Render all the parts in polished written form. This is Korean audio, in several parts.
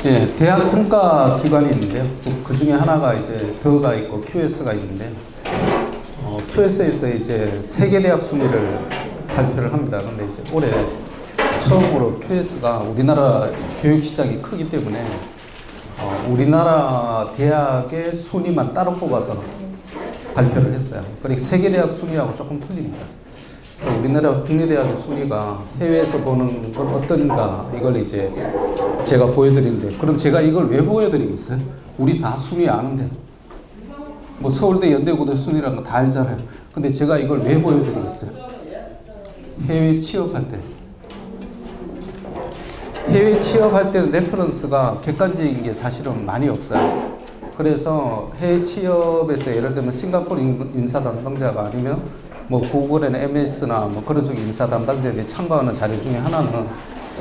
예, 대학 평가 기관이 있는데요. 그 중에 하나가 이제 더가 있고 QS가 있는데, QS에서 이제 세계 대학 순위를 발표를 합니다. 그런데 이제 올해 처음으로 QS가 우리나라 교육 시장이 크기 때문에 우리나라 대학의 순위만 따로 뽑아서 발표를 했어요. 그러니까 세계 대학 순위하고 조금 틀립니다. 그래서 우리나라 국내대학의 순위가 해외에서 보는 건 어떤가 이걸 이제 제가 보여드리는데, 그럼 제가 이걸 왜 보여드리겠어요? 우리 다 순위 아는데, 뭐 서울대 연대고대 순위라는 거 다 알잖아요. 근데 제가 이걸 왜 보여드리겠어요? 해외 취업할 때는 레퍼런스가 객관적인 게 사실은 많이 없어요. 그래서 해외 취업에서 예를 들면 싱가포르 인사 담당자가 아니면 뭐 구글의 MS나 뭐 그런 쪽 인사 담당자들이 참가하는 자료 중에 하나는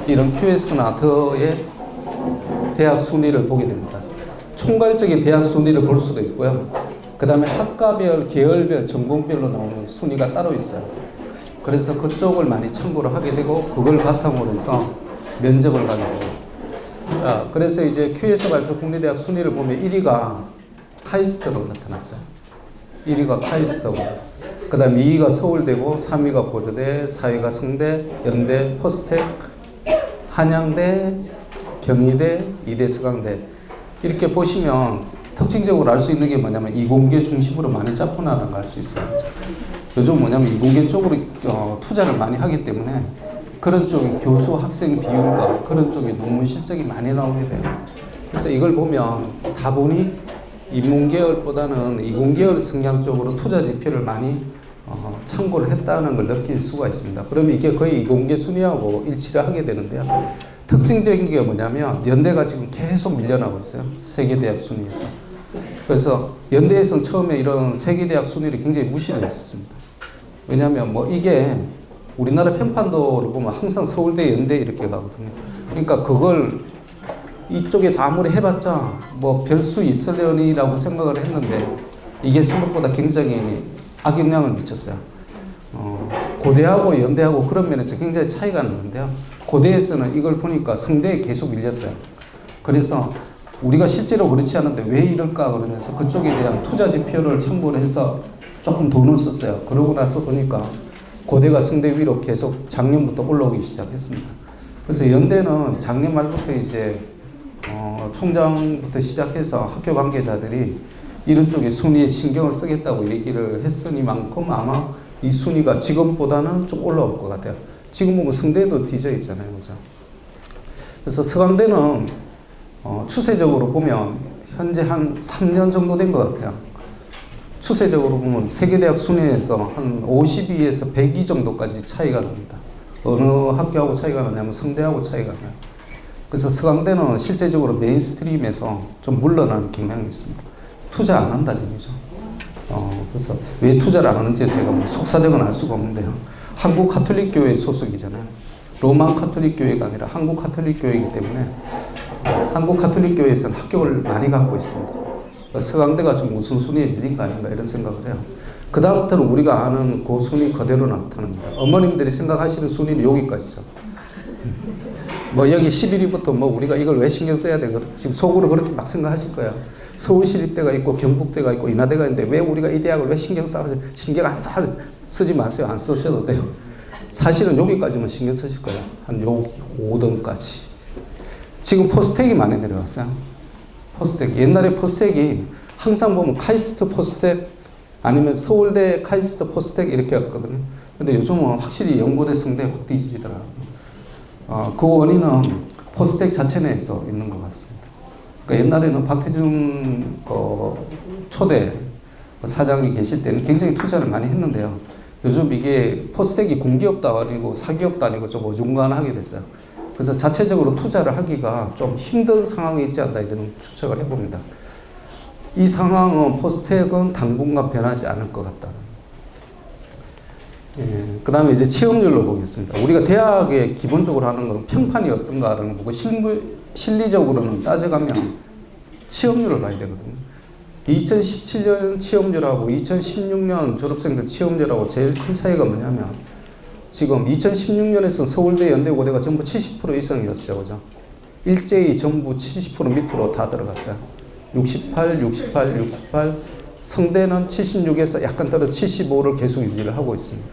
이런 QS나 더의 대학 순위를 보게 됩니다. 총괄적인 대학 순위를 볼 수도 있고요. 그 다음에 학과별, 계열별, 전공별로 나오는 순위가 따로 있어요. 그래서 그쪽을 많이 참고를 하게 되고 그걸 바탕으로 해서 면접을 가게 돼요. 자, 그래서 이제 QS 발표 국내대학 순위를 보면 1위가 카이스트로 나타났어요. 1위가 카이스트고, 그 다음에 2위가 서울대고, 3위가 고려대, 4위가 성대, 연대, 포스텍, 한양대, 경희대, 이대, 서강대. 이렇게 보시면 특징적으로 알 수 있는 게 뭐냐면 이공계 중심으로 많이 짰구나라는 걸 알 수 있어요. 요즘 뭐냐면 이공계 쪽으로 투자를 많이 하기 때문에 그런 쪽에 교수 학생 비율과 그런 쪽에 논문 실적이 많이 나오게 돼요. 그래서 이걸 보면 다분히 인문계열보다는 이공계열 성향 쪽으로 투자 지표를 많이 참고를 했다는 걸 느낄 수가 있습니다. 그러면 이게 거의 이공계 순위하고 일치를 하게 되는데요. 특징적인 게 뭐냐면 연대가 지금 계속 밀려나고 있어요. 세계대학 순위에서. 그래서 연대에서는 처음에 이런 세계대학 순위를 굉장히 무시를 했었습니다. 왜냐하면 뭐 이게 우리나라 평판도를 보면 항상 서울대, 연대 이렇게 가거든요. 그러니까 그걸 이쪽에서 아무리 해봤자 뭐 별 수 있으려니라고 생각을 했는데 이게 생각보다 굉장히 악영향을 미쳤어요. 고대하고 연대하고 그런 면에서 굉장히 차이가 나는데요. 고대에서는 이걸 보니까 성대에 계속 밀렸어요. 그래서 우리가 실제로 그렇지 않은데 왜 이럴까 그러면서 그쪽에 대한 투자 지표를 참고를 해서 조금 돈을 썼어요. 그러고 나서 보니까 고대가 성대 위로 계속 작년부터 올라오기 시작했습니다. 그래서 연대는 작년 말부터 이제 총장부터 시작해서 학교 관계자들이 이런 쪽에 순위에 신경을 쓰겠다고 얘기를 했으니만큼 아마 이 순위가 지금보다는 좀 올라올 것 같아요. 지금 보면 성대도 뒤져 있잖아요. 그죠? 그래서 서강대는 추세적으로 보면 현재 한 3년 정도 된 것 같아요. 추세적으로 보면 세계대학 순위에서 한 52에서 102 정도까지 차이가 납니다. 어느 학교하고 차이가 나냐면 성대하고 차이가 나요. 그래서 서강대는 실제적으로 메인스트림에서 좀 물러나는 경향이 있습니다. 투자 안 한다는 얘기죠. 그래서 왜 투자를 안 하는지 제가 뭐 속사정은 알 수가 없는데요. 한국 가톨릭 교회 소속이잖아요. 로만 가톨릭 교회가 아니라 한국 가톨릭 교회이기 때문에 한국 가톨릭 교회에서는 합격을 많이 갖고 있습니다. 서강대가 좀 우선순위에 밀린 거 아닌가 이런 생각을 해요. 그 다음부터는 우리가 아는 그 순위 그대로 나타납니다. 어머님들이 생각하시는 순위는 여기까지죠. 뭐 여기 11위부터 뭐 우리가 이걸 왜 신경 써야 돼? 지금 속으로 그렇게 막 생각하실 거야. 서울시립대가 있고 경북대가 있고 인하대가 있는데 왜 우리가 이 대학을 왜 신경 쓰지 마세요. 안 쓰셔도 돼요. 사실은 여기까지만 신경 쓰실 거예요. 한 요 5등까지. 지금 포스텍이 많이 내려갔어요. 포스텍. 옛날에 포스텍이 항상 보면 카이스트 포스텍 아니면 서울대 카이스트 포스텍 이렇게 했거든요. 근데 요즘은 확실히 연고대 성대 확 뒤지더라고요. 그 원인은 포스텍 자체 내에서 있는 것 같습니다. 그러니까 옛날에는 박태준 초대 사장이 계실 때는 굉장히 투자를 많이 했는데요. 요즘 이게 포스텍이 공기업도 아니고 사기업도 아니고 좀 어중간하게 됐어요. 그래서 자체적으로 투자를 하기가 좀 힘든 상황에 있지 않나 이런 추측을 해봅니다. 이 상황은 포스텍은 당분간 변하지 않을 것 같다. 예, 그 다음에 이제 취업률로 보겠습니다. 우리가 대학에 기본적으로 하는 건 평판이 어떤가라는 거고 실리적으로는 따져가면 취업률을 봐야 되거든요. 2017년 취업률하고 2016년 졸업생들 취업률하고 제일 큰 차이가 뭐냐면 지금 2016년에서 서울대, 연대, 고대가 전부 70% 이상이었죠. 그죠? 일제히 전부 70% 밑으로 다 들어갔어요. 68, 68, 68. 성대는 76에서 약간 떨어 75를 계속 유지를 하고 있습니다.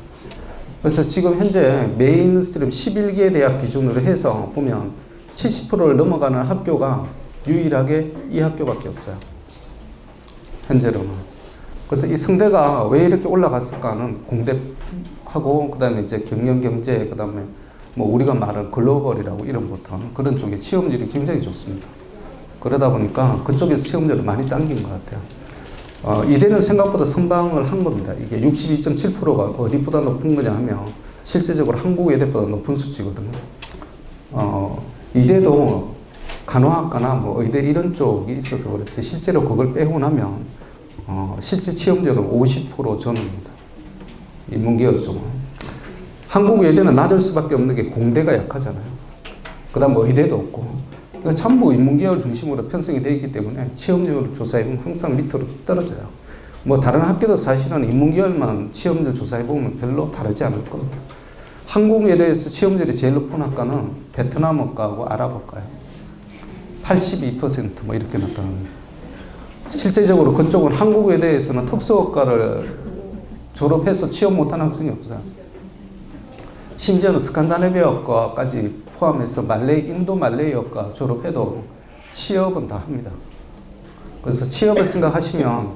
그래서 지금 현재 메인스트림 11개 대학 기준으로 해서 보면 70%를 넘어가는 학교가 유일하게 이 학교밖에 없어요. 현재로는. 그래서 이 성대가 왜 이렇게 올라갔을까는 공대하고 그다음에 이제 경영경제 그다음에 뭐 우리가 말하는 글로벌이라고 이름부터 그런 쪽에 취업률이 굉장히 좋습니다. 그러다 보니까 그쪽에서 취업률을 많이 당긴 것 같아요. 이대는 생각보다 선방을 한 겁니다. 이게 62.7%가 어디보다 높은 거냐 하면 실제적으로 한국외대보다 높은 수치거든요. 이대도 간호학과나 뭐 의대 이런 쪽이 있어서 그렇지 실제로 그걸 빼고 나면 실제 취업률은 50% 전후입니다. 인문계열 쪽은. 한국외대는 낮을 수밖에 없는 게 공대가 약하잖아요. 그 다음 의대도 없고. 그러니까 전부 인문계열 중심으로 편성이 되어 있기 때문에 취업률 조사해보면 항상 밑으로 떨어져요. 뭐 다른 학교도 사실은 인문계열만 취업률 조사해보면 별로 다르지 않을 겁니다. 한국외대에서 취업률이 제일 높은 학과는 베트남어과하고 아랍어과예요. 82%뭐 이렇게 나타나는 거예요. 실제적으로 그쪽은 한국외대에서는 특수학과를 졸업해서 취업 못한 학생이 없어요. 심지어는 스칸다네비아과까지 포함해서 인도 말레이어과 졸업해도 취업은 다 합니다. 그래서 취업을 생각하시면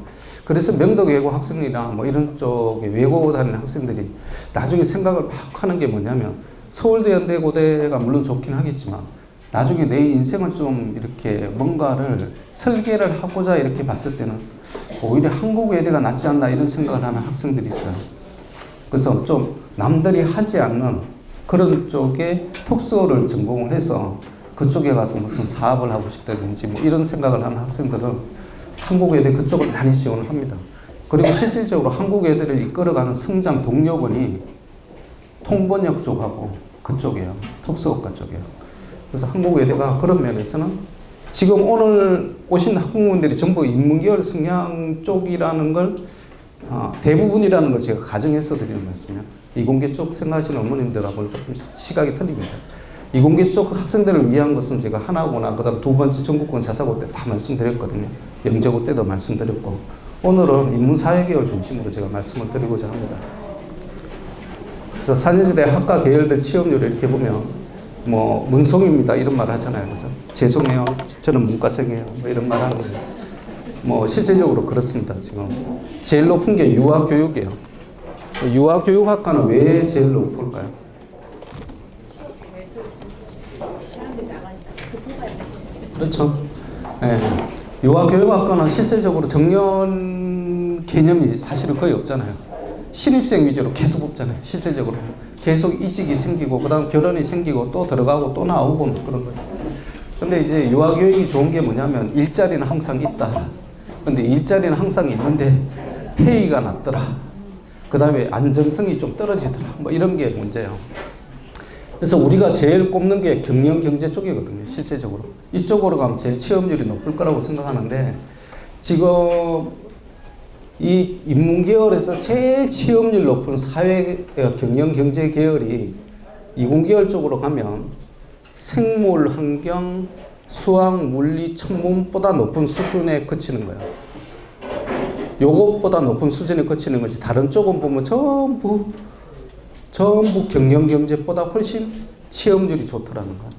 그래서 명덕외고 학생이나 뭐 이런 쪽에 외고 다니는 학생들이 나중에 생각을 막 하는 게 뭐냐면 서울대, 연대, 고대가 물론 좋긴 하겠지만 나중에 내 인생을 좀 이렇게 뭔가를 설계를 하고자 이렇게 봤을 때는 오히려 한국외대가 낫지 않나 이런 생각을 하는 학생들이 있어요. 그래서 좀 남들이 하지 않는 그런 쪽에 특수를 전공을 해서 그쪽에 가서 무슨 사업을 하고 싶다든지 뭐 이런 생각을 하는 학생들은 한국외대 그쪽을 많이 지원을 합니다. 그리고 실질적으로 한국외대를 이끌어가는 성장 동력원이 통번역 쪽하고 그쪽이에요. 특수학과 쪽이에요. 그래서 한국외대가 그런 면에서는 지금 오늘 오신 학부모님들이 전부 인문계열 성향 쪽이라는 걸 대부분이라는 걸 제가 가정해서 드리는 말씀이에요. 이공계 쪽 생각하시는 어머님들하고는 조금 시각이 틀립니다. 이공계 쪽 학생들을 위한 것은 제가 하나고나 그다음 두 번째 전국권 자사고 때 다 말씀드렸거든요. 영재고 때도 말씀드렸고 오늘은 인문사회계열 중심으로 제가 말씀을 드리고자 합니다. 그래서 4년제대 학과 계열별 취업률을 이렇게 보면 뭐 문성입니다 이런 말 하잖아요. 그죠? 죄송해요. 저는 문과생이에요. 뭐 이런 말 하는 거예요. 뭐 실제적으로 그렇습니다. 지금 제일 높은 게 유아교육이에요. 유아교육학과는 왜 제일 높을까요? 그렇죠. 네. 유아교육학과는 실제적으로 정년 개념이 사실은 거의 없잖아요. 신입생 위주로 계속 없잖아요. 실제적으로 계속 이직이 생기고 그다음 결혼이 생기고 또 들어가고 또 나오고 뭐 그런 거죠. 근데 이제 유아교육이 좋은 게 뭐냐면 일자리는 항상 있다. 근데 일자리는 항상 있는데 페이가 낮더라. 그 다음에 안정성이 좀 떨어지더라. 뭐 이런 게 문제예요. 그래서 우리가 제일 꼽는 게 경영경제 쪽이거든요. 실제적으로. 이쪽으로 가면 제일 취업률이 높을 거라고 생각하는데 지금 이 인문계열에서 제일 취업률 높은 사회 경영경제 계열이 이공계열 쪽으로 가면 생물, 환경, 수학, 물리, 천문보다 높은 수준에 그치는 거예요. 요것보다 높은 수준에 그치는 거지. 다른 쪽은 보면 전부 경영 경제보다 훨씬 취업률이 좋더라는 거예요.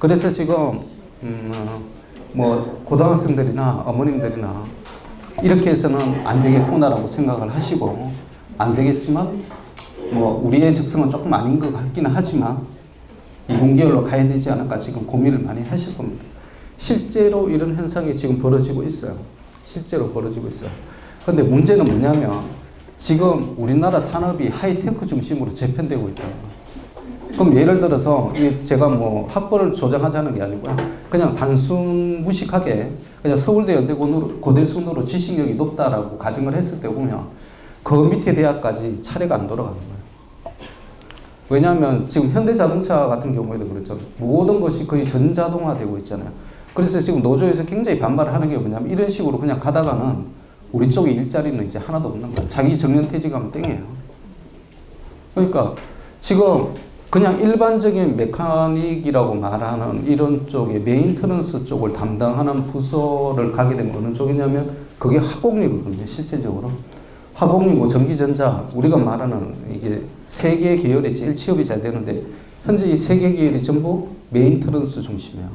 그래서 지금 뭐 고등학생들이나 어머님들이나 이렇게 해서는 안 되겠구나라고 생각을 하시고 안 되겠지만 뭐 우리의 적성은 조금 아닌 것 같기는 하지만 이공계열로 가야 되지 않을까 지금 고민을 많이 하실 겁니다. 실제로 이런 현상이 지금 벌어지고 있어요. 실제로 벌어지고 있어요. 그런데 문제는 뭐냐면 지금 우리나라 산업이 하이테크 중심으로 재편되고 있다는 거예요. 그럼 예를 들어서 제가 뭐 학벌을 조장하자는 게 아니고요. 그냥 단순 무식하게 그냥 서울대 연대 고대 순으로 지식력이 높다라고 가정을 했을 때 보면 그 밑에 대학까지 차례가 안 돌아가는 거예요. 왜냐하면 지금 현대자동차 같은 경우에도 그렇죠. 모든 것이 거의 전자동화되고 있잖아요. 그래서 지금 노조에서 굉장히 반발을 하는 게 뭐냐면 이런 식으로 그냥 가다가는 우리 쪽에 일자리는 이제 하나도 없는 거예요. 자기 정년퇴직하면 땡이에요. 그러니까 지금 그냥 일반적인 메카닉이라고 말하는 이런 쪽에 메인터넌스 쪽을 담당하는 부서를 가게 되면 어느 쪽이냐면 그게 화공이거든요, 실제적으로. 화공이고 전기전자, 우리가 말하는 이게 세 개 계열이 제일 취업이 잘 되는데 현재 이 세 개 계열이 전부 메인터넌스 중심이에요.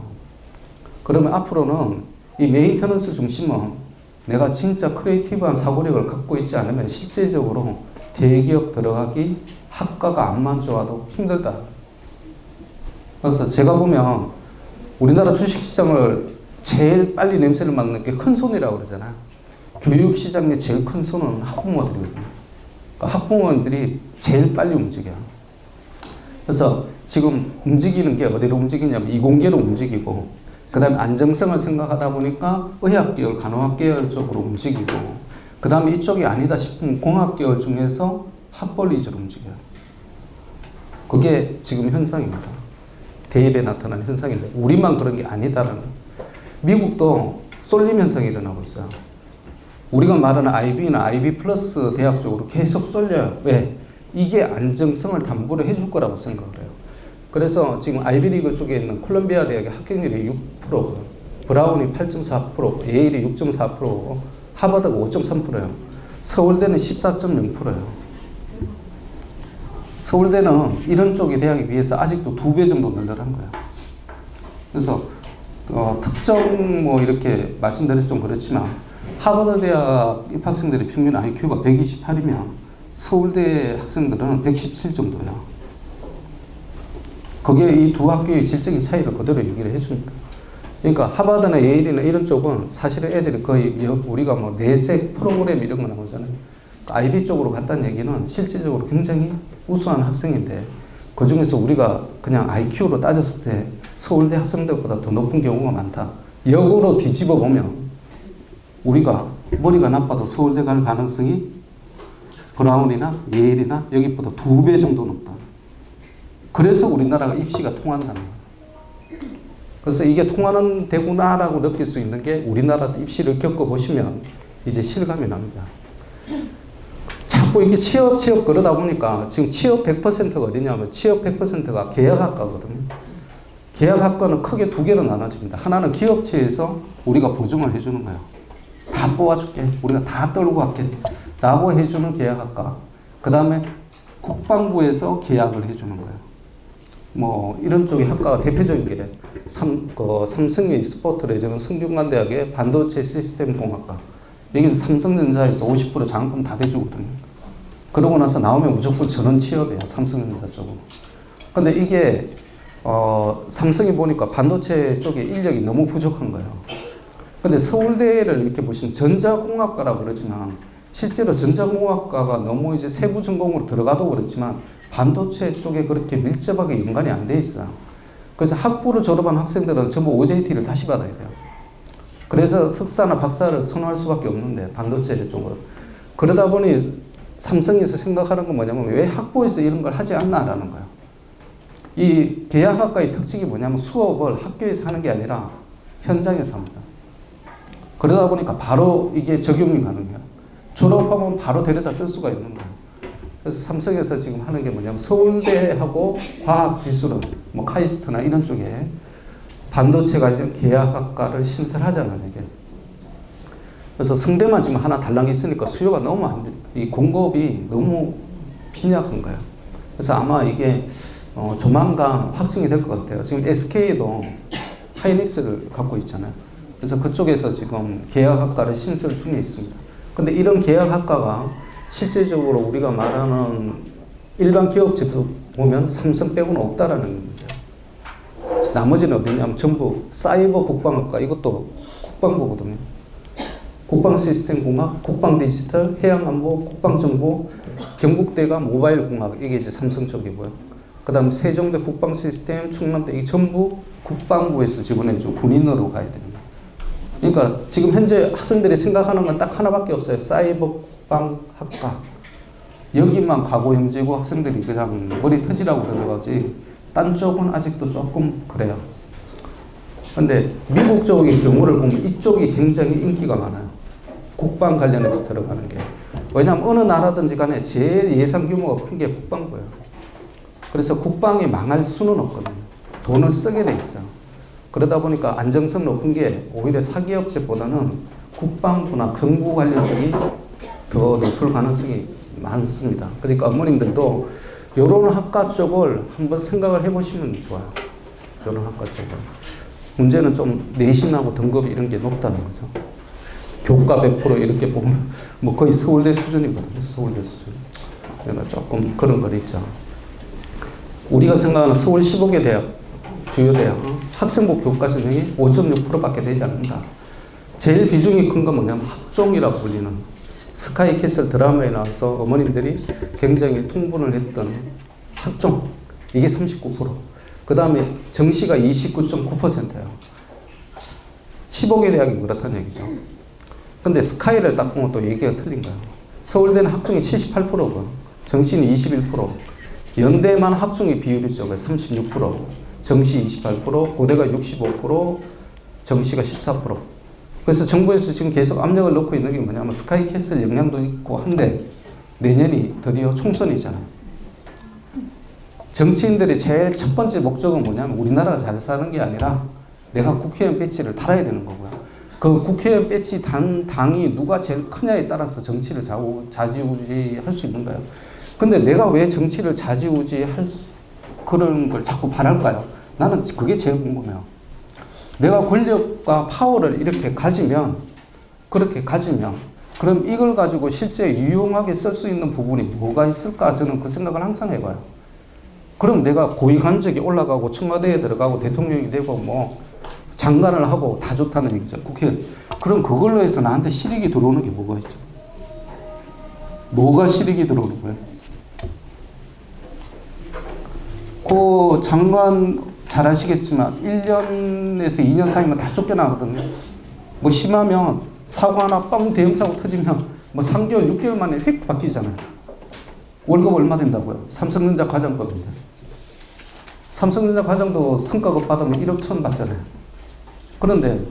그러면 앞으로는 이 메인터넌스 중심은 내가 진짜 크리에이티브한 사고력을 갖고 있지 않으면 실제적으로 대기업 들어가기 학과가 암만 좋아도 힘들다. 그래서 제가 보면 우리나라 주식시장을 제일 빨리 냄새를 맡는 게 큰 손이라고 그러잖아요. 교육시장의 제일 큰 손은 학부모들이거든요. 그러니까 학부모들이 제일 빨리 움직여요. 그래서 지금 움직이는 게 어디로 움직이냐면 이공계로 움직이고, 그 다음에 안정성을 생각하다 보니까 의학계열, 간호학계열 쪽으로 움직이고, 그 다음에 이쪽이 아니다 싶으면 공학계열 중에서 학벌 위주로 움직여요. 그게 지금 현상입니다. 대입에 나타난 현상인데 우리만 그런 게 아니다라는. 미국도 쏠림 현상이 일어나고 있어요. 우리가 말하는 IB나 IB 플러스 대학 쪽으로 계속 쏠려요. 왜? 이게 안정성을 담보를 해줄 거라고 생각을 해요. 그래서 지금 아이비리그 쪽에 있는 콜롬비아 대학의 합격률이 6%고요. 브라운이 8.4%, 예일이 6.4%고 하버드가 5.3%예요. 서울대는 14.0%예요. 서울대는 이런 쪽의 대학에 비해서 아직도 2배 정도 널널한 거예요. 그래서 특정 뭐 이렇게 말씀드려서 좀 그렇지만 하버드 대학 입학생들의 평균 IQ가 128이면 서울대 학생들은 117 정도예요. 그게 이 두 학교의 질적인 차이를 그대로 얘기를 해줍니다. 그러니까 하버드나 예일이나 이런 쪽은 사실은 애들이 거의 우리가 뭐 내색 프로그램 이런 거 나오잖아요. IB 쪽으로 갔다는 얘기는 실질적으로 굉장히 우수한 학생인데 그 중에서 우리가 그냥 IQ로 따졌을 때 서울대 학생들보다 더 높은 경우가 많다. 역으로 뒤집어 보면 우리가 머리가 나빠도 서울대 갈 가능성이 브라운이나 예일이나 여기보다 2배 정도 높다. 그래서 우리나라가 입시가 통한다는 거예요. 그래서 이게 통하는 되구나라고 느낄 수 있는 게 우리나라 입시를 겪어보시면 이제 실감이 납니다. 자꾸 이게 취업 그러다 보니까 지금 취업 100%가 어디냐면 취업 100%가 계약학과거든요. 계약학과는 크게 두 개로 나눠집니다. 하나는 기업체에서 우리가 보증을 해주는 거예요. 다 뽑아줄게. 우리가 다 떨고 갈게. 라고 해주는 계약학과. 그 다음에 국방부에서 계약을 해주는 거예요. 뭐 이런 쪽의 학과가 대표적인 게 삼성의 스포트를 해주는 성균관대학의 반도체 시스템 공학과. 여기서 삼성전자에서 50% 장학금 다 대주거든요. 그러고 나서 나오면 무조건 전원 취업이에요. 삼성전자 쪽으로. 근데 이게 삼성이 보니까 반도체 쪽에 인력이 너무 부족한 거예요. 근데 서울대를 이렇게 보시면 전자공학과라고 그러지만 실제로 전자공학과가 너무 이제 세부 전공으로 들어가도 그렇지만 반도체 쪽에 그렇게 밀접하게 연관이 안 돼 있어요. 그래서 학부를 졸업한 학생들은 전부 OJT를 다시 받아야 돼요. 그래서 석사나 박사를 선호할 수밖에 없는데 반도체 쪽으로. 그러다 보니 삼성에서 생각하는 건 뭐냐면 왜 학부에서 이런 걸 하지 않나라는 거예요. 이 계약학과의 특징이 뭐냐면 수업을 학교에서 하는 게 아니라 현장에서 합니다. 그러다 보니까 바로 이게 적용이 가능해요. 졸업하면 바로 데려다 쓸 수가 있는 거예요. 그래서 삼성에서 지금 하는 게 뭐냐면 서울대하고 과학기술은 뭐 카이스트나 이런 쪽에 반도체 관련 계약학과를 신설하잖아요, 이게. 그래서 성대만 지금 하나 달랑 있으니까 수요가 너무 안 돼. 이 공급이 너무 빈약한 거예요. 그래서 아마 이게 조만간 확정이 될 것 같아요. 지금 SK도 하이닉스를 갖고 있잖아요. 그래서 그쪽에서 지금 계약학과를 신설 중에 있습니다. 근데 이런 계약학과가 실제적으로 우리가 말하는 일반 기업체에서 보면 삼성 빼고는 없다라는 겁니다. 나머지는 어디냐면 전부 사이버 국방학과, 이것도 국방부거든요. 국방시스템공학, 국방디지털, 해양안보, 국방정보, 경북대가 모바일공학, 이게 이제 삼성 쪽이고요. 그 다음 세종대 국방시스템, 충남대, 이게 전부 국방부에서 지원해주고 군인으로 가야 됩니다. 그러니까 지금 현재 학생들이 생각하는 건 딱 하나밖에 없어요. 사이버 국방학과. 여기만 과고형제고 학생들이 그냥 머리 터지라고 들어가지 딴 쪽은 아직도 조금 그래요. 근데 미국 쪽의 경우를 보면 이쪽이 굉장히 인기가 많아요. 국방 관련해서 들어가는 게. 왜냐하면 어느 나라든지 간에 제일 예산 규모가 큰 게 국방부예요. 그래서 국방이 망할 수는 없거든요. 돈을 쓰게 돼 있어요. 그러다 보니까 안정성 높은 게 오히려 사기업체보다는 국방부나 정부 관련 쪽이 더 높을 가능성이 많습니다. 그러니까 어머님들도 이런 학과 쪽을 한번 생각을 해보시면 좋아요. 이런 학과 쪽을. 문제는 좀 내신하고 등급이 이런 게 높다는 거죠. 교과 100% 이렇게 보면 뭐 거의 서울대 수준이거든요. 서울대 수준. 그러니까 조금 그런 거 있죠. 우리가 생각하는 서울 15개 대학, 주요 대학, 학생부 교과 전형이 5.6%밖에 되지 않는다. 제일 비중이 큰 건 뭐냐면 학종이라고 불리는 스카이캐슬 드라마에 나와서 어머님들이 굉장히 통분을 했던 학종. 이게 39%. 그 다음에 정시가 29.9%예요. 15개 대학이 그렇다는 얘기죠. 근데 스카이를 딱 보면 또 얘기가 틀린 거예요. 서울대는 학종이 78%고 정시는 21%. 연대만 학종의 비율이 적어요. 36%. 정시 28%, 고대가 65%, 정시가 14%. 그래서 정부에서 지금 계속 압력을 넣고 있는 게 뭐냐면 스카이캐슬 영향도 있고 한데 내년이 드디어 총선이잖아요. 정치인들의 제일 첫 번째 목적은 뭐냐면 우리나라가 잘 사는 게 아니라 내가 국회의원 배지를 달아야 되는 거고요. 그 국회의원 배지 당이 누가 제일 크냐에 따라서 정치를 좌지우지할 수 있는 거예요. 근데 내가 왜 정치를 좌지우지할 그런 걸 자꾸 바랄까요? 나는 그게 제일 궁금해요. 내가 권력과 파워를 이렇게 가지면, 그렇게 가지면, 그럼 이걸 가지고 실제 유용하게 쓸 수 있는 부분이 뭐가 있을까? 저는 그 생각을 항상 해봐요. 그럼 내가 고위관직이 올라가고 청와대에 들어가고 대통령이 되고 뭐 장관을 하고 다 좋다는 얘기죠. 국회. 그럼 그걸로 해서 나한테 실익이 들어오는 게 뭐가 있죠? 뭐가 실익이 들어오는 거예요? 그 장관 잘 아시겠지만 1년에서 2년 사이면 다 쫓겨나거든요. 뭐 심하면 사고 하나 빵 대형 사고 터지면 뭐 3개월, 6개월 만에 휙 바뀌잖아요. 월급 얼마 된다고요? 삼성전자 과장급인데. 삼성전자 과장도 성과급 받으면 1억 천 받잖아요. 그런데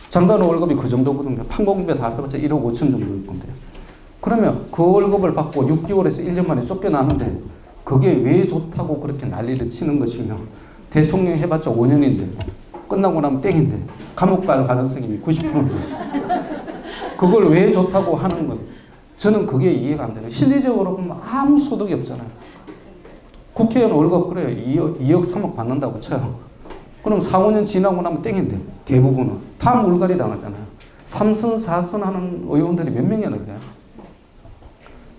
장관 월급이 그 정도거든요. 판공비 다 합해서 1억 5천 정도일 건데요. 그러면 그 월급을 받고 6개월에서 1년 만에 쫓겨나는데 그게 왜 좋다고 그렇게 난리를 치는 것이며 대통령 해봤자 5년인데 끝나고 나면 땡인데 감옥 갈 가능성이 90%인데 그걸 왜 좋다고 하는 건 저는 그게 이해가 안 되는. 실리적으로 보면 아무 소득이 없잖아요. 국회의원 월급 그래요. 2억 3억 받는다고 쳐요. 그럼 4, 5년 지나고 나면 땡인데 대부분은 다 물갈이 당하잖아요. 3선 4선 하는 의원들이 몇 명이나 돼요.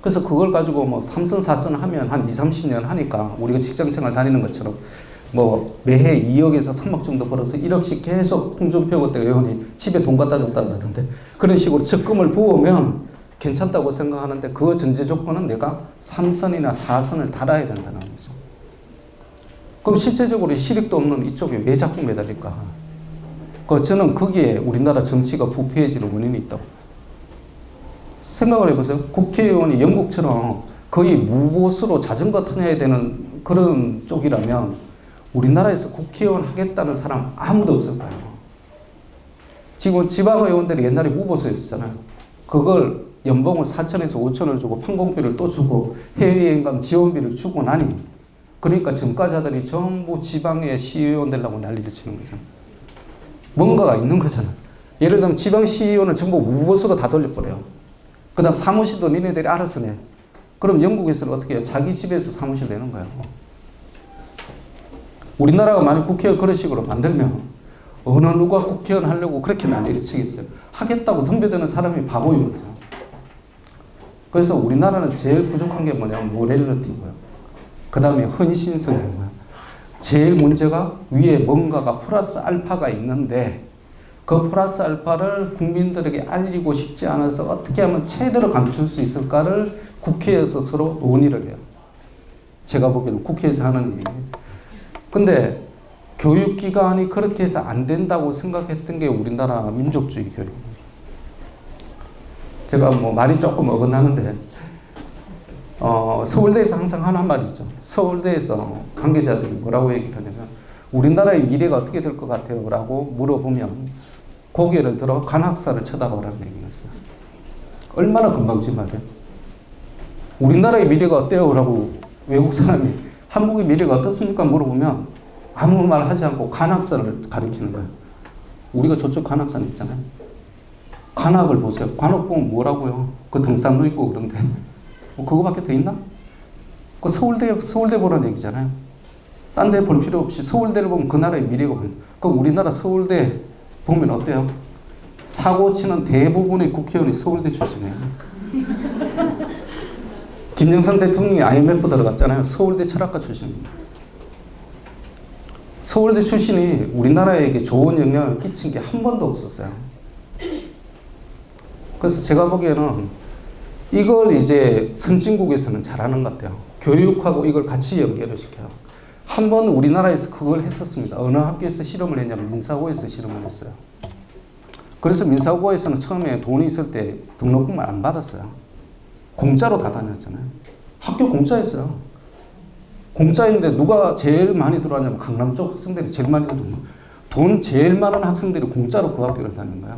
그래서 그걸 가지고 뭐 3선 4선 하면 한 2, 30년 하니까 우리가 직장생활 다니는 것처럼 뭐 매해 2억에서 3억 정도 벌어서 1억씩 계속 홍준표 그때 의원이 집에 돈 갖다 줬다 그러던데 그런 식으로 적금을 부으면 괜찮다고 생각하는데 그 전제 조건은 내가 3선이나 4선을 달아야 된다는 거죠. 그럼 실제적으로 실익도 없는 이쪽에 왜 자꾸 매달릴까? 저는 거기에 우리나라 정치가 부패해지는 원인이 있다고. 생각을 해보세요. 국회의원이 영국처럼 거의 무보수로 자전거 타야 되는 그런 쪽이라면 우리나라에서 국회의원 하겠다는 사람 아무도 없을 거예요. 지금 지방의원들이 옛날에 무보수였잖아요. 그걸 연봉을 4천에서 5천을 주고 판공비를 또 주고 해외여행 가면 지원비를 주고 나니 그러니까 정가자들이 전부 지방의 시의원 되려고 난리를 치는 거죠. 뭔가가 있는 거잖아요. 예를 들면 지방 시의원을 전부 무보수로 다 돌려버려요. 그 다음 사무실도 니네들이 알아서 내. 그럼 영국에서는 어떻게 해요? 자기 집에서 사무실 내는 거예요. 우리나라가 만약 국회의원 그런 식으로 만들면 어느 누가 국회의원 하려고 그렇게 난리를 치겠어요. 하겠다고 덤벼드는 사람이 바보인 거죠. 그래서 우리나라는 제일 부족한 게 뭐냐면 모렐러티고요. 그 다음에 헌신성이고요. 제일 문제가 위에 뭔가가 플러스 알파가 있는데 그 플러스 알파를 국민들에게 알리고 싶지 않아서 어떻게 하면 최대로 감출 수 있을까를 국회에서 서로 논의를 해요. 제가 보기에는 국회에서 하는 일이에요. 근데 교육기관이 그렇게 해서 안 된다고 생각했던 게 우리나라 민족주의 교육입니다. 제가 뭐 말이 조금 어긋나는데 서울대에서 항상 하는 말이죠. 서울대에서 관계자들이 뭐라고 얘기를 하냐면 우리나라의 미래가 어떻게 될 것 같아요? 라고 물어보면 고개를 들어 관학사를 쳐다보라는 얘기가 있어요. 얼마나 금방지 말이에요. 우리나라의 미래가 어때요? 라고 외국 사람이 한국의 미래가 어떻습니까? 물어보면 아무 말 하지 않고 관악산을 가리키는 거예요. 우리가 저쪽 관악산 있잖아요. 관악을 보세요. 관악 보면 뭐라고요? 그 등산로 있고 그런데 뭐 그거밖에 더 있나? 그 서울대 보라는 얘기잖아요. 딴 데 볼 필요 없이 서울대를 보면 그 나라의 미래가 보여요. 그럼 우리나라 서울대 보면 어때요? 사고 치는 대부분의 국회의원이 서울대 출신이에요. 김영삼 대통령이 IMF 들어갔잖아요. 서울대 철학과 출신입니다. 서울대 출신이 우리나라에게 좋은 영향을 끼친 게 한 번도 없었어요. 그래서 제가 보기에는 이걸 이제 선진국에서는 잘하는 것 같아요. 교육하고 이걸 같이 연결을 시켜요. 한 번 우리나라에서 그걸 했었습니다. 어느 학교에서 실험을 했냐면 민사고에서 실험을 했어요. 그래서 민사고에서는 처음에 돈이 있을 때 등록금을 안 받았어요. 공짜로 다 다녔잖아요. 학교 공짜였어요. 공짜인데 누가 제일 많이 들어왔냐면 강남 쪽 학생들이 제일 많이 들어왔어요. 돈 제일 많은 학생들이 공짜로 그 학교를 다닌 거예요.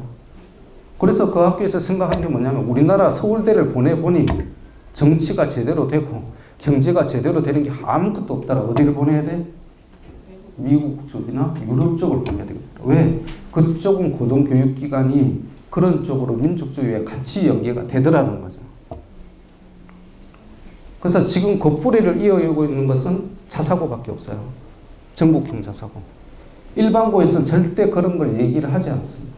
그래서 그 학교에서 생각한 게 뭐냐면 우리나라 서울대를 보내보니 정치가 제대로 되고 경제가 제대로 되는 게 아무것도 없다라 어디를 보내야 돼? 미국 쪽이나 유럽 쪽을 보내야 되겠다. 왜? 그쪽은 고등교육기관이 그런 쪽으로 민족주의에 같이 연계가 되더라는 거죠. 그래서 지금 그 뿌리를 이어오고 있는 것은 자사고밖에 없어요. 전국형 자사고. 일반고에서는 절대 그런 걸 얘기를 하지 않습니다.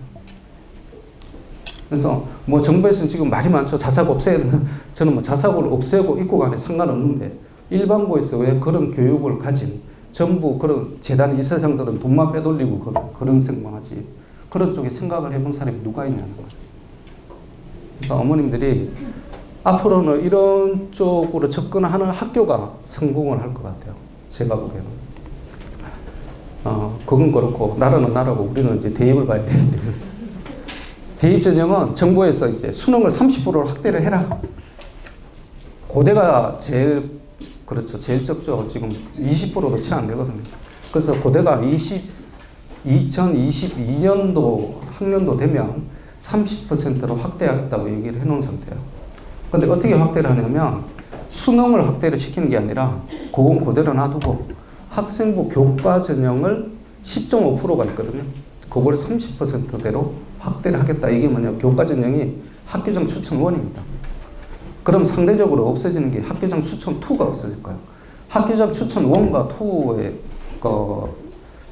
그래서 뭐 정부에서는 지금 말이 많죠. 자사고 없애야 되는. 저는 뭐 자사고를 없애고 있고 간에 상관없는데 일반고에서 왜 그런 교육을 가진 전부 그런 재단 이사장들은 돈만 빼돌리고 그런 생각하지. 그런 쪽에 생각을 해본 사람이 누가 있냐는 거죠. 그래서 어머님들이 앞으로는 이런 쪽으로 접근하는 학교가 성공을 할 것 같아요. 제가 보기에는. 그건 그렇고 나라는 나라고 우리는 이제 대입을 봐야 되기 때문에. 대입 전형은 정부에서 이제 수능을 30%로 확대를 해라. 고대가 제일 그렇죠. 제일 적죠. 지금 20%도 채 안 되거든요. 그래서 고대가 2022년도 학년도 되면 30%로 확대하겠다고 얘기를 해놓은 상태예요. 근데 어떻게 확대를 하냐면 수능을 확대를 시키는 게 아니라 그건 그대로 놔두고 학생부 교과 전형을 10.5%가 있거든요. 그걸 30%대로 확대를 하겠다. 이게 뭐냐? 교과 전형이 학교장 추천 1입니다. 그럼 상대적으로 없어지는 게 학교장 추천 2가 없어질 거예요. 학교장 추천 1과 2의 그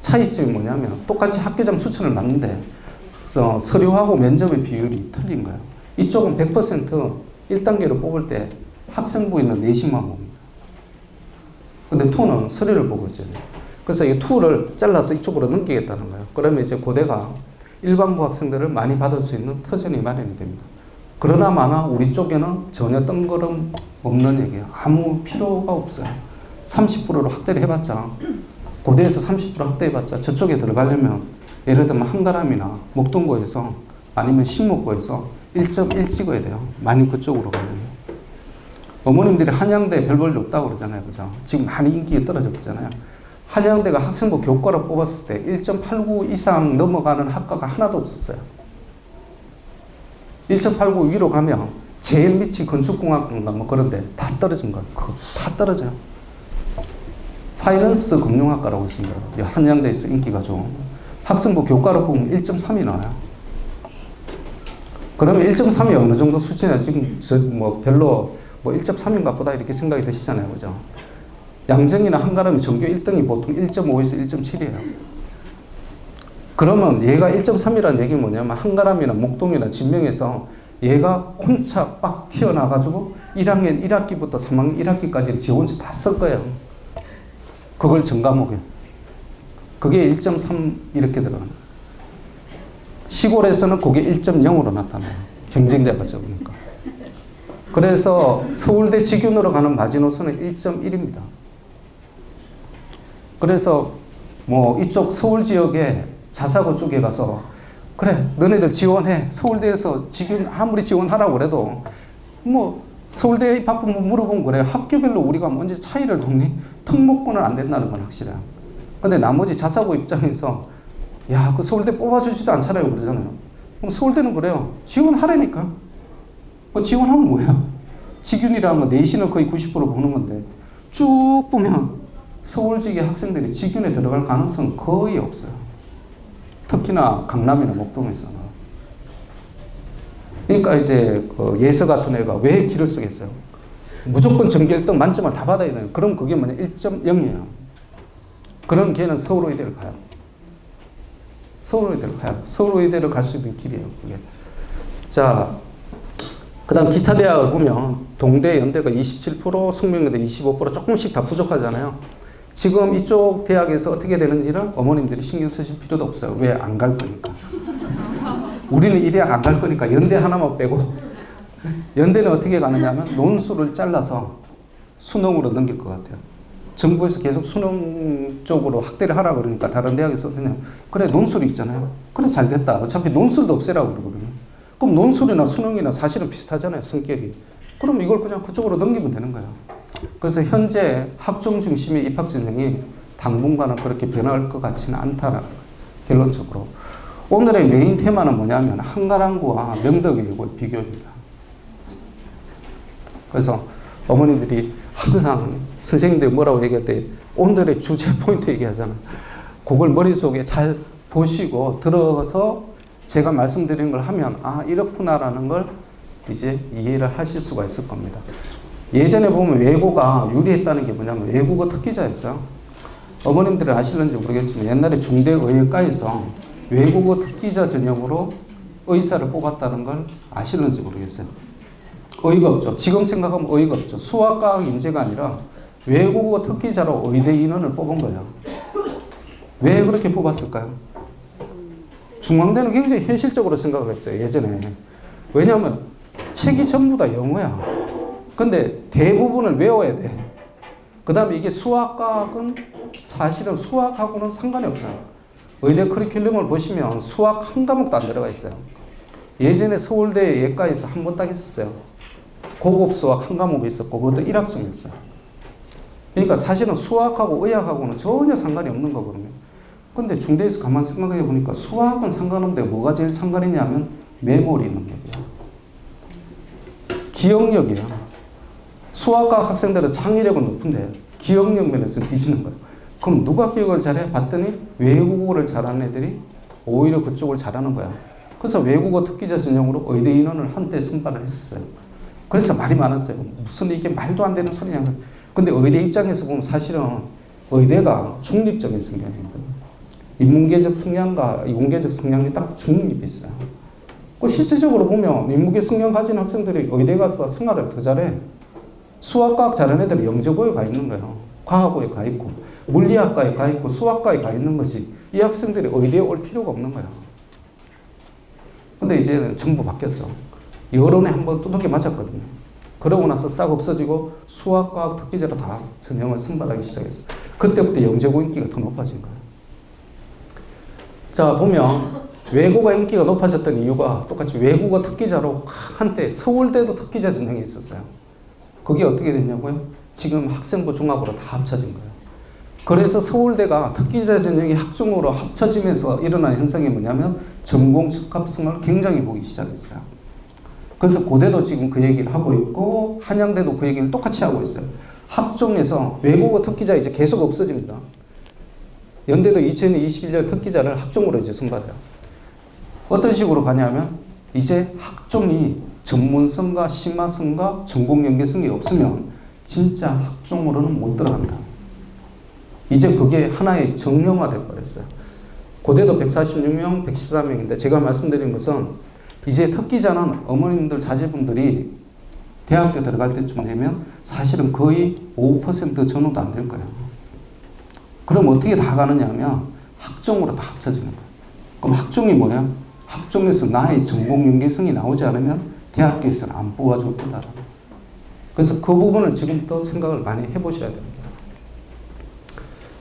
차이점이 뭐냐면 똑같이 학교장 추천을 맞는데 그래서 서류하고 면접의 비율이 틀린 거예요. 이쪽은 100% 1단계로 뽑을 때 학생부 있는 내신만 봅니다. 근데 2는 서류를 보고 있잖아요. 그래서 이 2를 잘라서 이쪽으로 넘기겠다는 거예요. 그러면 이제 고대가 일반고 학생들을 많이 받을 수 있는 터전이 마련이 됩니다. 그러나 마나 우리 쪽에는 전혀 뜬구름 없는 얘기예요. 아무 필요가 없어요. 30%로 확대를 해봤자 고대에서 30% 확대해봤자 저쪽에 들어가려면 예를 들면 한가람이나 목동고에서 아니면 신목고에서 1.1 찍어야 돼요. 많이 그쪽으로 가려면. 어머님들이 한양대 별 볼일 없다고 그러잖아요. 그죠? 지금 많이 인기가 떨어졌잖아요. 한양대가 학생부 교과로 뽑았을 때 1.89 이상 넘어가는 학과가 하나도 없었어요. 1.89 위로 가면 제일 밑이 건축공학인가 뭐 그런데 다 떨어진 거예요. 그거 다 떨어져요. 파이낸스 금융학과라고 있습니다. 한양대에서 인기가 좋은. 학생부 교과로 보면 1.3이 나와요. 그러면 1.3이 어느 정도 수준이야? 지금 뭐 별로 뭐 1.3인가 보다 이렇게 생각이 드시잖아요. 그죠? 양정이나 한가람이 전교 1등이 보통 1.5에서 1.7이에요. 그러면 얘가 1.3이라는 얘기는 뭐냐면 한가람이나 목동이나 진명에서 얘가 콩차 빡 튀어나가지고 1학년 1학기부터 3학년 1학기까지 지원서 다 쓸 거예요. 그걸 전과목에. 그게 1.3 이렇게 들어가는 거예요. 시골에서는 그게 1.0으로 나타나요. 경쟁자가 적으니까. 그래서 서울대 직윤으로 가는 마지노선은 1.1입니다. 그래서 뭐 이쪽 서울 지역에 자사고 쪽에 가서 그래 너네들 지원해. 서울대에서 직윤 아무리 지원하라고 그래도 뭐 서울대 입학부 물어보면 그래. 학교별로 우리가 언제 차이를 뒀니? 특목고는 안 된다는 건 확실해요. 근데 나머지 자사고 입장에서 야, 그 서울대 뽑아주지도 않잖아요. 그러잖아요. 그럼 서울대는 그래요. 지원하라니까. 그 지원하면 뭐야? 직윤이라면 내신은 거의 90% 보는 건데 쭉 보면 서울 지기 학생들이 직윤에 들어갈 가능성은 거의 없어요. 특히나 강남이나 목동에서는. 그러니까 이제 그 예서 같은 애가 왜 기를 쓰겠어요? 무조건 전교 1등 만점을 다 받아야 되는, 그럼 그게 뭐냐? 1.0이에요. 그런 걔는 서울의대를 가요. 서울의대를 가요. 서울의대를 갈 수 있는 길이에요, 그게. 자, 그 다음 기타 대학을 보면 동대, 연대가 27%, 숙명여대 25% 조금씩 다 부족하잖아요. 지금 이쪽 대학에서 어떻게 되는지는 어머님들이 신경 쓰실 필요도 없어요. 왜? 안 갈 거니까. 우리는 이 대학 안 갈 거니까 연대 하나만 빼고, 연대는 어떻게 가느냐 하면 논술을 잘라서 수능으로 넘길 것 같아요. 정부에서 계속 수능 쪽으로 확대를 하라 그러니까 다른 대학에서 그냥 그래 논술이 있잖아요. 그래 잘 됐다. 어차피 논술도 없애라고 그러거든요. 그럼 논술이나 수능이나 사실은 비슷하잖아요, 성격이. 그럼 이걸 그냥 그쪽으로 넘기면 되는 거예요. 그래서 현재 학종 중심의 입학 전형이 당분간은 그렇게 변할 것 같지는 않다라는 거예요, 결론적으로. 오늘의 메인 테마는 뭐냐면 한가랑구와 명덕외고의 비교입니다. 그래서 어머님들이 항상 선생님들이 뭐라고 얘기할 때 오늘의 주제 포인트 얘기하잖아요. 그걸 머릿속에 잘 보시고 들어서 제가 말씀드리는 걸 하면 아 이렇구나라는 걸 이제 이해를 하실 수가 있을 겁니다. 예전에 보면 외고가 유리했다는 게 뭐냐면 외국어 특기자였어요. 어머님들이 아실는지 모르겠지만 옛날에 중대의학과에서 외국어 특기자 전형으로 의사를 뽑았다는 걸 아실는지 모르겠어요. 어이가 없죠. 지금 생각하면 어이가 없죠. 수학과학 인재가 아니라 외국어 특기자로 의대 인원을 뽑은 거예요. 왜 그렇게 뽑았을까요? 중앙대는 굉장히 현실적으로 생각을 했어요, 예전에. 왜냐하면 책이 전부 다 영어야. 근데 대부분을 외워야 돼. 그 다음에 이게 수학과학은 사실은 수학하고는 상관이 없어요. 의대 커리큘럼을 보시면 수학 한 과목도 안 들어가 있어요. 예전에 서울대 예과에서 한 번 딱 있었어요. 고급 수학 한 과목이 있었고 그것도 1학점이었어요. 그러니까 사실은 수학하고 의학하고는 전혀 상관이 없는 거거든요. 근데 중대에서 가만 생각해 보니까 수학은 상관없는데 뭐가 제일 상관이냐면 메모리 능력이야. 기억력이야. 수학과 학생들은 창의력은 높은데 기억력 면에서 뒤지는 거예요. 그럼 누가 기억을 잘해? 봤더니 외국어를 잘하는 애들이 오히려 그쪽을 잘하는 거야. 그래서 외국어 특기자 전형으로 의대 인원을 한때 선발을 했었어요. 그래서 말이 많았어요. 무슨 이게 말도 안 되는 소리냐. 근데 의대 입장에서 보면 사실은 의대가 중립적인 성향입니다. 인문계적 성향과 이공계적 성향이 딱 중립이 있어요. 그 실질적으로 보면 인문계 성향 가진 학생들이 의대 가서 생활을 더 잘해. 수학과학 잘하는 애들이 영재고에 가 있는 거예요. 과학고에 가 있고 물리학과에 가 있고 수학과에 가 있는 것이 이 학생들이 의대에 올 필요가 없는 거야. 근데 이제는 정부 바뀌었죠. 여론에 한번 두들겨 맞았거든요. 그러고 나서 싹 없어지고 수학과학 특기자로 다 전형을 선발하기 시작했어요. 그때부터 영재고 인기가 더 높아진 거예요. 자, 보면 외고가 인기가 높아졌던 이유가 똑같이 외국어 특기자로 한때 서울대도 특기자 전형이 있었어요. 그게 어떻게 됐냐고요? 지금 학생부 종합으로 다 합쳐진 거예요. 그래서 서울대가 특기자 전형이 학종으로 합쳐지면서 일어난 현상이 뭐냐면 전공 적합성을 굉장히 보기 시작했어요. 그래서 고대도 지금 그 얘기를 하고 있고 한양대도 그 얘기를 똑같이 하고 있어요. 학종에서 외국어 특기자 이제 계속 없어집니다. 연대도 2021년 특기자를 학종으로 이제 선발해요. 어떤 식으로 가냐면 이제 학종이 전문성과 심화성과 전공 연계성이 없으면 진짜 학종으로는 못 들어간다. 이제 그게 하나의 정형화돼 버렸어요. 고대도 146명, 114명인데 제가 말씀드린 것은 이제 특기자는 어머님들, 자제분들이 대학교 들어갈 때쯤 되면 사실은 거의 5% 전후도 안 될 거예요. 그럼 어떻게 다 가느냐 하면 학종으로 다 합쳐지는 거예요. 그럼 학종이 뭐예요? 학종에서 나의 전공 연계성이 나오지 않으면 대학교에서는 안 뽑아줄 거다. 그래서 그 부분을 지금부터 생각을 많이 해보셔야 됩니다.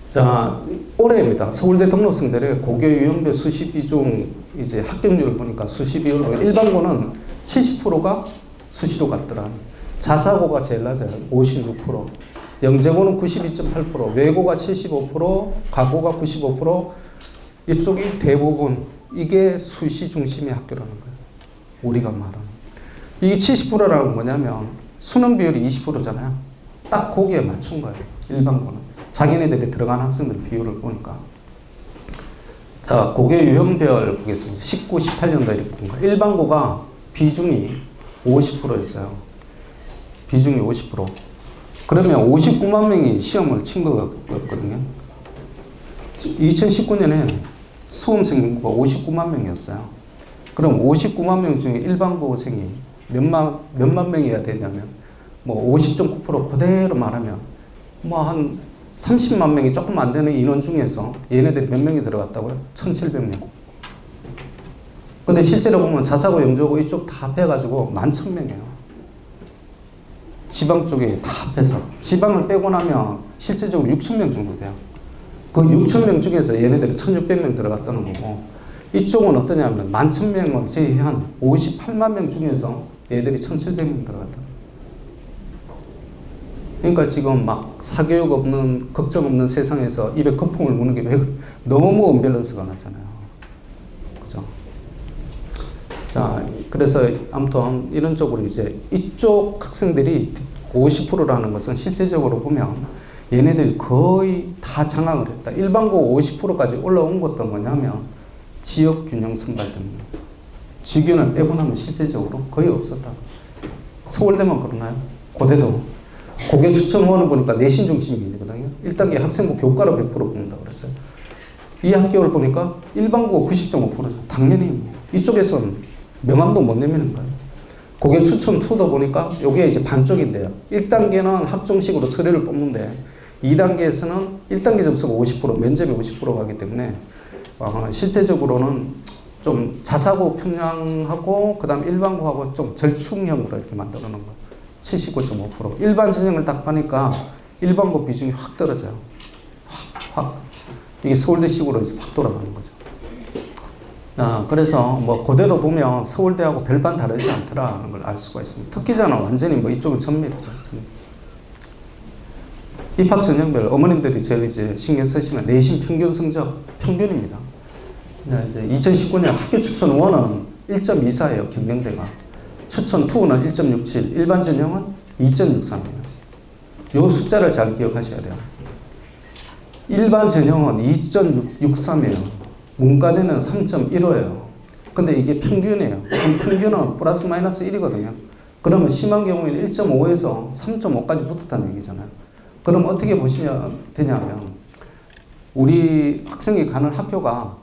자, 올해입니다. 서울대 등록생들의 고교 유형별 수시 비중 이제 합격률을 보니까 수시 비율로 일반고는 70%가 수시로 갔더라. 자사고가 제일 낮아요. 56%. 영재고는 92.8%, 외고가 75%, 가고가 95%. 이쪽이 대부분 이게 수시 중심의 학교라는 거예요. 우리가 말하는. 이게 70%라는 건 뭐냐면 수능 비율이 20%잖아요. 딱 거기에 맞춘 거예요. 일반고는. 자기네들이 들어간 학생들 비율을 보니까. 자, 고교 유형별 보겠습니다. 19, 18년도 이렇게 본 거예요. 일반고가 비중이 50%였어요. 비중이 50%. 그러면 59만 명이 시험을 친 거였거든요. 2019년에 수험생 인구가 59만 명이었어요. 그럼 59만 명 중에 일반고생이 몇만 명이어야 되냐면, 뭐 50.9% 그대로 말하면, 뭐 한 30만 명이 조금 안 되는 인원 중에서 얘네들이 몇 명이 들어갔다고요? 1,700명. 근데 실제로 보면 자사고, 영재고 이쪽 다 합해가지고 11,000명이에요. 지방 쪽에 다 합해서. 지방을 빼고 나면 실제적으로 6,000명 정도 돼요. 그 6,000명 중에서 얘네들이 1,600명 들어갔다는 거고, 이쪽은 어떠냐면 11,000명을 제외한 58만 명 중에서 얘들이 1,700명 들어갔다. 그러니까 지금 막 사교육 없는, 걱정 없는 세상에서 입에 거품을 부는 게 너무 언밸런스가 나잖아요. 그죠? 자, 그래서 아무튼 이런 쪽으로 이제 이쪽 학생들이 50%라는 것은 실제적으로 보면 얘네들이 거의 다 장악을 했다. 일반고 50%까지 올라온 것도 뭐냐면 지역 균형 선발 때문에. 지균을 빼고 나면 실제적으로 거의 없었다. 서울대만 그러나요? 고대도. 고교 추천 후원을 보니까 내신 중심이거든요. 1단계 학생부 교과로 100% 뽑는다고 그랬어요. 이 학교를 보니까 일반고 90.5%죠. 당연히 이쪽에서는 명함도 못 내미는 거예요. 고교 추천 2도 보니까 이게 이제 반쪽인데요. 1단계는 학종식으로 서류를 뽑는데 2단계에서는 1단계 점수가 50%, 면접이 50% 가기 때문에 실제적으로는 좀 자사고 편향하고 그다음 일반고하고 좀 절충형으로 이렇게 만들어 놓은 거예요. 79.5%. 일반 전형을 딱 보니까 일반고 비중이 확 떨어져요. 확. 이게 서울대식으로 이제 확 돌아가는 거죠. 그래서 뭐 고대도 보면 서울대하고 별반 다르지 않더라는 걸 알 수가 있습니다. 특기자는 완전히 뭐 이쪽은 전멸이죠. 입학 전형별 어머님들이 제일 이제 신경 쓰시는 내신 평균 성적 평균입니다. 이제 2019년 학교 추천 1은 1.24예요. 경영대가. 추천 2는 1.67, 일반 전형은 2.63이에요. 이 숫자를 잘 기억하셔야 돼요. 일반 전형은 2.63이에요. 문과대는 3.15예요. 근데 이게 평균이에요. 그럼 평균은 플러스 마이너스 1이거든요. 그러면 심한 경우에는 1.5에서 3.5까지 붙었다는 얘기잖아요. 그럼 어떻게 보시면 되냐면 우리 학생이 가는 학교가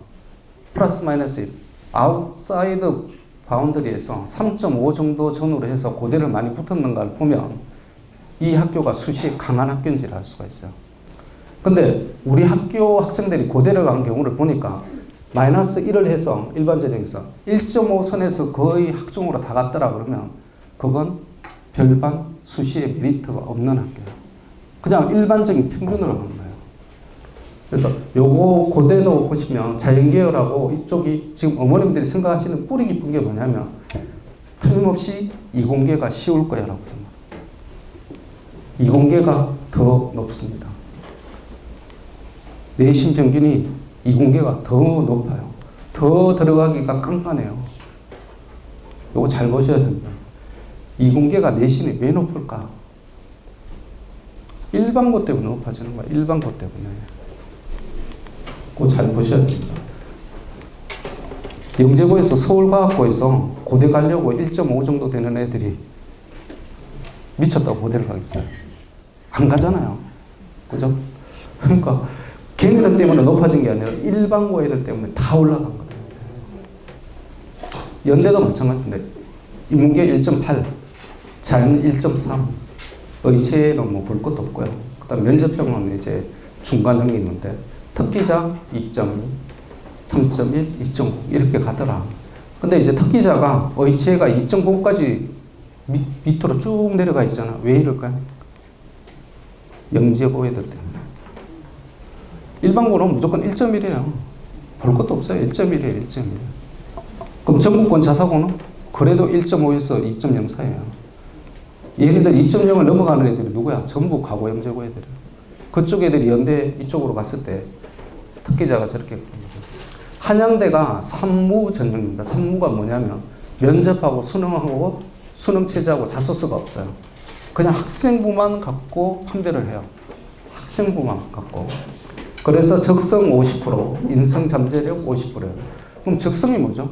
플러스 마이너스 1, 아웃사이드 바운더리에서 3.5 정도 전후로 해서 고대를 많이 붙었는가를 보면 이 학교가 수시에 강한 학교인지를 알 수가 있어요. 근데 우리 학교 학생들이 고대를 간 경우를 보니까 마이너스 1을 해서 일반 전형에서 1.5 선에서 거의 학종으로 다 갔더라 그러면 그건 별반 수시에 메리트가 없는 학교예요. 그냥 일반적인 평균으로 가는 거예요. 그래서 요거 고대도 보시면 자연계열하고 이쪽이 지금 어머님들이 생각하시는 뿌리 깊은 게 뭐냐면 틀림없이 이공계가 쉬울 거야라고 생각합니다. 이공계가 더 높습니다. 내신 평균이 이공계가 더 높아요. 더 들어가기가 깐깐해요. 요거 잘 보셔야 됩니다. 이공계가 내신이 왜 높을까? 일반고 때문에 높아지는 거야. 일반고 때문에. 그거 잘 보셔야 됩니다. 영재고에서 서울과학고에서 고대 가려고 1.5 정도 되는 애들이 미쳤다고 고대를 가겠어요? 안 가잖아요. 그죠? 그러니까 걔네들 때문에 높아진 게 아니라 일반고 애들 때문에 다 올라간 거예요. 연대도 마찬가지인데 인문계 1.8, 자연 1.3, 의체는 뭐 볼 것도 없고요. 그다음 면접형은 이제 중간형이 있는데 특기자 2.2, 3.1, 2.9 이렇게 가더라. 근데 이제 특기자가 의체가 2.9까지 밑으로 쭉 내려가 있잖아. 왜 이럴까요? 영재고 애들 때문에. 일반고는 무조건 1.1이에요. 볼 것도 없어요. 1.1이에요. 1.1. 그럼 전국권 자사고는 그래도 1.5에서 2.04예요. 얘네들 2.0을 넘어가는 애들이 누구야? 전부 과거 영재고 애들이에요. 그쪽 애들이 연대 이쪽으로 갔을 때 특기자가 저렇게 한양대가 산무 전형입니다. 산무가 뭐냐면 면접하고 수능하고 수능 체제하고 자소서가 없어요. 그냥 학생부만 갖고 판별을 해요. 학생부만 갖고. 그래서 적성 50%, 인성 잠재력 50%예요. 그럼 적성이 뭐죠?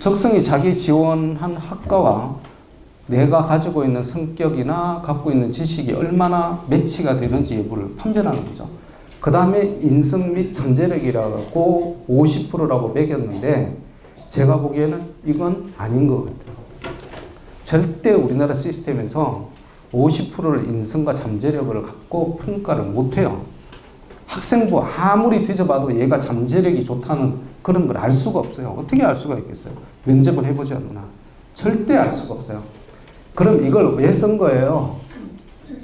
적성이 자기 지원한 학과와 내가 가지고 있는 성격이나 갖고 있는 지식이 얼마나 매치가 되는지 여부를 판별하는 거죠. 그 다음에 인성 및 잠재력이라고 50%라고 매겼는데 제가 보기에는 이건 아닌 것 같아요. 절대 우리나라 시스템에서 50%를 인성과 잠재력을 갖고 평가를 못해요. 학생부 아무리 뒤져봐도 얘가 잠재력이 좋다는 그런 걸 알 수가 없어요. 어떻게 알 수가 있겠어요? 면접을 해보지 않나. 절대 알 수가 없어요. 그럼 이걸 왜 쓴 거예요?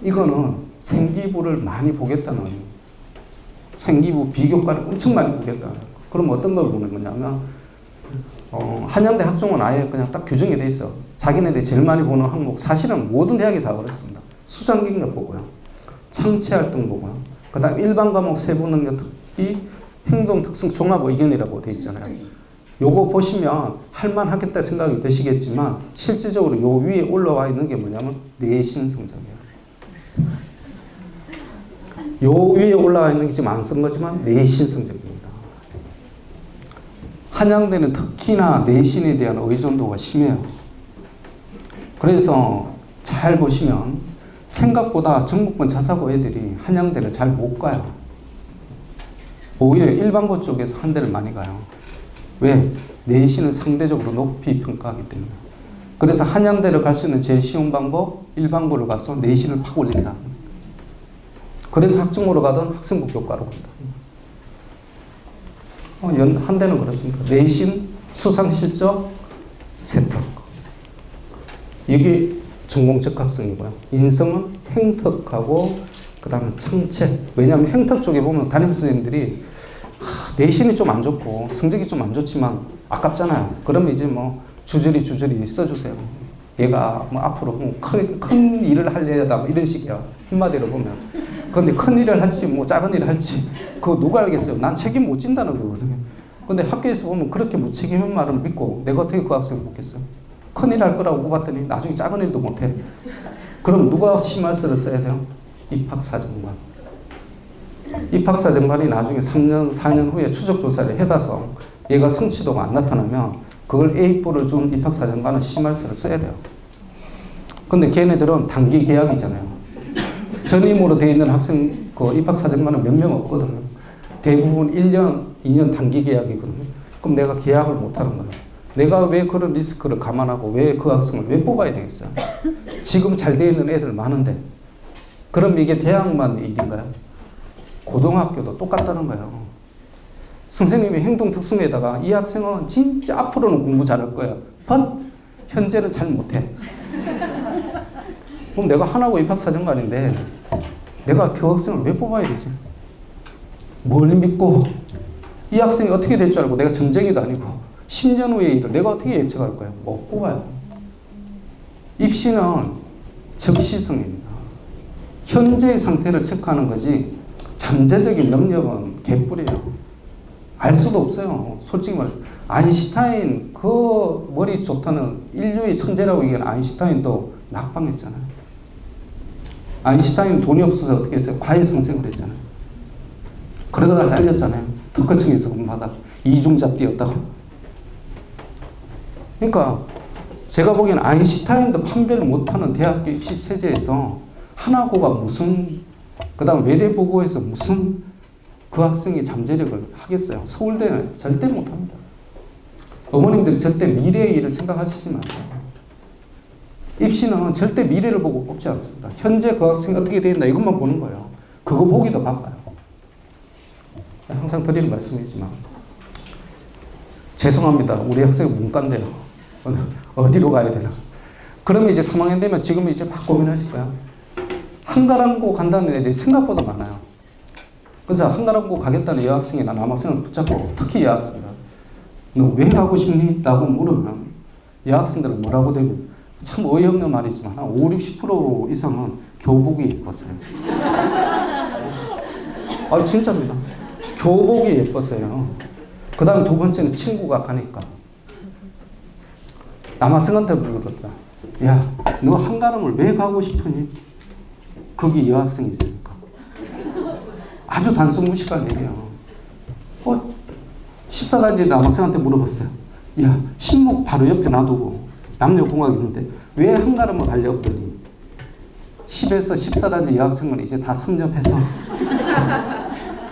이거는 생기부를 많이 보겠다는, 생기부 비교과를 엄청 많이 보겠다. 그럼 어떤 걸 보는 거냐면 한양대 학종은 아예 그냥 딱 규정이 돼 있어요. 자기네들이 제일 많이 보는 항목, 사실은 모든 대학이 다 그렇습니다. 수장 경력 보고요, 창체 활동 보고요, 그 다음 일반 과목 세부 능력 특기 행동 특성 종합 의견이라고 돼 있잖아요. 요거 보시면 할만하겠다 생각이 드시겠지만 실질적으로 요 위에 올라와 있는 게 뭐냐면 내신 성적이에요. 요 위에 올라와 있는 게 지금 안 쓴 거지만 내신 성적입니다. 한양대는 특히나 내신에 대한 의존도가 심해요. 그래서 잘 보시면 생각보다 전국권 자사고 애들이 한양대를 잘 못 가요. 오히려 일반고 쪽에서 한대를 많이 가요. 왜? 내신은 상대적으로 높이 평가하기 때문에. 그래서 한양대를 갈 수 있는 제일 쉬운 방법, 일반고를 가서 내신을 팍 올린다. 그래서 학종으로 가든 학생부 교과로 간다. 한대는 그렇습니다. 내신, 수상실적, 세특. 이게 전공적 합성이고요. 인성은 행특하고 그 다음에 창체. 왜냐하면 행특 쪽에 보면 담임선생님들이 내신이 좀 안 좋고 성적이 좀 안 좋지만 아깝잖아요. 그러면 이제 뭐 주저리 써주세요. 얘가 뭐 앞으로 뭐 큰 일을 하려다 뭐 이런 식이야. 한마디로 보면. 근데 큰 일을 할지 뭐 작은 일을 할지 그거 누가 알겠어요. 난 책임 못 진다는 거거든요. 근데 학교에서 보면 그렇게 무책임한 말을 믿고 내가 어떻게 그 학생을 먹겠어요? 큰 일 할 거라고 뽑았더니 나중에 작은 일도 못해. 그럼 누가 심할서를 써야 돼요? 입학사정관. 입학사정관이 나중에 3년, 4년 후에 추적조사를 해봐서 얘가 성취도가 안 나타나면 그걸 A뿔을 준 입학사정관은 심할서를 써야 돼요. 근데 걔네들은 단기 계약이잖아요. 전임으로 되어 있는 학생 그 입학사정관은 몇 명 없거든요. 대부분 1년, 2년 단기 계약이거든요. 그럼 내가 계약을 못하는 거예요. 내가 왜 그런 리스크를 감안하고 왜 그 학생을 왜 뽑아야 되겠어요? 지금 잘 되어 있는 애들 많은데. 그럼 이게 대학만 일인가요? 고등학교도 똑같다는 거예요. 선생님이 행동 특성에다가 이 학생은 진짜 앞으로는 공부 잘할 거야. 현재는 잘 못해. 그럼 내가 하나고 입학사정관인데 내가 그 학생을 왜 뽑아야 되지? 뭘 믿고 이 학생이 어떻게 될 줄 알고 내가 전쟁이도 아니고 10년 후의 일을 내가 어떻게 예측할 거야? 못 뽑아요. 입시는 적시성입니다. 현재의 상태를 체크하는 거지 잠재적인 능력은 개뿔이에요. 알 수도 없어요. 솔직히 말해서. 아인슈타인 그 머리 좋다는 인류의 천재라고 얘기하는 아인슈타인도 낙방했잖아요. 아인슈타인 돈이 없어서 어떻게 했어요? 과외 선생을 했잖아요. 그러다가 잘렸잖아요. 특허청에서 근무하다가 이중잡 뛰었다고. 그러니까 제가 보기에는 아인슈타인도 판별을 못하는 대학교 입시 체제에서 하나고가 무슨 그 다음 외대보고에서 무슨 그 학생이 잠재력을 하겠어요. 서울대는 절대 못합니다. 어머님들이 절대 미래의 일을 생각하시지 마세요. 입시는 절대 미래를 보고 뽑지 않습니다. 현재 그 학생이 어떻게 되어 있나 이것만 보는 거예요. 그거 보기도 바빠요. 항상 드리는 말씀이지만 죄송합니다. 우리 학생이 문과인데요. 어디로 가야 되나? 그러면 이제 3학년 되면 지금 이제 막 고민하실 거야. 한가람고 간다는 애들이 생각보다 많아요. 그래서 한가람고 가겠다는 여학생이나 남학생을 붙잡고 특히 여학생들 너 왜 가고 싶니? 라고 물으면 여학생들은 뭐라고 되면 참 어이없는 말이지만 한 5, 60% 이상은 교복이 예뻤어요. 아 진짜입니다. 교복이 예뻤어요. 그 다음 두 번째는 친구가 가니까 남학생한테 물어봤어요. 야, 너 한가람을 왜 가고 싶으니? 거기 여학생이 있으니까. 아주 단순 무식한 얘기예요. 14단지 남학생한테 물어봤어요. 야, 신목 바로 옆에 놔두고 남녀공학 있는데 왜 한가람을 가려고 그러니 10에서 14단지 여학생은 이제 다 섭렵해서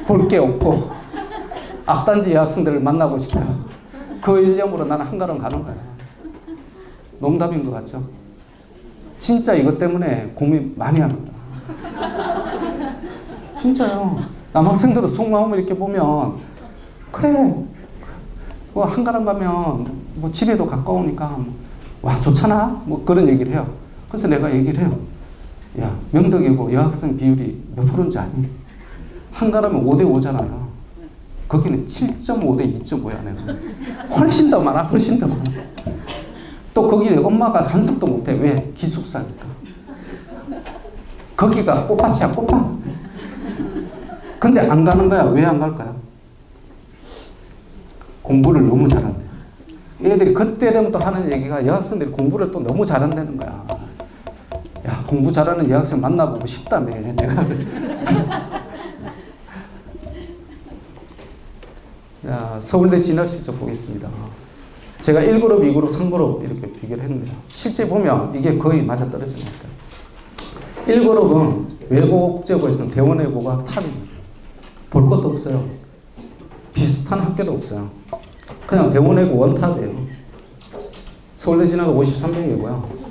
볼 게 없고 앞단지 여학생들을 만나고 싶어요. 그 일념으로 나는 한가람 가는 거야. 농담인 것 같죠? 진짜 이것 때문에 고민 많이 합니다. 진짜요. 남학생들은 속마음을 이렇게 보면 그래 뭐 한가람 가면 뭐 집에도 가까우니까 와 좋잖아 뭐 그런 얘기를 해요. 그래서 내가 얘기를 해요. 야, 명덕이고 여학생 비율이 몇 프로인지 아니? 한가람은 5대5잖아요. 거기는 7.5대 2.5야 내가. 훨씬 더 많아. 훨씬 더 많아. 또 거기 엄마가 간섭도 못해. 왜? 기숙사니까. 거기가 꽃밭이야 꽃밭. 근데 안 가는 거야. 왜 안 갈까요? 공부를 너무 잘한대. 애들이 그때 되면 또 하는 얘기가 여학생들이 공부를 또 너무 잘한다는 거야. 야, 공부 잘하는 여학생 만나보고 싶다며 내가. 자, 서울대 진학실적 보겠습니다. 제가 1그룹, 2그룹, 3그룹 이렇게 비교를 했는데요. 실제 보면 이게 거의 맞아떨어집니다. 1그룹은 외고 국제고에서는 대원외고가 탑입니다. 볼 것도 없어요. 비슷한 학교도 없어요. 그냥 대원외고 원탑이에요. 서울대 진학은 53명이고요.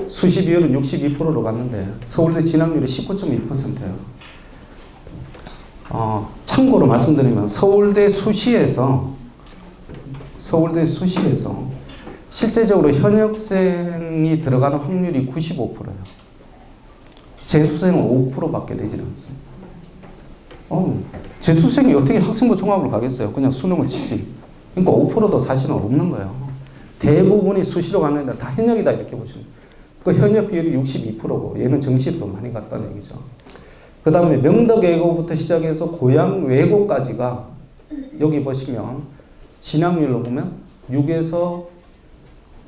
수시 비율은 62%로 갔는데 서울대 진학률이 19.2%예요. 참고로 말씀드리면 서울대 수시에서 실제적으로 현역생이 들어가는 확률이 95%예요. 재수생은 5%밖에 되지 않습니다. 재수생이 어떻게 학생부 종합을 가겠어요? 그냥 수능을 치지. 그러니까 5%도 사실은 없는 거예요. 대부분이 수시로 가는데 다 현역이다 이렇게 보시면 돼요. 그 현역 비율이 62%고 얘는 정시로 많이 갔다는 얘기죠. 그 다음에 명덕외고부터 시작해서 고양외고까지가 여기 보시면 진학률로 보면 6에서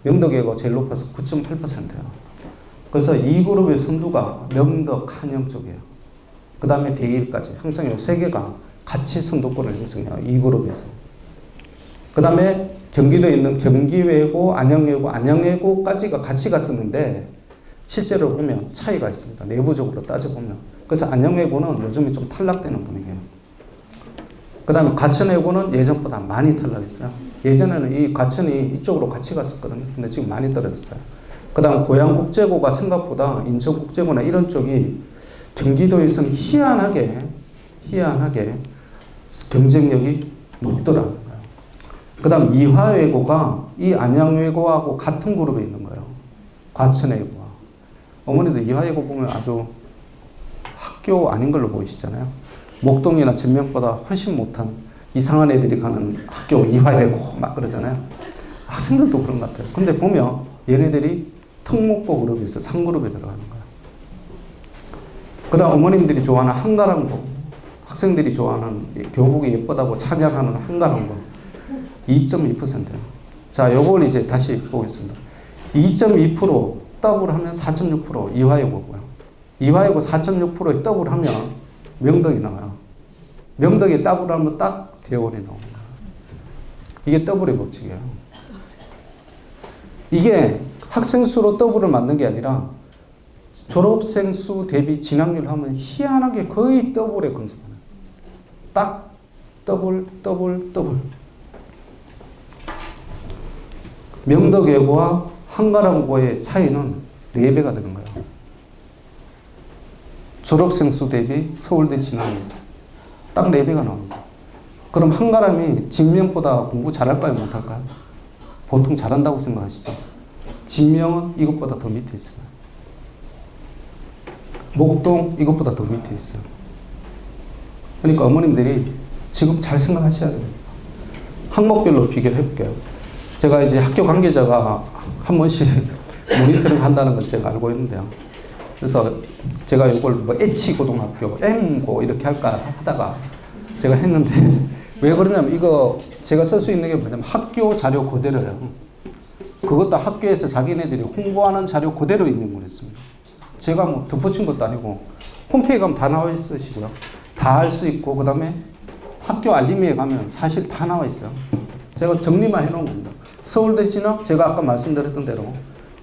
명덕외고 제일 높아서 9.8%예요. 그래서 2그룹의 선두가 명덕, 한영 쪽이에요. 그 다음에 대일까지 항상 이 세 개가 같이 선두권을 형성해요. 2그룹에서. 그 다음에 경기도에 있는 경기외고, 안양외고까지가 같이 갔었는데 실제로 보면 차이가 있습니다. 내부적으로 따져보면. 그래서 안양외고는 요즘에 좀 탈락되는 분위기예요. 그 다음에 과천외고는 예전보다 많이 탈락했어요. 예전에는 이 과천이 이쪽으로 같이 갔었거든요. 근데 지금 많이 떨어졌어요. 그 다음 고양국제고가 생각보다 인천국제고나 이런 쪽이 경기도에서는 희한하게 경쟁력이 높더라고요. 그 다음 이화외고가 이 안양외고하고 같은 그룹에 있는 거예요. 과천외고와. 어머니들 이화외고 보면 아주 학교 아닌 걸로 보이시잖아요. 목동이나 전명보다 훨씬 못한 이상한 애들이 가는 학교 이화외고 막 그러잖아요. 학생들도 그런 것 같아요. 근데 보면 얘네들이 특목고 그룹에서 상그룹에 들어가는 거예요. 그 다음 어머님들이 좋아하는 한가람고, 학생들이 좋아하는 교복이 예쁘다고 찬양하는 한가람고 2.2%예요. 자, 요걸 이제 다시 보겠습니다. 2.2% 더블하면 4.6% 이화여고고요. 이화여고 4.6%에 더블하면 명덕이 나와요. 명덕에 더블하면 딱 대원이 나옵니다. 이게 더블의 법칙이에요. 이게 학생 수로 더블을 만든 게 아니라 졸업생 수 대비 진학률 하면 희한하게 거의 더블에 근접해요. 딱 더블. 명덕외고와 한가람고의 차이는 4배가 되는 거예요. 졸업생 수 대비 서울대 진학률 딱 4배가 나옵니다. 그럼 한가람이 진명보다 공부 잘할까요? 못할까요? 보통 잘한다고 생각하시죠? 진명은 이것보다 더 밑에 있어요. 목동 이것보다 더 밑에 있어요. 그러니까 어머님들이 지금 잘 생각하셔야 됩니다. 항목별로 비교를 해볼게요. 제가 이제 학교 관계자가 한 번씩 모니터링 한다는 걸 제가 알고 있는데요. 그래서 제가 이걸 뭐 H고등학교, M고 이렇게 할까 하다가 제가 했는데 왜 그러냐면 이거 제가 쓸 수 있는 게 뭐냐면 학교 자료 그대로예요. 그것도 학교에서 자기네들이 홍보하는 자료 그대로 있는 거였습니다. 제가 뭐 덧붙인 것도 아니고 홈페이지에 가면 다 나와 있으시고요. 다 할 수 있고 그 다음에 학교 알림에 가면 사실 다 나와 있어요. 제가 정리만 해놓은 겁니다. 서울대 진학 제가 아까 말씀드렸던 대로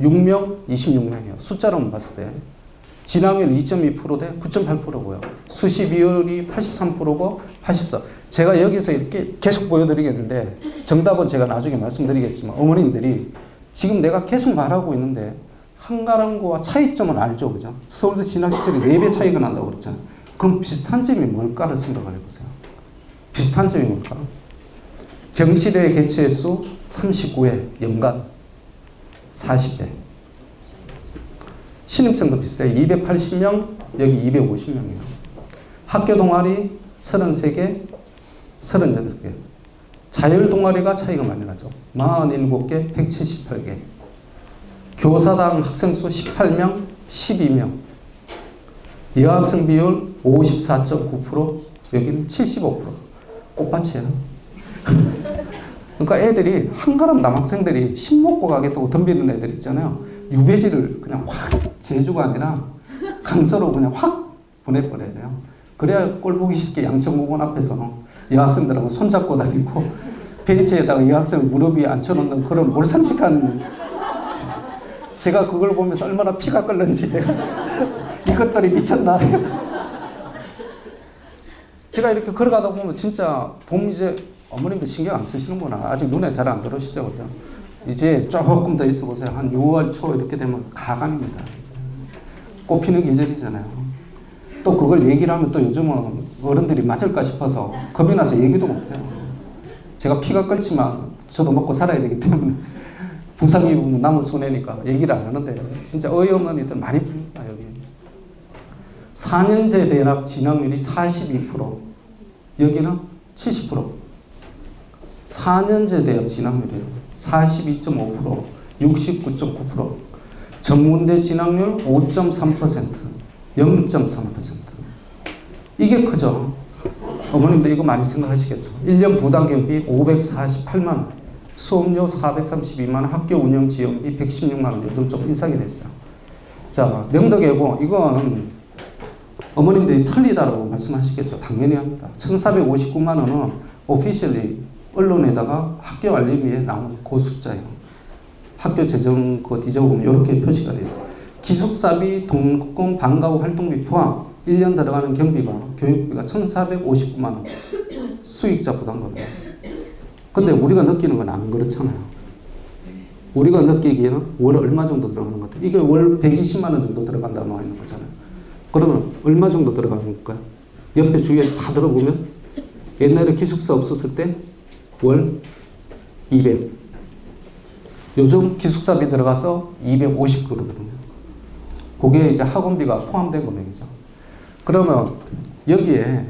6명, 26명이에요. 숫자로만 봤을 때. 진학률 2.2%대 9.8%고요. 수시 비율이 83%고 84. 제가 여기서 이렇게 계속 보여드리겠는데 정답은 제가 나중에 말씀드리겠지만 어머님들이 지금 내가 계속 말하고 있는데 한가람고와 차이점을 알죠. 그죠? 서울대 진학 시절에 4배 차이가 난다고 그랬잖아요. 그럼 비슷한 점이 뭘까를 생각을 해보세요. 비슷한 점이 뭘까? 경시대 개최 수 39회, 연간 40배. 신입생도 비슷해요. 280명, 여기 250명이에요. 학교 동아리 33개, 38개. 자율 동아리가 차이가 많이 나죠. 47개, 178개. 교사당 학생 수 18명, 12명. 여학생 비율 54.9%, 여기는 75%. 꽃밭이에요. 그러니까 애들이 한가람 남학생들이 심 먹고 가겠다고 덤비는 애들 있잖아요. 유배지를 그냥 확 제주가 아니라 강서로 그냥 확 보내버려야 돼요. 그래야 꼴 보기 쉽게 양천공원 앞에서 여학생들하고 손잡고 다니고 벤치에다가 여학생을 무릎 위에 앉혀놓는 그런 몰상식한, 제가 그걸 보면서 얼마나 피가 끓는지 내가 이것들이 미쳤나. 제가 이렇게 걸어가다 보면 진짜 봄 이제 어머님들 신경 안 쓰시는구나. 아직 눈에 잘 안 들어오시죠, 그죠? 이제 조금 더 있어 보세요. 한 6월 초 이렇게 되면 가관입니다. 꽃 피는 계절이잖아요. 또 그걸 얘기를 하면 또 요즘은 어른들이 맞을까 싶어서 겁이 나서 얘기도 못해요. 제가 피가 끓지만 저도 먹고 살아야 되기 때문에 부상 입으면 남은 손해니까 얘기를 안 하는데 진짜 어이없는 일들 많이 봅니다, 여기. 4년제 대학 진학률이 42%, 여기는 70%. 4년제 대학 진학률이에요. 42.5%, 69.9%. 전문대 진학률 5.3%, 0.3%. 이게 크죠. 어머님도 이거 많이 생각하시겠죠. 1년 부당 경비 548만 원, 수업료 432만 원, 학교 운영 지원비 116만 원, 요즘 좀 인상이 됐어요. 자, 명덕예고 이건 어머님들이 틀리다라고 말씀하시겠죠. 당연히 합니다. 1,459만 원은 오피셜리 언론에다가 학교 알림위에 나온 그 숫자예요. 학교 재정 그 뒤져보면 이렇게 표시가 되어 있어요. 기숙사비, 등록금, 방과 후 활동비 포함 1년 들어가는 경비가 교육비가 1,459만 원. 수익자 부담금이에요. 근데 우리가 느끼는 건 안 그렇잖아요. 우리가 느끼기에는 월 얼마 정도 들어가는 것 같아요. 이게 월 120만 원 정도 들어간다고 나와 있는 거잖아요. 그러면 얼마 정도 들어가는 걸까요? 옆에 주위에서 다 들어보면 옛날에 기숙사 없었을 때 월 200. 요즘 기숙사비 들어가서 250 그러거든요. 그게 이제 학원비가 포함된 금액이죠. 그러면 여기에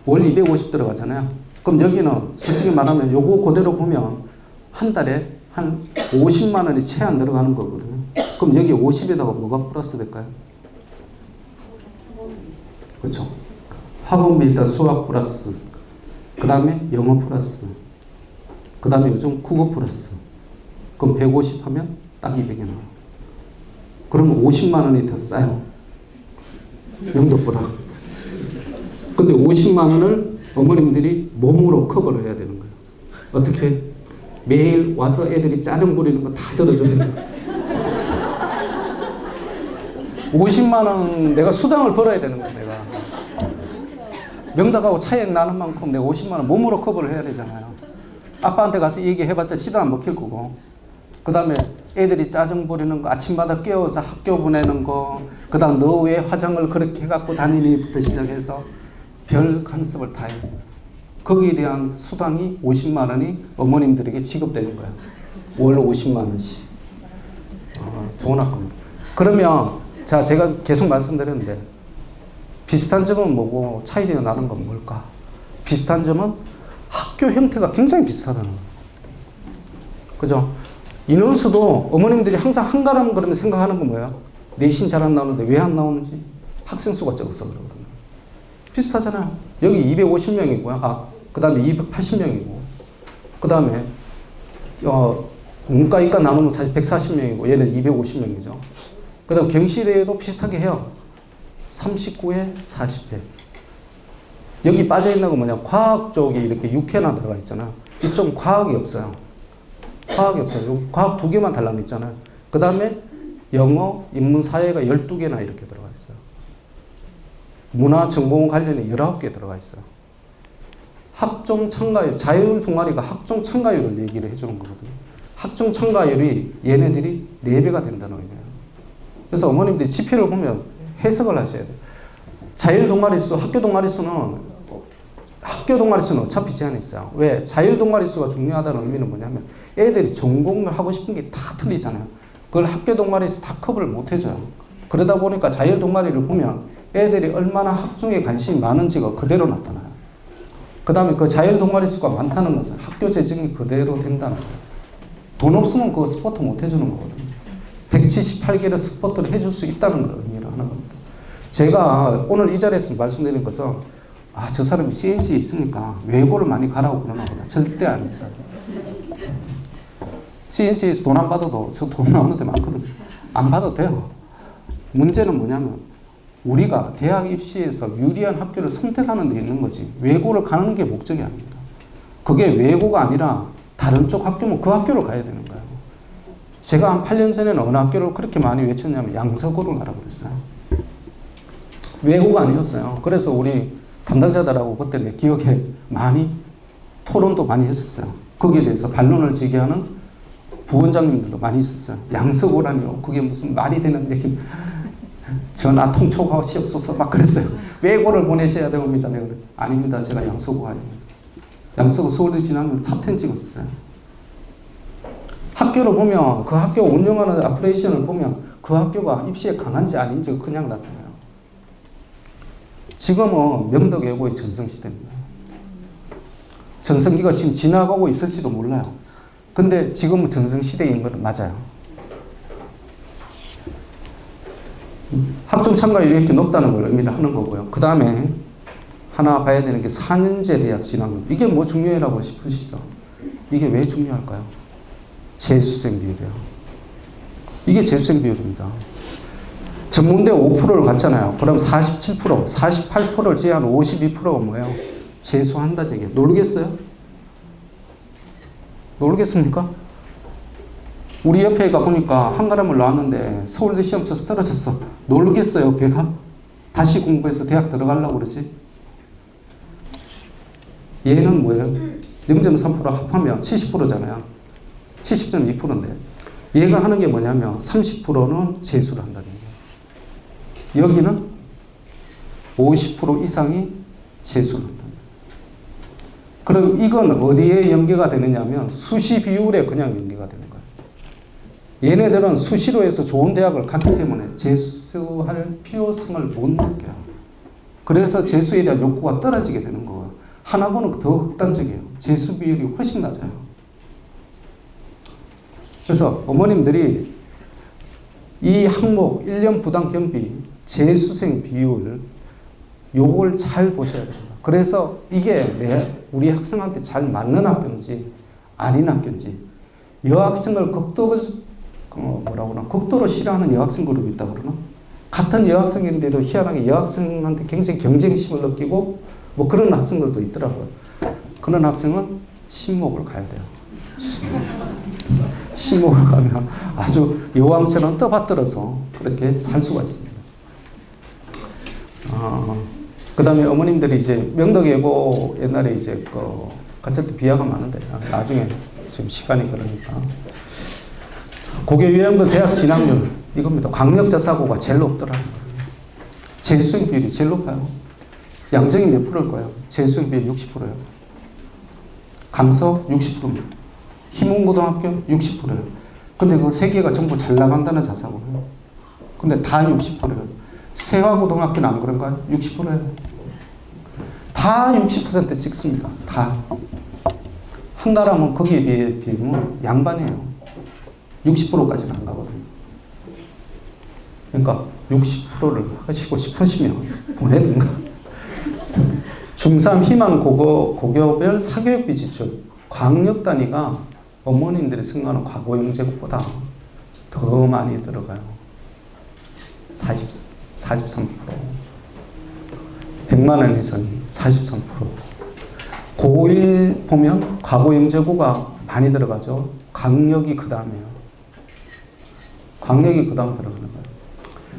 월 250 들어가잖아요. 그럼 여기는 솔직히 말하면 요거 그대로 보면 한 달에 한 50만 원이 채 안 들어가는 거거든요. 그럼 여기 50에다가 뭐가 플러스 될까요? 그렇죠. 학원비 일단 수학 플러스, 그 다음에 영어 플러스, 그 다음에 요즘 국어 플러스. 그럼 150 하면 딱 200이 나와요. 그러면 50만 원이 더 싸요. 영덕보다. 근데 50만 원을 어머님들이 몸으로 커버를 해야 되는 거예요. 어떻게? 매일 와서 애들이 짜증 부리는 거 다 들어줘야 돼요. 50만 원 내가 수당을 벌어야 되는 거야, 내가. 명덕하고 차이 나는 만큼 내가 50만 원 몸으로 커버를 해야 되잖아요. 아빠한테 가서 얘기해봤자 씨도 안 먹힐 거고. 그 다음에 애들이 짜증 부리는 거, 아침마다 깨워서 학교 보내는 거, 그 다음 너 왜 화장을 그렇게 해갖고 다니니부터 시작해서 별 간섭을 다 해요. 거기에 대한 수당이 50만 원이 어머님들에게 지급되는 거예요. 월 50만 원씩. 좋은 학교입니다. 그러면 자, 제가 계속 말씀드렸는데 비슷한 점은 뭐고 차이가 나는 건 뭘까? 비슷한 점은 학교 형태가 굉장히 비슷하다는 거예요. 그죠? 인원수도 어머님들이 항상 한가람 그러면 생각하는 건 뭐예요? 내신 잘 안 나오는데 왜 안 나오는지? 학생 수가 적어서 그러거든요. 비슷하잖아요. 여기 250명이고요. 그 다음에 280명이고, 그 다음에 문과, 이과 나누면 사실 140명이고, 얘는 250명이죠. 그 다음 경시대에도 비슷하게 해요. 39회, 40회. 여기 빠져있는 건 뭐냐. 과학 쪽에 이렇게 6회나 들어가 있잖아. 이쪽은 과학이 없어요. 과학이 없어요. 여기 과학 2개만 달랑 있잖아요. 그 다음에 영어, 인문, 사회가 12개나 이렇게 들어가 있어요. 문화, 전공 관련이 19개 들어가 있어요. 학종 참가율, 자율 동아리가 학종 참가율을 얘기를 해주는 거거든요. 학종 참가율이 얘네들이 4배가 된다는 의미예요. 그래서 어머님들이 지표를 보면 해석을 하셔야 돼요. 자율 동아리 수, 학교 동아리 수는 어차피 제한이 있어요. 왜? 자율 동아리 수가 중요하다는 의미는 뭐냐면 애들이 전공을 하고 싶은 게 다 틀리잖아요. 그걸 학교 동아리에서 다 커버를 못 해줘요. 그러다 보니까 자율 동아리를 보면 애들이 얼마나 학종에 관심이 많은지가 그대로 나타나요. 그 다음에 그 자율 동아리 수가 많다는 것은 학교 재정이 그대로 된다는 거예요. 돈 없으면 그거 스포트 못 해주는 거거든요. 178개를 스포트를 해줄 수 있다는 걸 의미를 하는 겁니다. 제가 오늘 이 자리에서 말씀드린 것은 저 사람이 CNC에 있으니까 외고를 많이 가라고 그러나 보다. 절대 아닙니다. CNC에서 돈 안 받아도 저 돈 나오는 데 많거든요. 안 받아도 돼요. 문제는 뭐냐면 우리가 대학 입시에서 유리한 학교를 선택하는 데 있는 거지 외고를 가는 게 목적이 아닙니다. 그게 외고가 아니라 다른 쪽 학교면 그 학교를 가야 되는 거예요. 제가 한 8년 전에는 어느 학교를 그렇게 많이 외쳤냐면 양서고를 가라고 그랬어요. 외고가 아니었어요. 그래서 우리 담당자들하고 그때 내 기억에 많이 토론도 많이 했었어요. 거기에 대해서 반론을 제기하는 부원장님들도 많이 있었어요. 양서고라니요. 그게 무슨 말이 되는 얘기. 전화 통촉하시옵소서 막 그랬어요. 외고를 보내셔야 됩니다. 내가 아닙니다. 제가 양서고 가야 됩니다. 양서고 서울대 지나면 탑10 찍었어요. 학교를 보면 그 학교 운영하는 아프레이션을 보면 그 학교가 입시에 강한지 아닌지가 그냥 나타나요. 지금은 명덕외고의 전성시대입니다. 전성기가 지금 지나가고 있을지도 몰라요. 근데 지금은 전성시대인 건 맞아요. 학종 참가율이 이렇게 높다는 걸 의미를 하는 거고요. 그 다음에 하나 봐야 되는 게 4년제 대학 진학률. 이게 뭐 중요해라고 싶으시죠? 이게 왜 중요할까요? 재수생 비율이요. 이게 재수생 비율입니다. 전문대 5%를 갔잖아요. 그럼 47%, 48%를 제한 52%가 뭐예요? 재수한다는 얘기예요. 모르겠어요? 모르겠습니까? 우리 옆에 가보니까 한가람을 나왔는데 서울대 시험 쳐서 떨어졌어. 모르겠어요, 걔가? 다시 공부해서 대학 들어가려고 그러지? 얘는 뭐예요? 0.3% 합하면 70%잖아요. 70.2%인데 얘가 하는 게 뭐냐면 30%는 재수를 한다는 거예요. 여기는 50% 이상이 재수를 한다. 그럼 이건 어디에 연계가 되느냐 하면 수시 비율에 그냥 연계가 되는 거예요. 얘네들은 수시로 해서 좋은 대학을 갔기 때문에 재수할 필요성을 못 느껴요. 그래서 재수에 대한 욕구가 떨어지게 되는 거예요. 하나고는 더 극단적이에요. 재수 비율이 훨씬 낮아요. 그래서 어머님들이 이 항목 1년 부당 경비 재수생 비율 요걸 잘 보셔야 됩니다. 그래서 이게 우리 학생한테 잘 맞는 학교인지 아닌 학교인지 여학생을 극도로 싫어하는 여학생 그룹이 있다고 그러나? 같은 여학생인데도 희한하게 여학생한테 굉장히 경쟁심을 느끼고 뭐 그런 학생들도 있더라고요. 그런 학생은 신목을 가야 돼요. 신목을 가면 아주 여왕처럼 떠받들어서 그렇게 살 수가 있습니다. 그 다음에 어머님들이 이제 명덕외고 옛날에 이제 갔을 때 비하가 많은데 나중에 지금 시간이 그러니까 고교유형부 대학 진학률 이겁니다. 광역자 사고가 제일 높더라고요. 재수생 비율이 제일 높아요. 양정이 몇 프로일 거예요? 재수생 비율 60%예요. 강서 60%입니다. 희문고등학교 60%예요. 근데 그 세 개가 전부 잘 나간다는 자사고요. 근데 다 60%예요. 세화고등학교는 안 그런가요? 60%예요. 다 60% 찍습니다. 다. 한가람은 거기에 비하면 양반이에요. 60%까지는 안 가거든요. 그러니까 60%를 하시고 싶으시면 보내든가. 중3 희망 고교별 사교육비 지출. 광역 단위가 어머님들이 생각하는 과거용제국보다 더 많이 들어가요. 43%. 100만 원 이상이 43%. 고1 보면 과거 영재고가 많이 들어가죠. 강력이 그 다음이에요. 강력이 그 다음 들어가는 거예요.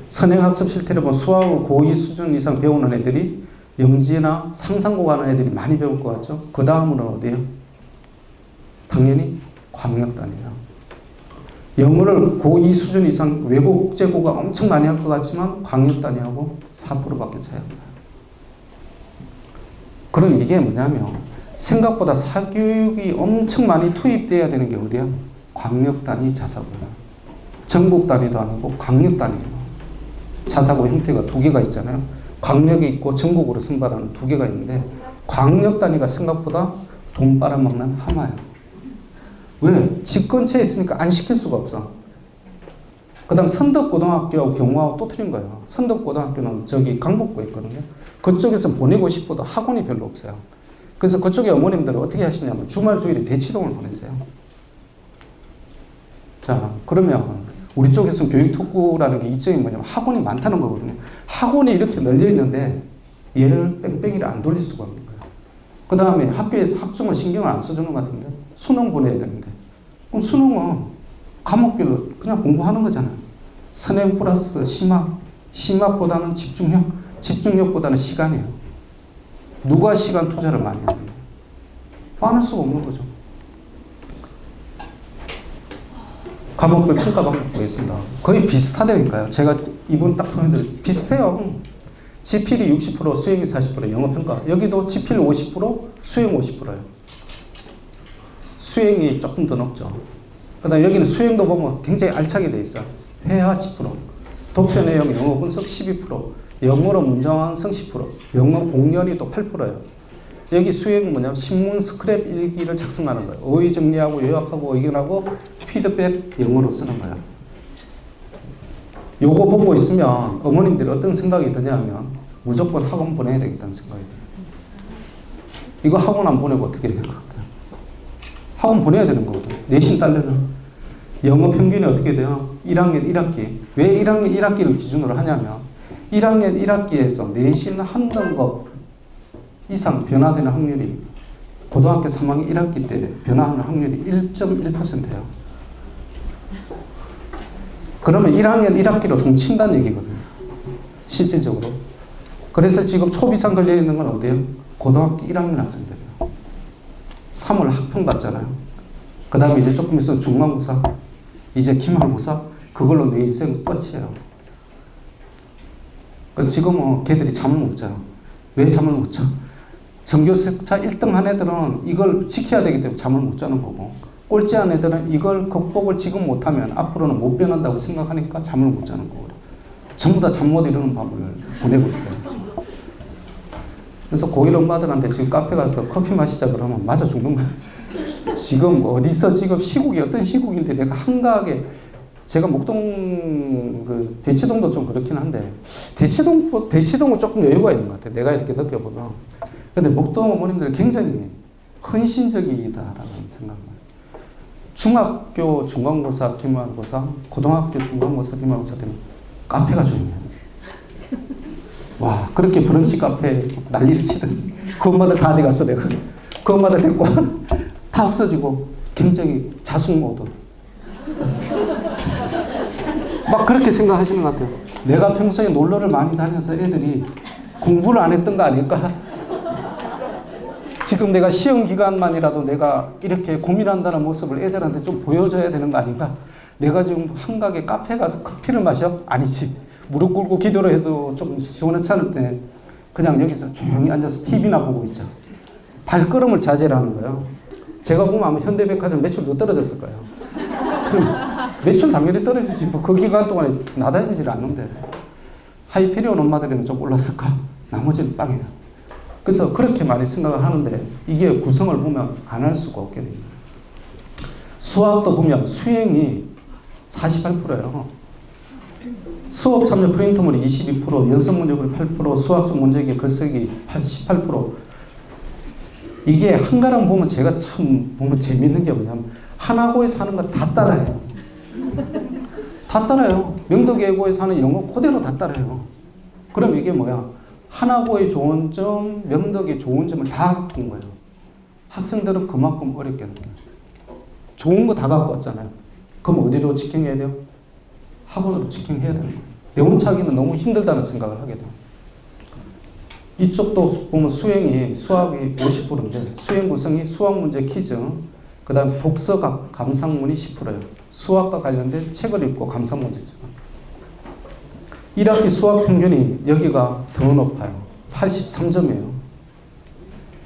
선행학습 실태를 보면 수학을 고2 수준 이상 배우는 애들이 영지나 상상고 가는 애들이 많이 배울 것 같죠. 그 다음은 어디예요? 당연히 광역단이에요. 영어를 고2 수준 이상 외국 국제고가 엄청 많이 할 것 같지만 광역단위하고 4%밖에 차이 안 나요. 그럼 이게 뭐냐면 생각보다 사교육이 엄청 많이 투입돼야 되는 게 어디야? 광역단위 자사고예요. 전국 단위도 아니고 광역 단위예요. 자사고 형태가 두 개가 있잖아요. 광역이 있고 전국으로 선발하는 두 개가 있는데 광역 단위가 생각보다 돈 빨아먹는 하마예요. 왜? 집 근처에 있으니까 안 시킬 수가 없어. 그 다음 선덕고등학교하고 경호하고 또 틀린 거예요. 선덕고등학교는 저기 강북구에 있거든요. 그쪽에서 보내고 싶어도 학원이 별로 없어요. 그래서 그쪽에 어머님들은 어떻게 하시냐면 주말 주일에 대치동을 보내세요. 자, 그러면 우리 쪽에서는 교육특구라는 게 이점이 뭐냐면 학원이 많다는 거거든요. 학원이 이렇게 널려 있는데 얘를 뺑뺑이를 안 돌릴 수가 없는 거예요. 그 다음에 학교에서 학종을 신경을 안 써주는 것 같은데 수능 보내야 되는데 그럼 수능은 과목별로 그냥 공부하는 거잖아요. 선행 플러스 심화, 심화보다는 집중력, 집중력보다는 시간이에요. 누가 시간 투자를 많이 하느냐? 많을 수가 없는 거죠. 과목별 평가 방법도 있습니다. 거의 비슷하다니까요. 제가 이번 딱 보여드렸어요. 비슷해요. 지필이 60%, 수행이 40%, 영어 평가. 여기도 지필 50%, 수행 50%예요. 수행이 조금 더 높죠. 그 다음 여기는 수행도 보면 굉장히 알차게 돼 있어요. 회화 10%, 도표 내용 영어 분석 12%, 영어로 문장 완성 10%, 영어 공연이 또 8%예요. 여기 수행은 뭐냐면 신문 스크랩 일기를 작성하는 거예요. 어휘 정리하고 요약하고 의견하고 피드백 영어로 쓰는 거예요. 요거 보고 있으면 어머님들이 어떤 생각이 드냐면 무조건 학원 보내야 되겠다는 생각이 들어요. 이거 학원 안 보내고 어떻게 될 것 같아요? 학원 보내야 되는 거거든요. 내신 딸려면 영어 평균이 어떻게 돼요? 1학년 1학기. 왜 1학년 1학기를 기준으로 하냐면 1학년 1학기에서 내신 한 등급 이상 변화되는 확률이 고등학교 3학년 1학기 때 변화하는 확률이 1.1%예요. 그러면 1학년 1학기로 종친다는 얘기거든요. 실질적으로. 그래서 지금 초비상 걸려있는 건 어디예요? 고등학교 1학년 학생들이에요. 3월 학평 받잖아요. 그 다음에 이제 조금 있으면 중간고사, 이제 기말고사, 그걸로 내 인생 끝이에요. 그래서 지금은 걔들이 잠을 못 자요. 왜 잠을 못 자? 전교격차 1등 한 애들은 이걸 지켜야 되기 때문에 잠을 못 자는 거고 꼴찌한 애들은 이걸 극복을 지금 못하면 앞으로는 못 변한다고 생각하니까 잠을 못 자는 거고 전부 다 잠 못 이루는 밤을 보내고 있어요. 지금. 그래서 고1 엄마들한테 지금 카페 가서 커피 마시자 그러면 맞아 죽는 거예요. 지금 어디서 지금 시국이 어떤 시국인데 내가 한가하게 제가 목동 그 대치동도 좀 그렇긴 한데 대치동은 조금 여유가 있는 것 같아요. 내가 이렇게 느껴보면. 근데 목동 어머님들은 굉장히 헌신적이다라는 생각을. 중학교 중간고사, 기말고사, 고등학교 중간고사, 기말고사 되면 카페가 조용해요. 와, 그렇게 브런치 카페 난리를 치듯이 그 엄마들 다 어디 갔어 내가. 그 엄마들 데리고 다 없어지고 굉장히 자숙 모드. 막 그렇게 생각하시는 것 같아요. 내가 평소에 놀러를 많이 다녀서 애들이 공부를 안 했던 거 아닐까? 지금 내가 시험 기간만이라도 내가 이렇게 고민한다는 모습을 애들한테 좀 보여줘야 되는 거 아닌가? 내가 지금 한가게 카페 가서 커피를 마셔? 아니지. 무릎 꿇고 기도를 해도 좀 시원치 않을 때 그냥 여기서 조용히 앉아서 TV나 보고 있죠. 발걸음을 자제하는 거예요. 제가 보면 아마 현대백화점 매출도 떨어졌을 거예요. 매출 당연히 떨어지지. 뭐 그 기간 동안에 나다니질 않는데. 하이피리온 엄마들에는 좀 올랐을까? 나머지는 빵이에요. 그래서 그렇게 많이 생각을 하는데 이게 구성을 보면 안 할 수가 없게 됩니다. 수학도 보면 수행이 48%예요. 수업 참여 프린터물이 22%, 연습 문제풀이 8%, 수학적 문제기 글쓰기 18%. 이게 한가람 보면 제가 참 보면 재밌는 게 뭐냐면 하나고에서 하는 거 다 따라해요. 다 따라요. 명덕예고에서 하는 영어 그대로 다 따라요. 그럼 이게 뭐야? 하나고의 좋은 점, 명덕의 좋은 점을 다 갖고 온 거예요. 학생들은 그만큼 어렵겠는 거예요. 좋은 거 다 갖고 왔잖아요. 그럼 어디로 직행해야 돼요? 학원으로 직행해야 되는 거예요. 내원차기는 너무 힘들다는 생각을 하게 돼요. 이쪽도 보면 수학이 50%인데 수행 구성이 수학 문제 퀴즈, 그 다음 독서 감상문이 10%예요. 수학과 관련된 책을 읽고 감상 문제죠. 1학기 수학 평균이 여기가 더 높아요. 83점이에요.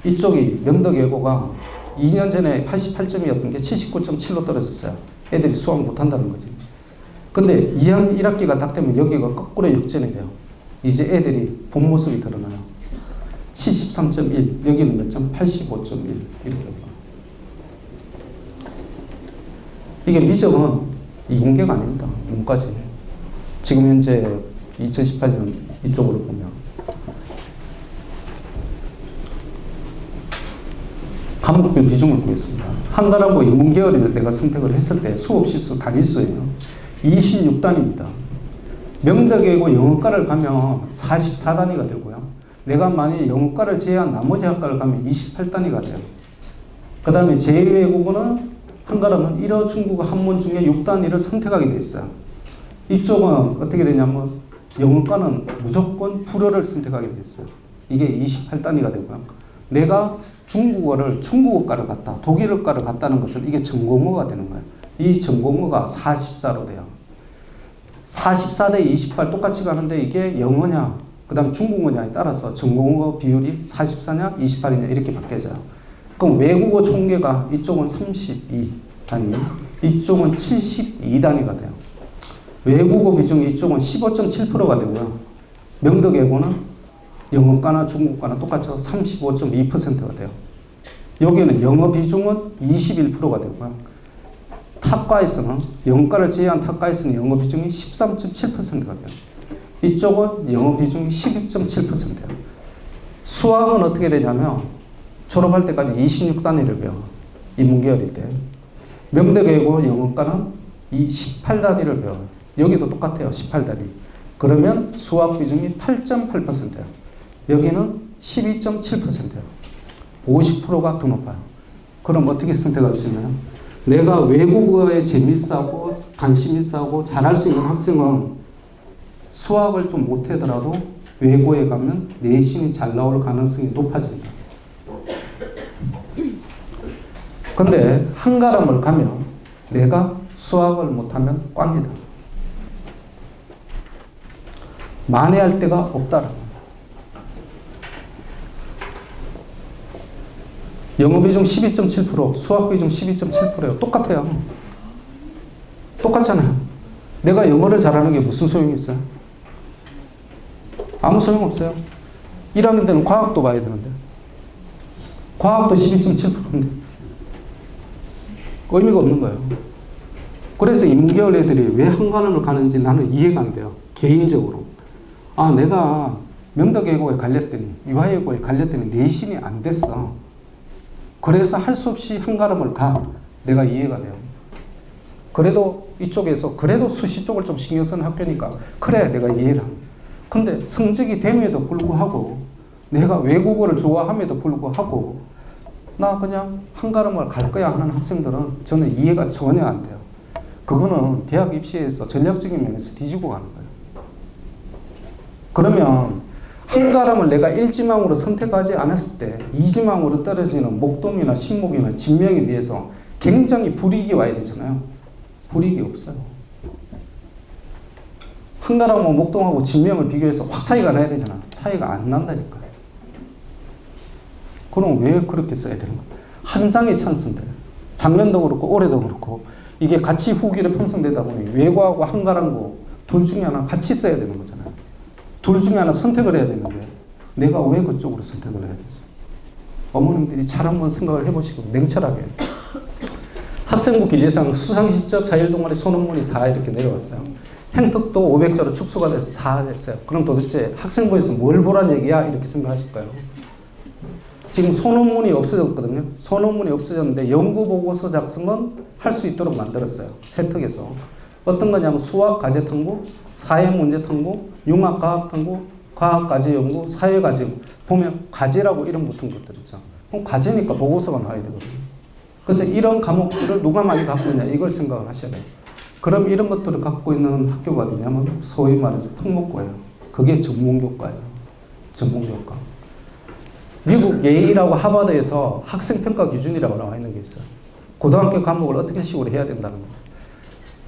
이쪽이 명덕예고가 2년 전에 88점이었던 게 79.7로 떨어졌어요. 애들이 수학 못한다는 거지. 근데 1학기가 딱 되면 여기가 거꾸로 역전이 돼요. 이제 애들이 본 모습이 드러나요. 73.1, 여기는 몇 점? 85.1 이렇게 올라가요. 이게 미적은 이공계가 아닙니다. 문과지. 지금 현재 2018년 이쪽으로 보면 과목별 비중을 보겠습니다. 한가람고 인문계열을 내가 선택을 했을 때 수업 실수 단위수예요. 26단위입니다. 명덕예고 영어과를 가면 44단위가 되고요. 내가 만약 영어과를 제외한 나머지 학과를 가면 28단위가 돼요. 그 다음에 제2외국어는 한가람은 1어 중국어 한문 중에 6단위를 선택하게 돼 있어요. 이쪽은 어떻게 되냐면 영어과는 무조건 불어를 선택하게 돼 있어요. 이게 28단위가 되고요. 내가 중국어를 중국어과를 갔다, 독일어과를 갔다는 것은 이게 전공어가 되는 거예요. 이 전공어가 44로 돼요. 44대 28 똑같이 가는데 이게 영어냐, 그 다음 중국어냐에 따라서 전공어 비율이 44냐, 28이냐 이렇게 바뀌어져요. 그럼 외국어 총계가 이쪽은 32단위, 이쪽은 72단위가 돼요. 외국어 비중이 이쪽은 15.7%가 되고요. 명덕예고는 영어과나 중국과나 똑같죠. 35.2%가 돼요. 여기는 영어 비중은 21%가 되고요. 탁과에서는 영어과를 제외한 탁과에서는 영어 비중이 13.7%가 돼요. 이쪽은 영어 비중이 12.7%예요. 수학은 어떻게 되냐면 졸업할 때까지 26단위를 배워. 인문계열일 때. 명덕예고 영어과는 이 18단위를 배워요. 여기도 똑같아요. 18단위. 그러면 수학 비중이 8.8%예요. 여기는 12.7%예요. 50%가 더 높아요. 그럼 어떻게 선택할 수 있나요? 내가 외국어에 재밌어하고 관심 있어하고 잘할 수 있는 학생은 수학을 좀 못하더라도 외고에 가면 내신이 잘 나올 가능성이 높아집니다. 근데 한가람을 가면 내가 수학을 못하면 꽝이다. 만회할 데가 없다라는 거예요. 영어 비중 12.7%, 수학 비중 12.7%예요. 똑같아요. 똑같잖아요. 내가 영어를 잘하는 게 무슨 소용이 있어요? 아무 소용 없어요. 1학년 때는 과학도 봐야 되는데. 과학도 12.7%인데. 의미가 없는 거예요. 그래서 인문계열 애들이 왜 한가람을 가는지 나는 이해가 안 돼요. 개인적으로. 아, 내가 명덕예고에 갈렸더니, 유아예고에 갈렸더니 내신이 안 됐어. 그래서 할 수 없이 한가람을 가. 내가 이해가 돼요. 그래도 이쪽에서 그래도 수시 쪽을 좀 신경 쓰는 학교니까 그래 내가 이해를 합니다. 근데 성적이 됨에도 불구하고 내가 외국어를 좋아함에도 불구하고 나 그냥 한가람을 갈 거야 하는 학생들은 저는 이해가 전혀 안 돼요. 그거는 대학 입시에서 전략적인 면에서 뒤지고 가는 거예요. 그러면 한가람을 내가 1지망으로 선택하지 않았을 때 2지망으로 떨어지는 목동이나 신목이나 진명에 비해서 굉장히 불이익이 와야 되잖아요. 불이익이 없어요. 한가람하고 목동하고 진명을 비교해서 확 차이가 나야 되잖아. 차이가 안 난다니까요. 그럼 왜 그렇게 써야 되는 거야? 한 장의 찬스인데 작년도 그렇고 올해도 그렇고 이게 같이 후기를 편성되다 보니 외고하고 한가람고 둘 중에 하나 같이 써야 되는 거잖아요. 둘 중에 하나 선택을 해야 되는데 내가 왜 그쪽으로 선택을 해야 되지? 어머님들이 잘 한번 생각을 해보시고 냉철하게. 학생부 기재상 수상시적 자율동아리 소논문이 다 이렇게 내려왔어요. 행특도 500자로 축소가 돼서 다 됐어요. 그럼 도대체 학생부에서 뭘 보란 얘기야? 이렇게 생각하실 거예요. 지금 소논문이 없어졌거든요. 소논문이 없어졌는데 연구보고서 작성은 할 수 있도록 만들었어요. 세특에서. 어떤 거냐면 수학 과제 탐구, 사회 문제 탐구, 융합 과학 탐구, 과학 과제 연구, 사회 과제 연구. 보면 과제라고 이름 붙은 것들 있죠. 그럼 과제니까 보고서가 나와야 되거든요. 그래서 이런 과목들을 누가 많이 갖고 있냐 이걸 생각을 하셔야 돼요. 그럼 이런 것들을 갖고 있는 학교가 어디냐면 소위 말해서 특목고예요. 그게 전문교과예요. 전문교과. 미국 예일하고 하버드에서 학생평가 기준이라고 나와 있는 게 있어요. 고등학교 과목을 어떻게 식으로 해야 된다는 거예요.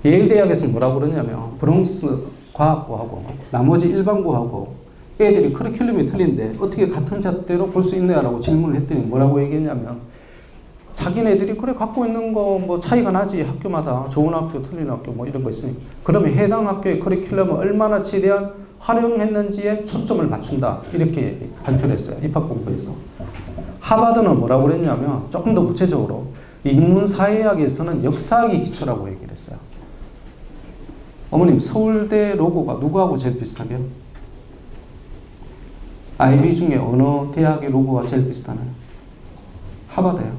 예일 대학에서 뭐라고 그러냐면 브롱스 과학고하고 나머지 일반고하고 애들이 커리큘럼이 틀린데 어떻게 같은 잣대로 볼 수 있냐라고 질문을 했더니 뭐라고 얘기했냐면 자기네들이 그래 갖고 있는 거 뭐 차이가 나지 학교마다 좋은 학교 틀린 학교 뭐 이런 거 있으니까 그러면 해당 학교의 커리큘럼을 얼마나 최대한 활용했는지에 초점을 맞춘다 이렇게 발표를 했어요. 입학본부에서. 하버드는 뭐라고 그랬냐면 조금 더 구체적으로 인문사회학에서는 역사학이 기초라고 얘기를 했어요. 어머님 서울대 로고가 누구하고 제일 비슷하게요? 아이비 중에 어느 대학의 로고가 제일 비슷하나요? 하버드예요.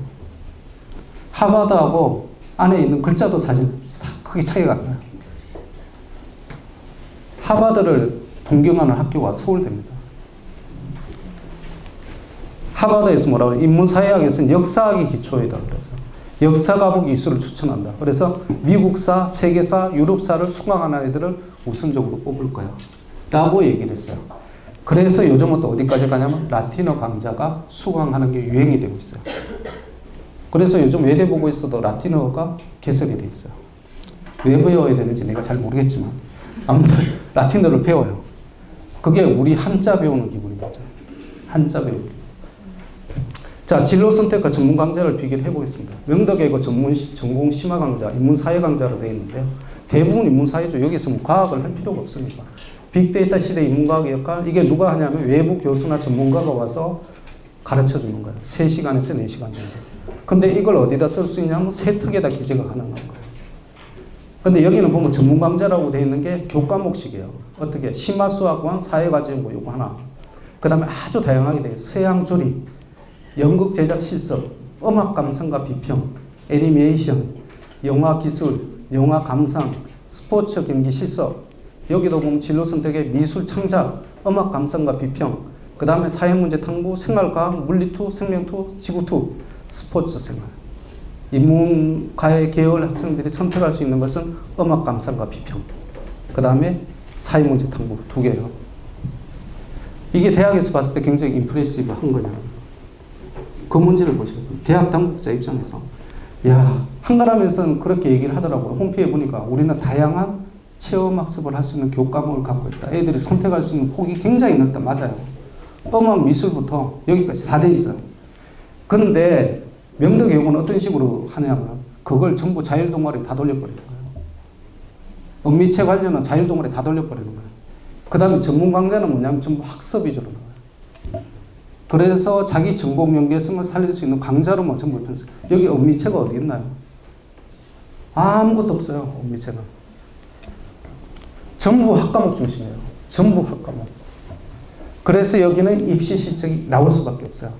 하버드하고 안에 있는 글자도 사실 크게 차이가 안 나요. 하버드를 동경하는 학교가 서울대입니다. 하버드에서 뭐라고 해요? 인문사회학에서는 역사학이 기초이다. 그래서 역사 과목 이수를 추천한다. 그래서 미국사, 세계사, 유럽사를 수강하는 아이들을 우선적으로 뽑을 거야. 라고 얘기를 했어요. 그래서 요즘은 또 어디까지 가냐면 라틴어 강좌가 수강하는 게 유행이 되고 있어요. 그래서 요즘 외대 보고 있어도 라틴어가 개설이 돼 있어요. 왜 배워야 되는지 내가 잘 모르겠지만 아무튼 라틴어를 배워요. 그게 우리 한자 배우는 기분인 거죠. 한자 배우기. 자, 진로 선택과 전문 강좌를 비교를 해보겠습니다. 명덕외고 전공 심화 강좌, 인문사회 강좌로 되어 있는데요. 대부분 인문사회죠. 여기서 뭐 과학을 할 필요가 없으니까. 빅데이터 시대 인문과학의 역할, 이게 누가 하냐면 외부 교수나 전문가가 와서 가르쳐 주는 거예요. 3시간에서 4시간 정도. 근데 이걸 어디다 쓸 수 있냐면 세특에다 기재가 가능한 거예요. 근데 여기는 보면 전문 강좌라고 되어 있는 게 교과목식이에요. 어떻게? 심화수학원, 사회과제연구 요거 하나. 그 다음에 아주 다양하게 돼요. 서양 조리, 연극 제작 실습, 음악 감상과 비평, 애니메이션, 영화 기술, 영화 감상, 스포츠 경기 실습. 여기도 보면 진로 선택에 미술 창작, 음악 감상과 비평, 그 다음에 사회문제 탐구, 생활과학, 물리투, 생명투, 지구투, 스포츠 생활. 인문과의 계열 학생들이 선택할 수 있는 것은 음악 감상과 비평. 그 다음에 사회문제 탐구 2개예요. 이게 대학에서 봤을 때 굉장히 임프레시브한 거냐. 그 문제를 보셔야 돼요. 대학 당국자 입장에서. 야, 한가람에서는 그렇게 얘기를 하더라고요. 홈페이지에 보니까 우리는 다양한 체험학습을 할 수 있는 교과목을 갖고 있다. 애들이 선택할 수 있는 폭이 굉장히 넓다. 맞아요. 음악, 미술부터 여기까지 다 돼 있어요. 그런데 명덕외고는 어떤 식으로 하냐면 그걸 전부 자율동아리 다 돌려버리는 거예요. 은미체 관련은 자율동아리 다 돌려버리는 거예요. 그 다음에 전문 강좌는 뭐냐면 전부 학습 위주로 나와요. 그래서 자기 전공 연계성을 살릴 수 있는 강좌로만 전부 편성. 여기 은미체가 어디 있나요? 아무것도 없어요. 은미체는. 전부 학과목 중심이에요. 전부 학과목. 그래서 여기는 입시 실적이 나올 수밖에 없어요.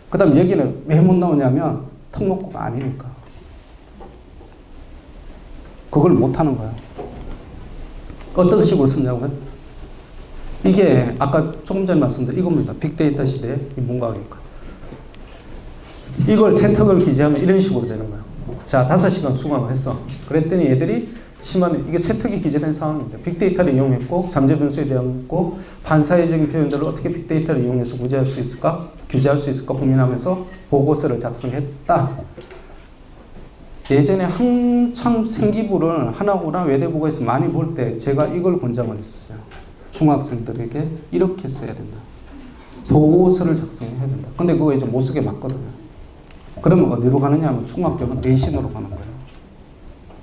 그 다음 여기는 왜 못 나오냐면 특목고가 아니니까. 그걸 못하는 거예요. 어떤 식으로 쓰냐고요? 이게 아까 조금 전에 말씀드린 이겁니다. 빅데이터 시대의 인문과학이니까. 이걸 세특을 기재하면 이런 식으로 되는 거예요. 자, 5시간 수강을 했어. 그랬더니 애들이 심한 이게 세특이 기재된 상황입니다. 빅데이터를 이용했고 잠재 변수에 대한 거 반사회적인 표현들을 어떻게 빅데이터를 이용해서 구제할 수 있을까? 규제할 수 있을까 고민하면서 보고서를 작성했다. 예전에 한참 생기부를 하나고나 외대부고에서 많이 볼 때 제가 이걸 권장을 했었어요. 중학생들에게 이렇게 써야 된다. 보고서를 작성해야 된다. 근데 그거 이제 못 쓰게 맞거든요. 그러면 어디로 가느냐 하면 중학교는 내신으로 가는 거예요.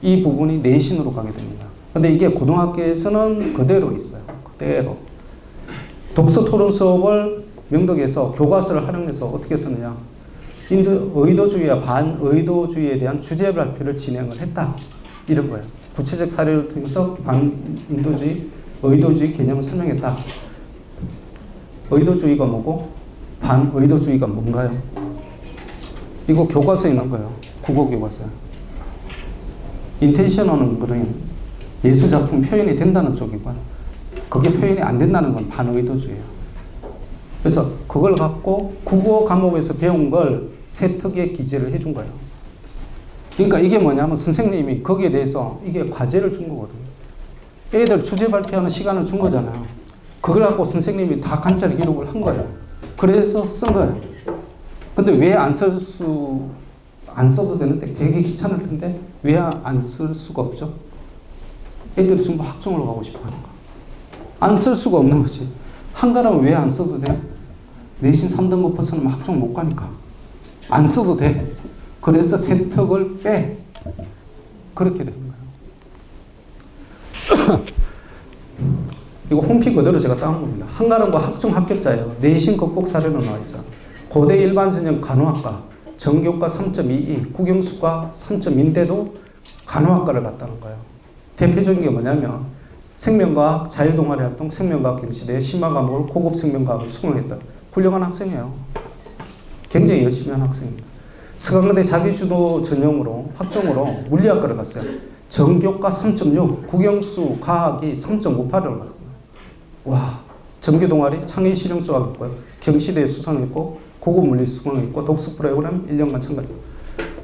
이 부분이 내신으로 가게 됩니다. 근데 이게 고등학교에서는 그대로 있어요. 그대로. 독서 토론 수업을 명덕에서 교과서를 활용해서 어떻게 쓰느냐. 의도주의와 반의도주의에 대한 주제 발표를 진행을 했다. 이런 거예요. 구체적 사례를 통해서 반인도주의, 의도주의 개념을 설명했다. 의도주의가 뭐고 반의도주의가 뭔가요? 이거 교과서에 있는 거예요. 국어 교과서요. 인텐셔널은 그런 예술작품 표현이 된다는 쪽이고, 그게 표현이 안 된다는 건 반의도주의예요. 그래서 그걸 갖고 국어 과목에서 배운 걸 세특에 기재를 해준 거예요. 그러니까 이게 뭐냐면 선생님이 거기에 대해서 이게 과제를 준 거거든요. 애들 주제 발표하는 시간을 준 거잖아요. 그걸 갖고 선생님이 다 관찰 기록을 한 거예요. 그래서 쓴 거예요. 근데 왜 안 써도 되는데 되게 귀찮을 텐데 왜 안 쓸 수가 없죠? 애들이 전부 학종으로 가고 싶어 하는 거. 안 쓸 수가 없는 거지. 한가라면 왜 안 써도 돼? 내신 3등급 퍼서는 학종 못 가니까. 안 써도 돼. 그래서 세특을 빼. 그렇게 되는 거예요. 이거 홈피 그대로 제가 따온 겁니다. 한가람과 학종 합격자예요. 내신 극복 사례로 나와 있어요. 고대 일반 전형 간호학과, 정교과 3.22, 국영수과 3.2인데도 간호학과를 갔다는 거예요. 대표적인 게 뭐냐면 생명과학, 자율동아리 활동, 생명과학 경시대에 심화 과목을 고급 생명과학을 수강했다. 훌륭한 학생이에요. 굉장히 열심히 한 학생입니다. 서강대 자기주도 전형으로 학종으로 물리학과를 갔어요. 정교과 3.6, 국영수 과학이 3.58을 갔어요. 와, 정규 동아리 창의 실용 수학 있고요. 경시대에 수상했고 고급 물리 수강했고 독서 프로그램 1년간 참가했고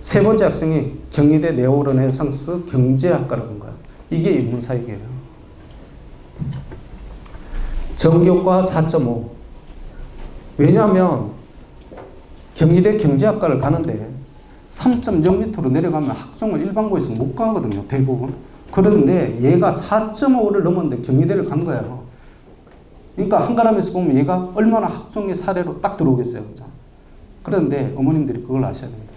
세 번째 학생이 경희대 네오르네상스 경제학과를 간 거예요. 이게 인문사역이에요. 정교과 4.5. 왜냐하면 경희대 경제학과를 가는데 3.0 밑으로 내려가면 학종을 일반고에서 못 가거든요. 대부분. 그런데 얘가 4.5를 넘었는데 경희대를 간 거예요. 그러니까 한가람에서 보면 얘가 얼마나 학종의 사례로 딱 들어오겠어요. 그죠? 그런데 어머님들이 그걸 아셔야 됩니다.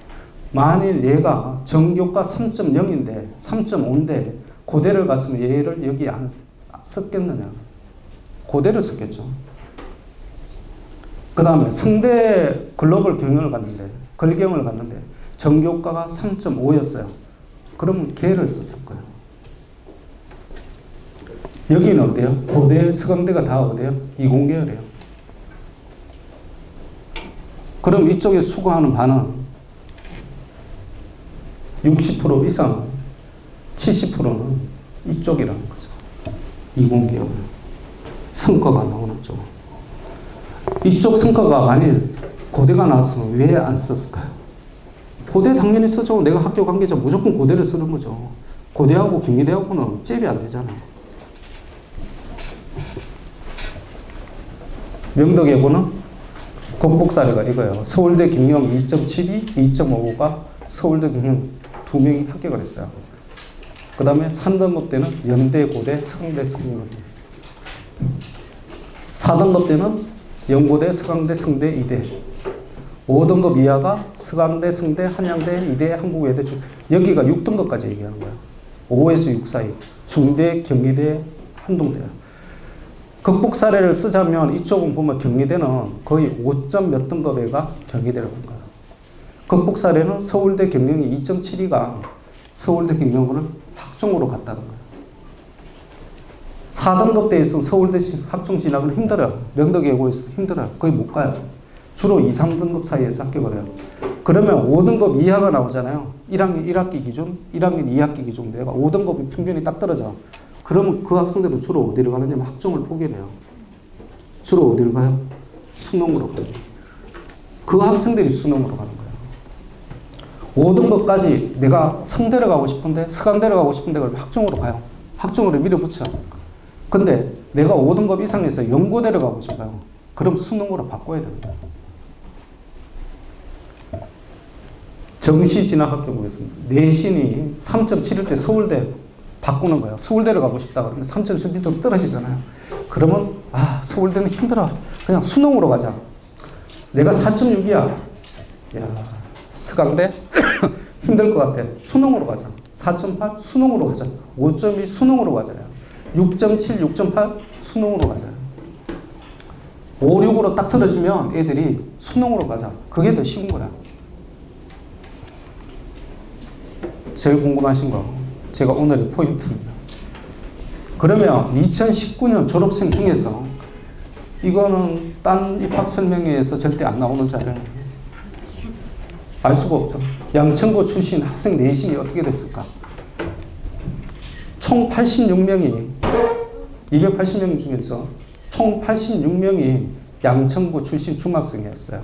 만일 얘가 정교과 3.0인데 3.5인데 고대를 갔으면 얘를 여기 안 썼겠느냐. 고대를 썼겠죠. 그 다음에 성대 글로벌 경영을 갔는데 글경을 갔는데 정교과가 3.5였어요. 그러면 걔를 썼을 거예요. 여기는 어때요? 고대, 서강대가 다 어때요? 이공계열이에요. 그럼 이쪽에서 추구하는 바는 60% 이상, 70%는 이쪽이라는 거죠. 이공계열. 성과가 나오는 쪽. 이쪽 성과가 만일 고대가 나왔으면 왜 안 썼을까요? 고대 당연히 쓰죠. 내가 학교 관계자 무조건 고대를 쓰는 거죠. 고대하고 경희대하고는 잽이 안 되잖아요. 명덕예고는 극복 사례가 이거예요. 서울대 경영 2.72, 2.55가 서울대 경영 2명이 합격을 했어요. 그 다음에 3등급 때는 연대, 고대, 서강대, 성대. 4등급 때는 연고대, 서강대, 성대, 이대. 5등급 이하가 서강대, 성대, 한양대, 이대, 한국외대. 여기가 6등급까지 얘기하는 거예요. 5에서 6 사이. 중대, 경희대, 한동대. 극복 사례를 쓰자면 이쪽은 보면 경희대는 거의 5점 몇 등급에가 경희대를 본 거예요. 극복 사례는 서울대 경영이 2.72가 서울대 경영을 학종으로 갔다는 거예요. 4등급 대에서 서울대 학종 진학은 힘들어요. 명덕예고에서도 힘들어요. 거의 못 가요. 주로 2, 3등급 사이에서 합격을 해요. 그러면 5등급 이하가 나오잖아요. 1학년 1학기 기준, 1학년 2학기 기준 내가 5등급이 평균이 딱 떨어져. 그러면 그 학생들은 주로 어디를 가느냐면 학종을 포기를 해요. 주로 어디를 가요? 수능으로 가요. 그 학생들이 수능으로 가는 거예요. 5등급까지 내가 성대를 가고 싶은데 서강대를 가고 싶은데 그러면 학종으로 가요. 학종으로 밀어붙여. 근데 내가 5등급 이상에서 연고대를 가고 싶어요. 그럼 수능으로 바꿔야 됩니다. 정시 진학 합격부에서는 내신이 3.7일 때 서울대 바꾸는 거예요. 서울대를 가고 싶다 그러면 3.7m 떨어지잖아요. 그러면 서울대는 힘들어. 그냥 수능으로 가자. 내가 4.6이야. 야, 서강대 힘들 것 같아. 수능으로 가자. 4.8 수능으로 가자. 5.2 수능으로 가자. 6.7, 6.8 수능으로 가자. 5, 6으로 딱 틀어주면 애들이 수능으로 가자. 그게 더 쉬운 거야. 제일 궁금하신 거. 제가 오늘의 포인트입니다. 그러면 2019년 졸업생 중에서 이거는 딴 입학 설명회에서 절대 안 나오는 자료예요. 알 수가 없죠. 양천고 출신 학생 내신이 어떻게 됐을까? 총 86명이 280명 중에서 총 86명이 양천구 출신 중학생이었어요.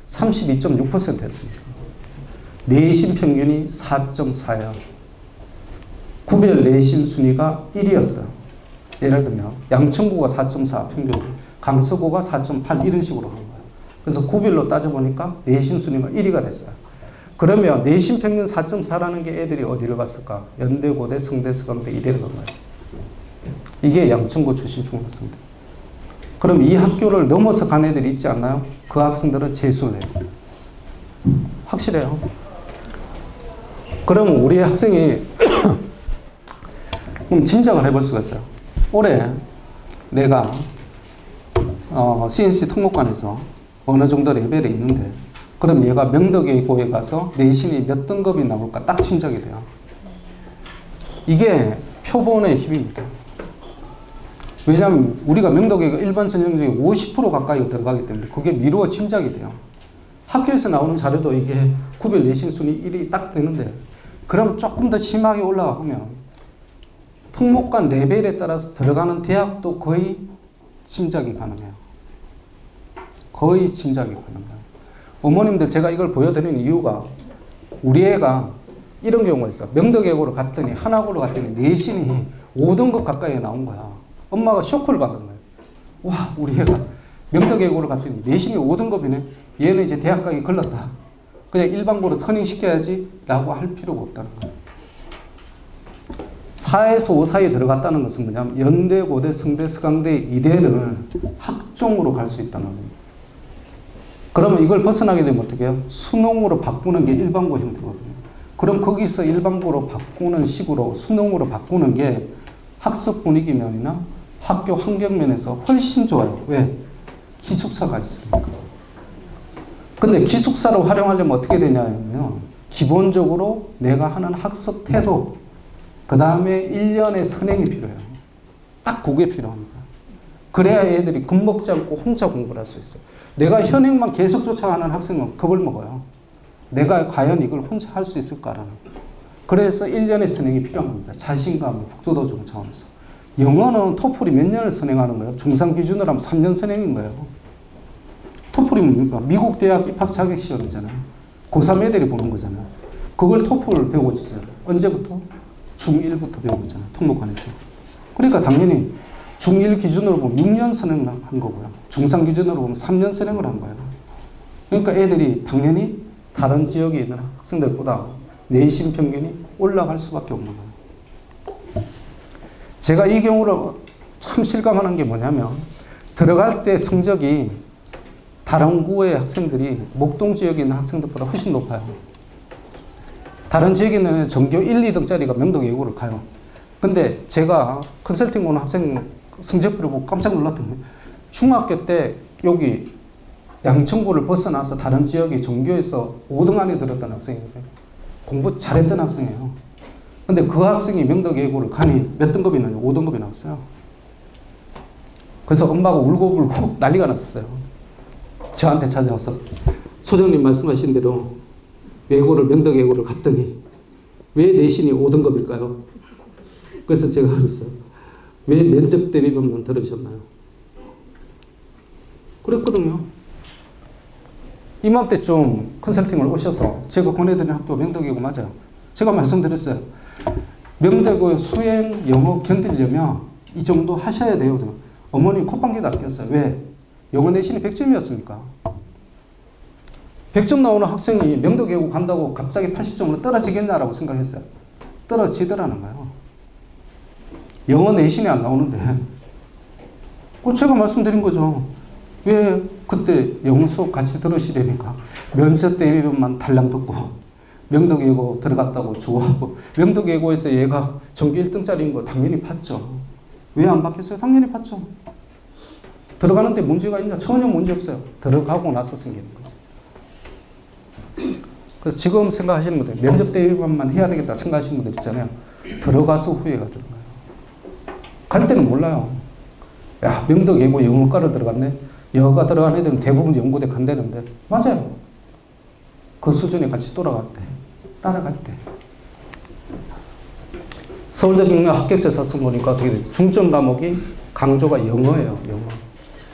32.6%였습니다. 내신 평균이 4.4요. 구별 내신 순위가 1위였어요. 예를 들면 양천구가 4.4 평균, 강서구가 4.8 이런 식으로 한 거예요. 그래서 구별로 따져보니까 내신 순위가 1위가 됐어요. 그러면 내신 평균 4.4라는 게 애들이 어디를 갔을까? 연대, 고대, 성대, 서강대, 이대를 간 거예요. 이게 양천구 출신 중학생들. 그럼 이 학교를 넘어서 간 애들이 있지 않나요? 그 학생들은 재수를 해요. 확실해요. 그러면 우리 학생이 그럼 짐작을 해볼 수가 있어요. 올해 내가 CNC 특목관에서 어느 정도 레벨에 있는데 그럼 얘가 명덕예고에 가서 내신이 몇 등급이 나올까 딱 짐작이 돼요. 이게 표본의 힘입니다. 왜냐하면 우리가 명덕예고 일반 전형적인 50% 가까이 들어가기 때문에 그게 미루어 짐작이 돼요. 학교에서 나오는 자료도 이게 구별 내신 순위 1위 딱 되는데 그럼 조금 더 심하게 올라가 보면 특목관 레벨에 따라서 들어가는 대학도 거의 짐작이 가능해요. 거의 짐작이 가능해요. 어머님들 제가 이걸 보여드리는 이유가 우리 애가 이런 경우가 있어. 명덕예고를 갔더니 한화고를 갔더니 내신이 5등급 가까이 나온 거야. 엄마가 쇼크를 받는 거예요. 와, 우리 애가 명덕예고를 갔더니 내신이 5등급이네. 얘는 이제 대학 가기 걸렸다. 그냥 일반고로 터닝 시켜야지 라고 할 필요가 없다는 거예요. 4에서 5 사이에 들어갔다는 것은 뭐냐면 연대, 고대, 성대, 서강대, 이대를 학종으로 갈 수 있다는 겁니다. 그러면 이걸 벗어나게 되면 어떻게 해요? 수능으로 바꾸는 게 일반고 형태거든요. 그럼 거기서 일반고로 바꾸는 식으로 수능으로 바꾸는 게 학습 분위기 면이나 학교 환경 면에서 훨씬 좋아요. 왜? 기숙사가 있으니까. 근데 기숙사를 활용하려면 어떻게 되냐면 기본적으로 내가 하는 학습 태도, 그 다음에 1년의 선행이 필요해요. 딱 그게 필요합니다. 그래야 애들이 겁먹지 않고 혼자 공부를 할 수 있어요. 내가 현행만 계속 쫓아가는 학생은 겁을 먹어요. 내가 과연 이걸 혼자 할 수 있을까라는. 그래서 1년의 선행이 필요합니다. 자신감, 북돋워주는 차원에서. 영어는 토플이 몇 년을 선행하는 거예요? 중상 기준으로 하면 3년 선행인 거예요. 토플이 뭡니까? 미국 대학 입학 자격 시험이잖아요. 고3 애들이 보는 거잖아요. 그걸 토플을 배우고 있잖아요. 언제부터? 중1부터 배우고 있잖아요. 특목관에서. 그러니까 당연히 중1 기준으로 보면 6년 선행을 한 거고요. 중3 기준으로 보면 3년 선행을 한 거예요. 그러니까 애들이 당연히 다른 지역에 있는 학생들보다 내신 평균이 올라갈 수밖에 없는 거예요. 제가 이 경우를 참 실감하는 게 뭐냐면 들어갈 때 성적이 다른 구의 학생들이 목동 지역에 있는 학생들보다 훨씬 높아요. 다른 지역에 있는 전교 1, 2등짜리가 명덕예고를 가요. 근데 제가 컨설팅 오는 학생 성적표를 보고 깜짝 놀랐던 게 중학교 때 여기 양천구를 벗어나서 다른 지역의 전교에서 5등 안에 들었던 학생인데 공부 잘했던 학생이에요. 근데 그 학생이 명덕예고를 가니 몇 등급이 나요? 5등급이 나왔어요. 그래서 엄마가 울고불고 난리가 났어요. 저한테 찾아와서 소장님 말씀하신 대로 예고를 명덕예고를 갔더니 왜 내신이 5등급일까요? 그래서 제가 그랬어요. 왜 면접 대비반만 들으셨나요? 그랬거든요. 이맘때쯤 컨설팅을 오셔서 제가 권해드리는 학교 명덕예고 맞아요. 제가 말씀드렸어요. 명덕예고 수행 영어 견디려면 이 정도 하셔야 돼요. 어머니 콧방귀도 안 꼈어요. 왜? 영어 내신이 100점이었으니까. 100점 나오는 학생이 명덕예고 간다고 갑자기 80점으로 떨어지겠냐라고 생각했어요. 떨어지더라는 거예요. 영어 내신이 안 나오는데. 제가 말씀드린 거죠. 왜 그때 영어 수업 같이 들으시려니까 면접 대비반만 달랑 듣고 명덕예고 들어갔다고 좋아하고 명덕예고에서 얘가 전교 1등짜리인 거 당연히 봤죠. 왜 안 받겠어요? 당연히 봤죠. 들어가는데 문제가 있냐? 전혀 문제 없어요. 들어가고 나서 생기는 거죠. 그래서 지금 생각하시는 분들 면접 대비반만 해야 되겠다 생각하시는 분들 있잖아요. 들어가서 후회가 드는 거예요. 갈 때는 몰라요. 야, 명덕예고 영어과를 들어갔네. 영어과 들어간 애들은 대부분 연고대 간다는데 맞아요. 그 수준에 같이 따라갈 때. 서울대 경영 합격자 사서 보니까 어떻게 돼요? 중점 과목이 강조가 영어예요. 영어.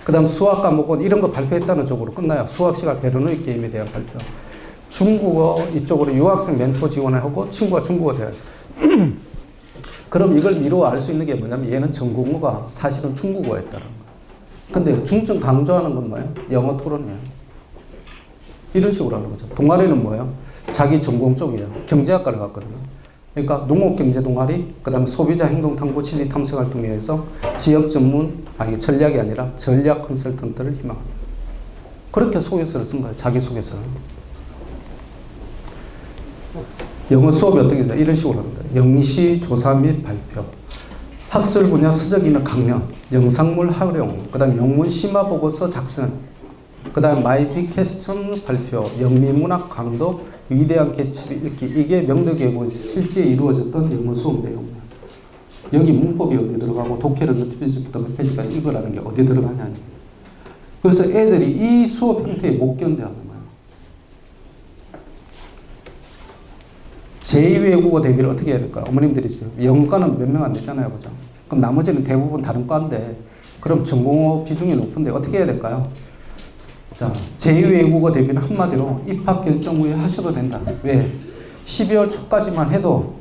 그 다음 수학 과목은 이런 거 발표했다는 쪽으로 끝나요. 수학 시간 베르누이 게임에 대한 발표. 중국어 이쪽으로 유학생 멘토 지원을 하고 친구가 중국어 돼야죠. 그럼 이걸 미루어 알 수 있는 게 뭐냐면 얘는 전공어가 사실은 중국어였다는 거예요. 근데 중점 강조하는 건 뭐예요? 영어 토론이에요. 이런 식으로 하는 거죠. 동아리는 뭐예요? 자기 전공 쪽이에요. 경제학과를 갔거든요. 그러니까 농업경제 동아리, 그 다음에 소비자 행동탐구 진리 탐색 활동에 의해서 지역 전문, 이게 전략이 아니라 전략 컨설턴트를 희망합니다. 그렇게 소개서를 쓴 거예요. 자기소개서를. 영어 수업이 어떻게 된다? 이런 식으로 합니다. 영시, 조사 및 발표, 학술 분야 서적이나 강연, 영상물 활용, 그 다음에 영문 심화 보고서 작성, 그 다음에 마이 빅퀘스천 발표, 영미문학 강도, 위대한 개츠비 읽기. 이게 명덕예고에서 실제 이루어졌던 영어 수업 내용이에요. 여기 문법이 어디 들어가고 독해를 몇 페이지부터 몇 페이지까지 읽으라는 게 어디 들어가냐. 그래서 애들이 이 수업 형태에 못 견뎌하는 거예요. 제2외국어 대비를 어떻게 해야 될까요? 어머님들이 지금 영어과는 몇 명 안 되잖아요. 그죠? 그럼 나머지는 대부분 다른 과인데 그럼 전공어 비중이 높은데 어떻게 해야 될까요? 자, 제2외국어 대비는 한마디로 입학 결정 후에 하셔도 된다. 왜? 12월 초까지만 해도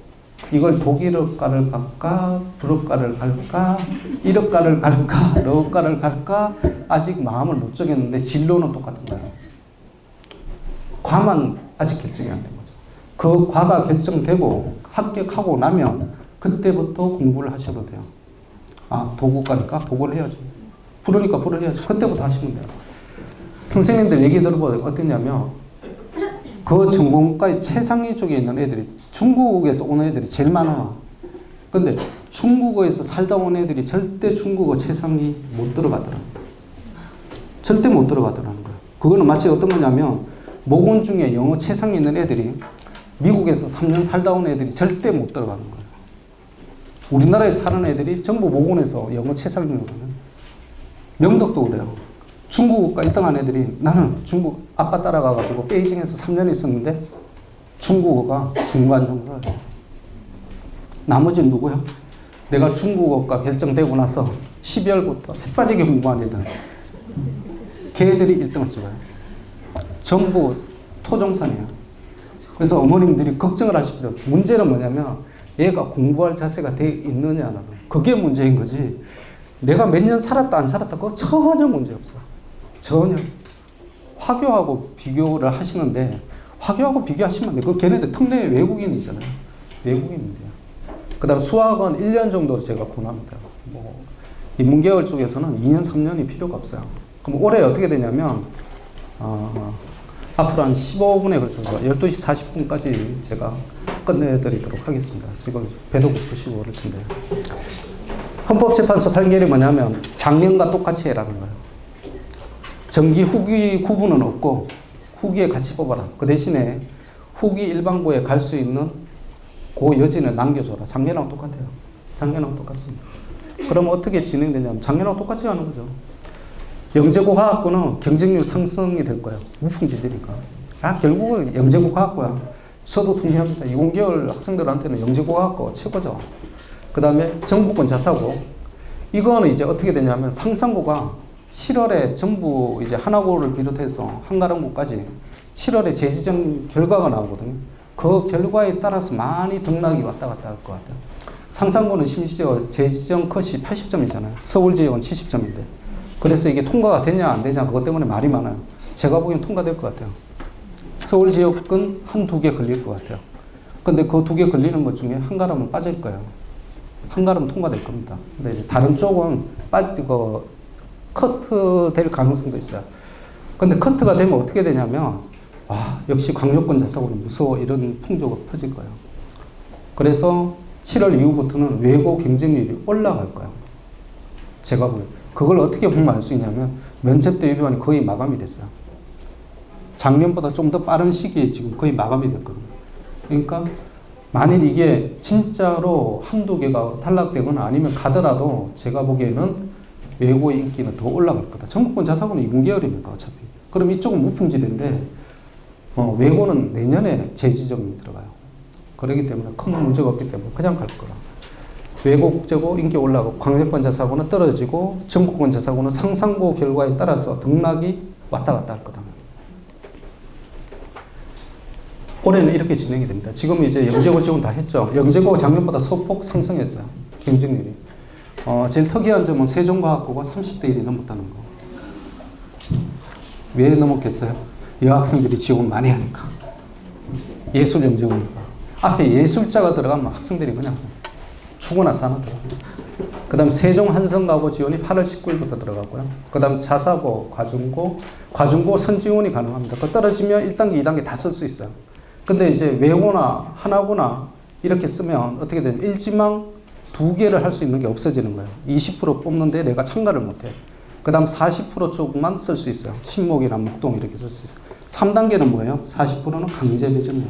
이걸 독일어과를 갈까, 불어과를 갈까, 일어과를 갈까, 러과를 갈까 아직 마음을 못 정했는데 진로는 똑같은 거예요. 과만 아직 결정이 안 된 거죠. 그 과가 결정되고 합격하고 나면 그때부터 공부를 하셔도 돼요. 도구과니까 도구를 해야지. 불으니까 불을 해야지. 그때부터 하시면 돼요. 선생님들 얘기 들어보면 어떠냐면 그 전공과의 최상위 쪽에 있는 애들이 중국에서 오는 애들이 제일 많아. 근데 중국어에서 살다 온 애들이 절대 중국어 최상위 못 들어가더라. 절대 못 들어가더라는 거야. 그거는 마치 어떤 거냐면 모군 중에 영어 최상위 있는 애들이 미국에서 3년 살다 온 애들이 절대 못 들어가는 거예요. 우리나라에 사는 애들이 전부 모군에서 영어 최상위거든요. 명덕도 그래요. 중국어과 1등한 애들이 나는 중국 아빠 따라가가지고 베이징에서 3년 있었는데 중국어가 중간 정도를 해요. 나머지는 누구야? 내가 중국어과 결정되고 나서 12월부터 새빠지게 공부한 애들. 걔들이 1등을 찍어요. 전부 토종산이에요. 그래서 어머님들이 걱정을 하실 필요 없어요. 문제는 뭐냐면 얘가 공부할 자세가 돼 있느냐는 그게 문제인 거지. 내가 몇 년 살았다 안 살았다 그거 전혀 문제 없어. 전혀. 화교하고 비교를 하시는데 화교하고 비교하시면 안 돼. 그 걔네들 특례 외국인이잖아요. 외국인인데요. 그 다음 수학은 1년 정도 제가 권합니다. 인문계열 쪽에서는 2년, 3년이 필요가 없어요. 그럼 올해 어떻게 되냐면 앞으로 한 15분에 걸쳐서 12시 40분까지 제가 끝내드리도록 하겠습니다. 지금 배도 고프시고 그럴 텐데. 헌법재판소 판결이 뭐냐면 작년과 똑같이 해라는 거예요. 정기 후기 구분은 없고 후기에 같이 뽑아라. 그 대신에 후기 일반고에 갈 수 있는 그 여지는 남겨줘라. 작년하고 똑같아요. 작년하고 똑같습니다. 그럼 어떻게 진행되냐면 작년하고 똑같이 하는 거죠. 영재고 과학고는 경쟁률 상승이 될 거예요. 무풍지대니까. 결국은 영재고 과학고야. 저도 동의합니다. 20개월 학생들한테는 영재고 과학고 최고죠. 그 다음에 전국권 자사고. 이거는 이제 어떻게 되냐면 상상고가 7월에 전부 이제 하나고를 비롯해서 한가람고까지 7월에 재지정 결과가 나오거든요. 그 결과에 따라서 많이 등락이 왔다 갔다 할 것 같아요. 상상고는 심지어 재지정 컷이 80점이잖아요. 서울 지역은 70점인데. 그래서 이게 통과가 되냐 안 되냐 그것 때문에 말이 많아요. 제가 보기엔 통과될 것 같아요. 서울 지역은 한두 개 걸릴 것 같아요. 근데 그 두 개 걸리는 것 중에 한가람은 빠질 거예요. 한가람은 통과될 겁니다. 근데 이제 다른 쪽은 커트 될 가능성도 있어요. 근데 커트가 되면 어떻게 되냐면 역시 강력권 자사고는 무서워 이런 풍조가 퍼질 거예요. 그래서 7월 이후부터는 외고 경쟁률이 올라갈 거예요. 제가 보기엔. 그걸 어떻게 보면 알 수 있냐면 면접 대비반이 거의 마감이 됐어요. 작년보다 좀 더 빠른 시기에 지금 거의 마감이 됐거든요. 그러니까 만일 이게 진짜로 한두 개가 탈락되거나 아니면 가더라도 제가 보기에는 외고의 인기는 더 올라갈 거다. 전국권 자사고는 이공계열이니까 어차피. 그럼 이쪽은 무풍지대인데 외고는 내년에 재지정이 들어가요. 그렇기 때문에 큰 문제가 없기 때문에 그냥 갈 거라. 외고 국제고 인기 올라가고 강력권 자사고는 떨어지고 정고권 자사고는 상상고 결과에 따라서 등락이 왔다 갔다 할 거다. 올해는 이렇게 진행이 됩니다. 지금 이제 영재고 지원 다 했죠. 영재고 작년보다 소폭 상승했어요. 경쟁률이. 제일 특이한 점은 세종과학고가 30대 1이 넘었다는 거. 왜 넘었겠어요? 여학생들이 지원 많이 하니까. 예술 영재고니까. 앞에 예술자가 들어가면 학생들이 그냥 죽어나 사나더라고요. 그 다음 세종 한성가고 지원이 8월 19일부터 들어가고요. 그 다음 자사고, 과중고 선지원이 가능합니다. 그 떨어지면 1단계, 2단계 다 쓸 수 있어요. 근데 이제 외고나 하나고나 이렇게 쓰면 어떻게 되냐면 일지망 2개를 할 수 있는 게 없어지는 거예요. 20% 뽑는데 내가 참가를 못해. 그 다음 40% 쪽만 쓸 수 있어요. 신목이나 목동 이렇게 쓸 수 있어요. 3단계는 뭐예요? 40%는 강제 배정이에요.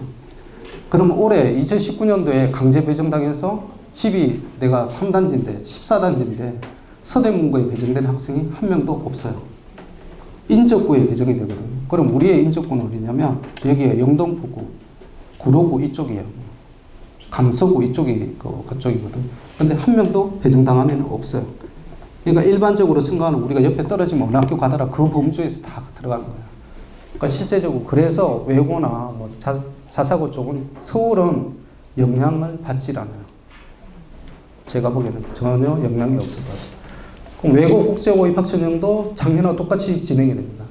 그러면 올해 2019년도에 강제 배정당해서 집이 내가 3단지인데 14단지인데 서대문구에 배정된 학생이 한 명도 없어요. 인접구에 배정이 되거든요. 그럼 우리의 인접구는 어디냐면 여기에 영동포구, 구로구 이쪽이에요. 강서구 이쪽이 그쪽이거든. 근데 한 명도 배정당한 애는 없어요. 그러니까 일반적으로 생각하는 우리가 옆에 떨어지면 어느 학교 가더라 그 범주에서 다 들어가는 거예요. 그러니까 실제적으로 그래서 외고나 뭐 자사고 쪽은 서울은 영향을 받질 않아요. 제가 보기에는 전혀 영향이 없을 것 같아요. 그럼 외고 국제고 입학 전형도 작년과 똑같이 진행이 됩니다.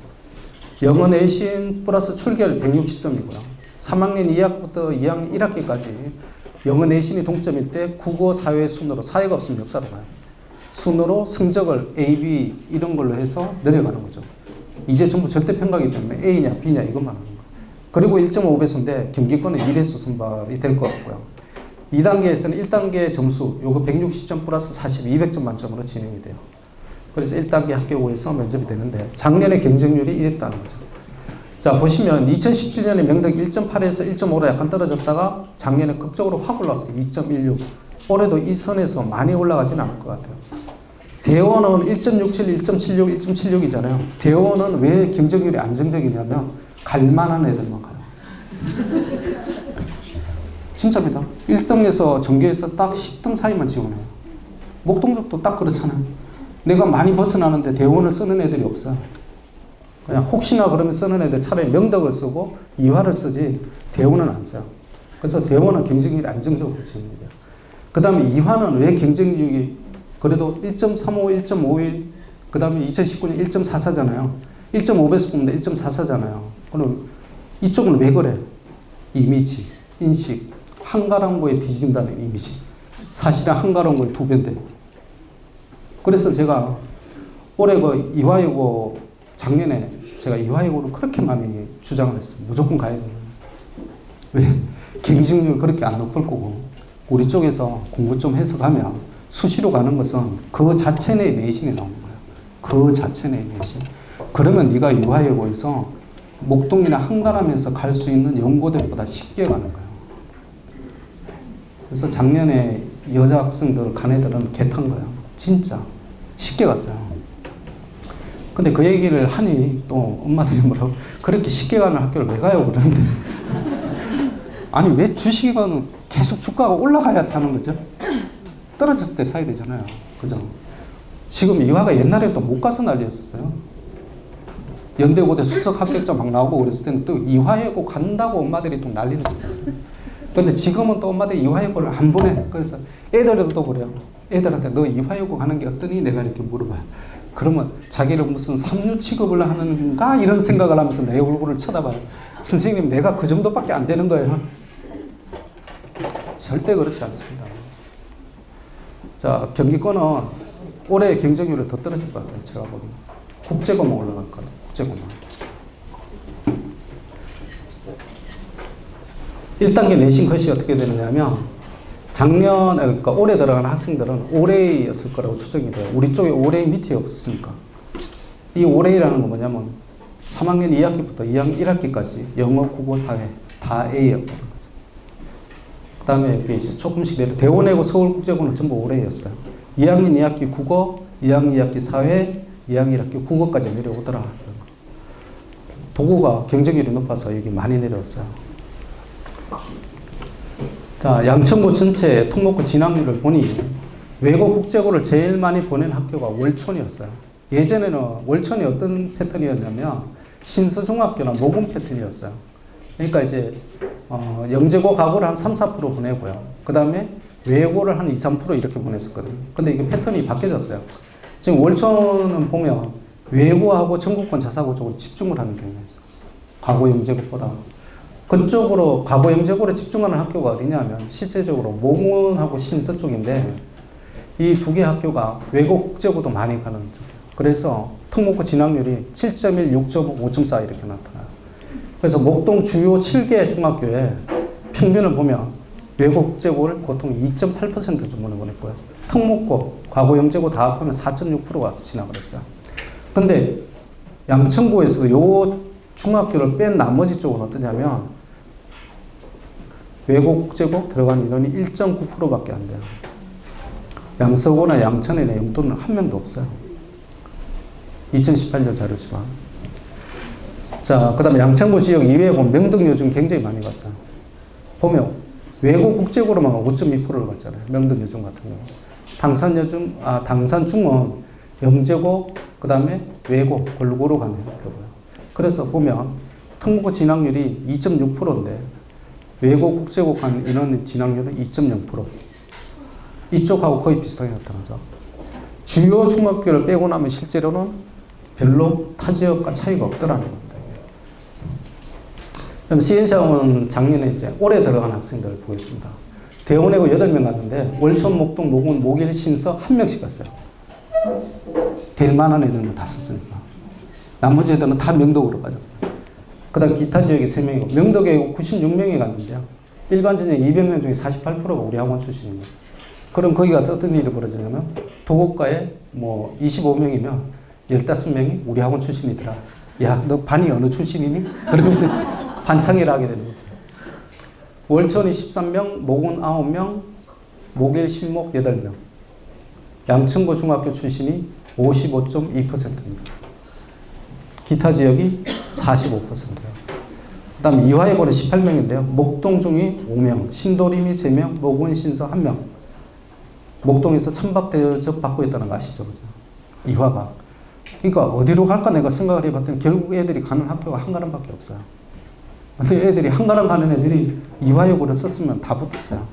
영어 내신 플러스 출결 160점이고요. 3학년 2학부터 2학년 1학기까지 영어 내신이 동점일 때 국어, 사회 순으로 사회가 없으면 역사로 가요. 순으로 성적을 A, B 이런 걸로 해서 내려가는 거죠. 이제 전부 절대평가이기 때문에 A냐 B냐 이것만 하는 거예요. 그리고 1.5배수인데 경기권은 2배수 선발이 될 것 같고요. 2단계에서는 1단계 점수 요거 160점 플러스 40, 200점 만점으로 진행이 돼요. 그래서 1단계 합격에서 면접이 되는데 작년에 경쟁률이 이랬다는 거죠. 자 보시면 2017년에 명덕이 1.8에서 1.5로 약간 떨어졌다가 작년에 극적으로 확 올라왔어요. 2.16. 올해도 이 선에서 많이 올라가지는 않을 것 같아요. 대원은 1.67, 1.76, 1.76이잖아요. 대원은 왜 경쟁률이 안정적이냐면 갈만한 애들만 가요. 진짜입니다. 1등에서 전교에서 딱 10등 사이만 지원해요. 목동쪽도 딱 그렇잖아요. 내가 많이 벗어나는데 대원을 쓰는 애들이 없어요. 그냥 혹시나 그러면 쓰는 애들 차라리 명덕을 쓰고 이화를 쓰지 대원은 안 써요. 그래서 대원은 경쟁률이 안정적으로 진행돼요. 그 다음에 이화는 왜 경쟁력이 그래도 1.35, 1.51, 그 다음에 2019년 1.44잖아요. 1.5배수 뽑는데 1.44잖아요. 그럼 이쪽은 왜 그래? 이미지, 인식, 한가랑고에 뒤진다는 이미지. 사실은 한가랑고의 2배인데. 그래서 제가 올해 그 이화여고 작년에 제가 이화여고를 그렇게 많이 주장을 했어요. 무조건 가야 돼요. 왜? 경쟁률 그렇게 안 높을 거고 우리 쪽에서 공부 좀 해서 가면 수시로 가는 것은 그 자체 내 내신이 나오는 거예요. 그 자체 내 내신. 그러면 네가 이화여고에서 목동이나 한가람에서 갈 수 있는 연고대보다 쉽게 가는 거예요. 그래서 작년에 여자 학생들 간 애들은 개 탄 거예요. 진짜 쉽게 갔어요. 근데 그 얘기를 하니 또 엄마들이 뭐라고 그렇게 쉽게 가는 학교를 왜 가요? 그러는데 아니 왜 주식은 계속 주가가 올라가야 사는 거죠? 떨어졌을 때 사야 되잖아요. 그죠? 지금 이화가 옛날에 또 못 가서 난리였어요. 연대고대 수석 합격자 막 나오고 그랬을 때는 또 이화여고 간다고 엄마들이 또 난리를 쳤어요. 근데 지금은 또 엄마들이 이화여고를 안 보내. 그래서 애들도 그래요. 애들한테 너 이화여고 가는 게 어떠니? 내가 이렇게 물어봐요. 그러면 자기를 무슨 삼류 취급을 하는가? 이런 생각을 하면서 내 얼굴을 쳐다봐요. 선생님 내가 그 정도밖에 안 되는 거예요. 절대 그렇지 않습니다. 자, 경기권은 올해 경쟁률이 더 떨어질 것 같아요. 제가 보기에는. 국제고만 올라갈 것 같아요. 국제고만. 1단계 내신 컷이 어떻게 되느냐면 작년, 그러니까 올해 들어가는 학생들은 5레이였을 거라고 추정이 돼요. 우리 쪽에 5레이 밑이 없으니까. 이 5레이라는 건 뭐냐면 3학년 2학기부터 2학년 1학기까지 영어, 국어, 사회 다 A였거든요. 그 다음에 이제 조금씩 내려 대원외고 서울국제고는 전부 5레이였어요. 2학년 2학기 국어, 2학년 2학기 사회, 2학년 1학기 국어까지 내려오더라. 도구가 경쟁률이 높아서 여기 많이 내려왔어요. 자, 양천구 전체 통목고 진학률을 보니 외고 국제고를 제일 많이 보낸 학교가 월촌이었어요. 예전에는 월촌이 어떤 패턴이었냐면 신서중학교나 모금 패턴이었어요. 그러니까 이제 영재고 가고를 한 3, 4% 보내고요. 그 다음에 외고를 한 2, 3% 이렇게 보냈었거든요. 근데 이게 패턴이 바뀌어졌어요. 지금 월촌은 보면 외고하고 전국권 자사고 쪽으로 집중을 하는 경향이 있어요. 가고 영재고보다. 그쪽으로 가고 영재고로 집중하는 학교가 어디냐면 실제적으로 모군하고 신서 쪽인데 이 두 개 학교가 외고 국제고도 많이 가는 쪽이에요. 그래서 특목고 진학률이 7.1, 6.5, 5.4 이렇게 나타나요. 그래서 목동 주요 7개 중학교에 평균을 보면 외고 국제고를 보통 2.8% 주문을 보냈고요. 특목고, 과고 영재고 다 합하면 4.6%가 진학을 했어요. 근데 양천구에서도 요 중학교를 뺀 나머지 쪽은 어떠냐면 외고 국제고 들어간 인원이 1.9%밖에 안 돼요. 양서고나 양천이나 영도는 한 명도 없어요. 2018년 자료지만. 자, 그 다음에 양천구 지역 이외에 보면 명등여중 굉장히 많이 갔어요. 보면 외고 국제고로만 5.2%를 갔잖아요. 명등여중 같은 경우. 당산중은 영재고, 그 다음에 외고, 골고루 가는 경우요. 그래서 보면 특목고 진학률이 2.6%인데 외고 국제고 간 인원 진학률은 2.0%. 이쪽하고 거의 비슷하게 나타나죠. 주요 중학교를 빼고 나면 실제로는 별로 타 지역과 차이가 없더라는 겁니다. 그럼 시행시험은 작년에 이제 올해 들어간 학생들을 보겠습니다. 대원외고 8명 갔는데 월천, 목동, 모군, 목일, 신서 1명씩 갔어요. 될 만한 애들만 다 썼으니까. 나머지 애들은 다 명덕으로 빠졌어요. 그 다음 기타 지역에 3명이고 명덕에 96명이 갔는데요. 일반 전형 200명 중에 48%가 우리 학원 출신입니다. 그럼 거기 가서 어떤 일이 벌어지냐면 도곡과에 뭐 25명이면 15명이 우리 학원 출신이더라. 야, 너 반이 어느 출신이니? 그러면서 반창회를 하게 되는 거죠. 월천이 13명, 목은 9명, 목일, 신목 8명. 양천구 중학교 출신이 55.2%입니다. 기타 지역이 45%예요. 그 다음 이화여고는 18명인데요. 목동중이 5명, 신도림이 3명, 목은 신서 1명. 목동에서 찬밥 대접 받고 있다는 거 아시죠? 그죠? 이화가. 그러니까 어디로 갈까 내가 생각을 해봤더니 결국 애들이 가는 학교가 한가람밖에 없어요. 근데 애들이 한가람 가는 애들이 이화여고를 썼으면 다 붙었어요.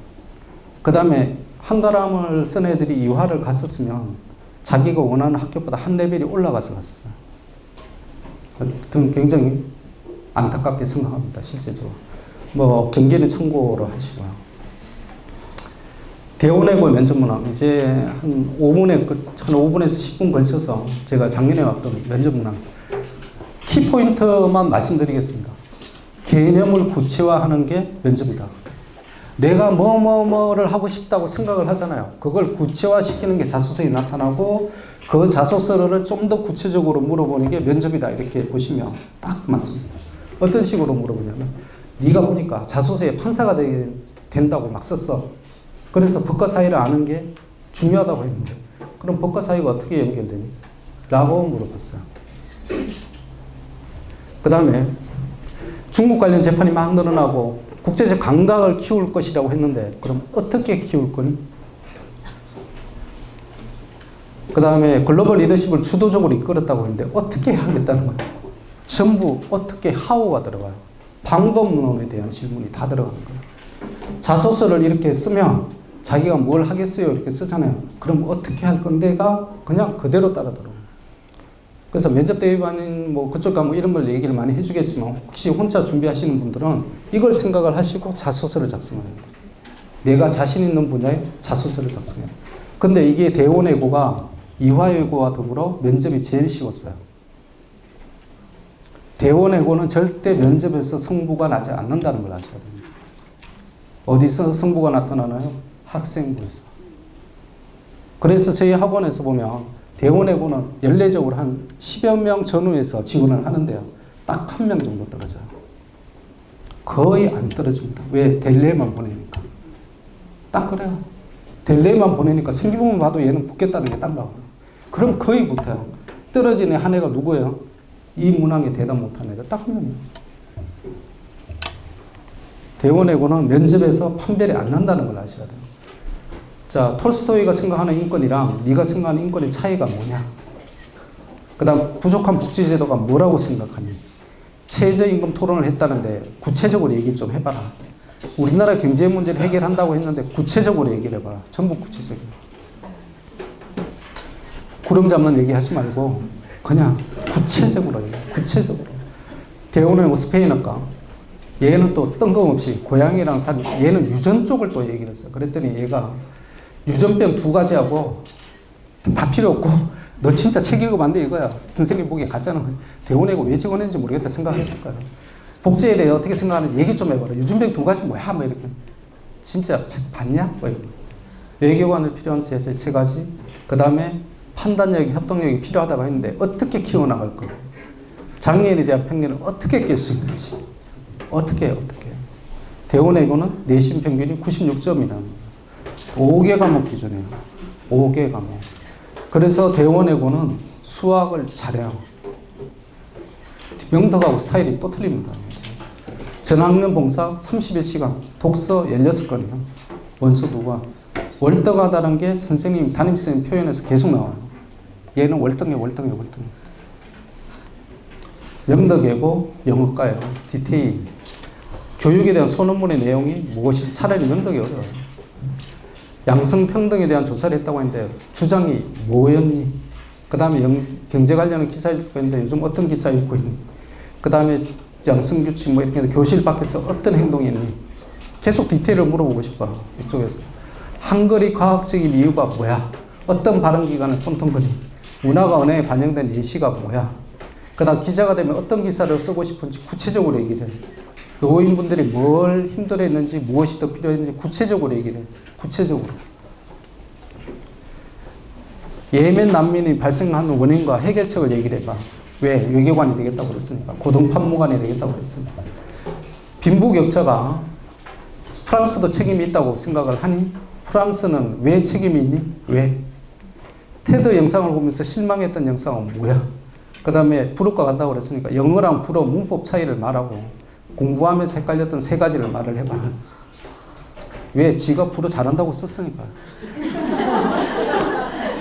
그 다음에 한가람을 쓴 애들이 이화를 갔었으면 자기가 원하는 학교보다 한 레벨이 올라가서 갔어요. 굉장히 안타깝게 생각합니다. 실제적으로. 뭐 경기는 참고로 하시고요. 대원외고 면접문항 이제 한 5분에서 10분 걸쳐서 제가 작년에 왔던 면접문항 키포인트만 말씀드리겠습니다. 개념을 구체화하는 게 면접이다. 내가 뭐를 하고 싶다고 생각을 하잖아요. 그걸 구체화시키는 게 자소서에 나타나고 그 자소서를 좀 더 구체적으로 물어보는 게 면접이다. 이렇게 보시면 딱 맞습니다. 어떤 식으로 물어보냐면 네가 보니까 자소서에 판사가 된다고 막 썼어. 그래서 법과 사회를 아는 게 중요하다고 했는데 그럼 법과 사회가 어떻게 연결되니? 라고 물어봤어요. 그 다음에 중국 관련 재판이 막 늘어나고 국제적 감각을 키울 것이라고 했는데 그럼 어떻게 키울 거니? 그 다음에 글로벌 리더십을 주도적으로 이끌었다고 했는데 어떻게 하겠다는 거예요? 전부 어떻게 하우가 들어가요. 방법론에 대한 질문이 다 들어가는 거예요. 자소서를 이렇게 쓰면 자기가 뭘 하겠어요 이렇게 쓰잖아요. 그럼 어떻게 할 건데가 그냥 그대로 따라 들어오는 거예요. 그래서 면접 대비반인 뭐 그쪽 과목 이런 걸 얘기를 많이 해주겠지만 혹시 혼자 준비하시는 분들은 이걸 생각을 하시고 자소서를 작성해야 돼요. 내가 자신 있는 분야에 자소서를 작성해야 돼요. 근데 이게 대원외고가 이화여고와 더불어 면접이 제일 쉬웠어요. 대원외고는 절대 면접에서 성부가 나지 않는다는 걸 아셔야 됩니다. 어디서 성부가 나타나나요? 학생부에서. 그래서 저희 학원에서 보면 대원외고는 연례적으로 한 10여 명 전후에서 지원을 하는데요. 딱 한 명 정도 떨어져요. 거의 안 떨어집니다. 왜? 델레만 보내니까. 딱 그래요. 델레만 보내니까 생기부만 봐도 얘는 붙겠다는 게 딱 나와요. 그럼 거의 붙어요. 떨어지는 한 애가 누구예요? 이 문항에 대답 못한 애가 딱 한 명이에요. 대원외고는 면접에서 판별이 안 난다는 걸 아셔야 돼요. 자, 톨스토이가 생각하는 인권이랑 네가 생각하는 인권의 차이가 뭐냐? 그 다음 부족한 복지제도가 뭐라고 생각하니? 최저임금 토론을 했다는데 구체적으로 얘기 좀 해봐라. 우리나라 경제 문제를 해결한다고 했는데 구체적으로 얘기를 해봐라. 전부 구체적이야. 구름 잡는 얘기 하지 말고 그냥 구체적으로 얘기해. 구체적으로. 대우는 스페인어가 얘는 또 뜬금없이 고양이랑 얘는 유전 쪽을 또 얘기를 했어. 그랬더니 얘가 유전병 2가지하고 다 필요 없고 너 진짜 책 읽으면 안 돼 이거야. 선생님 보기에 가짜는 대우내고 왜 찍어냈는지 모르겠다 생각했을 거야. 복제에 대해 어떻게 생각하는지 얘기 좀 해봐라. 유전병 2가지 뭐야? 뭐 이렇게. 진짜 책 봤냐? 뭐 외교관을 필요한 세 가지. 그 다음에 판단력이, 협동력이 필요하다고 했는데 어떻게 키워나갈 거. 장애인에 대한 편견을 어떻게 깰 수 있는지. 어떻게 해요? 어떻게 해요? 대우내고는 내신 평균이 96점이라는 5개 과목 기준이에요. 5개 과목. 그래서 대원외고는 수학을 잘해요. 명덕하고 스타일이 또 틀립니다. 전학년 봉사 31시간, 독서 16건이요. 원서 2과. 월등하다는 게 선생님, 담임선생님 표현에서 계속 나와요. 얘는 월등해. 명덕이고 영어과예요. 디테일. 교육에 대한 소논문의 내용이 무엇이 차라리 명덕이 어려워요. 양성평등에 대한 조사를 했다고 했는데 주장이 뭐였니? 그 다음에 경제 관련한 기사 읽고 있는데 요즘 어떤 기사 읽고 있니? 그 다음에 양성규칙 뭐 이렇게 교실 밖에서 어떤 행동이 있니? 계속 디테일을 물어보고 싶어. 이쪽에서. 한글이 과학적인 이유가 뭐야? 어떤 발언 기관을 통통거리? 문화가 언어에 반영된 예시가 뭐야? 그 다음 기자가 되면 어떤 기사를 쓰고 싶은지 구체적으로 얘기를 해. 노인분들이 뭘 힘들어했는지 무엇이 더 필요했는지 구체적으로 얘기를 해. 구체적으로. 예멘 난민이 발생하는 원인과 해결책을 얘기를 해봐. 왜? 외교관이 되겠다고 그랬으니까. 고등판무관이 되겠다고 그랬으니까. 빈부격차가 프랑스도 책임이 있다고 생각을 하니? 프랑스는 왜 책임이 있니? 왜? 테드 영상을 보면서 실망했던 영상은 뭐야? 그 다음에 불어과 간다고 그랬으니까 영어랑 불어 문법 차이를 말하고 공부하면서 헷갈렸던 3가지를 말을 해봐. 왜? 지가 불어 잘한다고 썼으니까.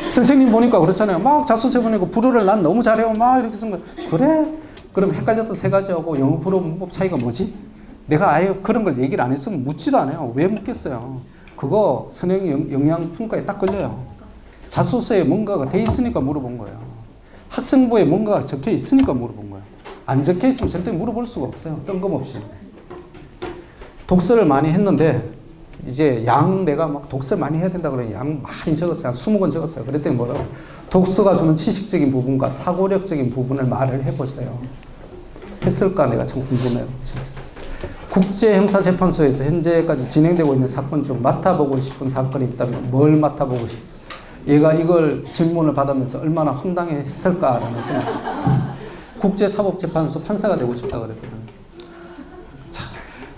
선생님 보니까 그렇잖아요. 막 자소서 보내고 불어를 난 너무 잘해요. 막 이렇게 쓴 거야. 그래? 그럼 헷갈렸던 3가지하고 영어 불어 문법 차이가 뭐지? 내가 아예 그런 걸 얘기를 안 했으면 묻지도 않아요. 왜 묻겠어요? 그거 선행 영향평가에 딱 걸려요. 자소서에 뭔가가 돼 있으니까 물어본 거예요. 학생부에 뭔가가 적혀 있으니까 물어본 거예요. 안 적혀 있으면 절대 물어볼 수가 없어요. 뜬금없이. 독서를 많이 했는데 이제 내가 막 독서 많이 해야 된다 그러니 양 많이 적었어요. 한 20권 적었어요. 그랬더니 뭐라고? 독서가 주는 지식적인 부분과 사고력적인 부분을 말을 해보세요. 했을까? 내가 참 궁금해요. 진짜. 국제형사재판소에서 현재까지 진행되고 있는 사건 중 맡아보고 싶은 사건이 있다면 뭘 맡아보고 싶어요? 얘가 이걸 질문을 받으면서 얼마나 황당했을까라는 생각. 국제사법재판소 판사가 되고 싶다 그랬거든요. 자,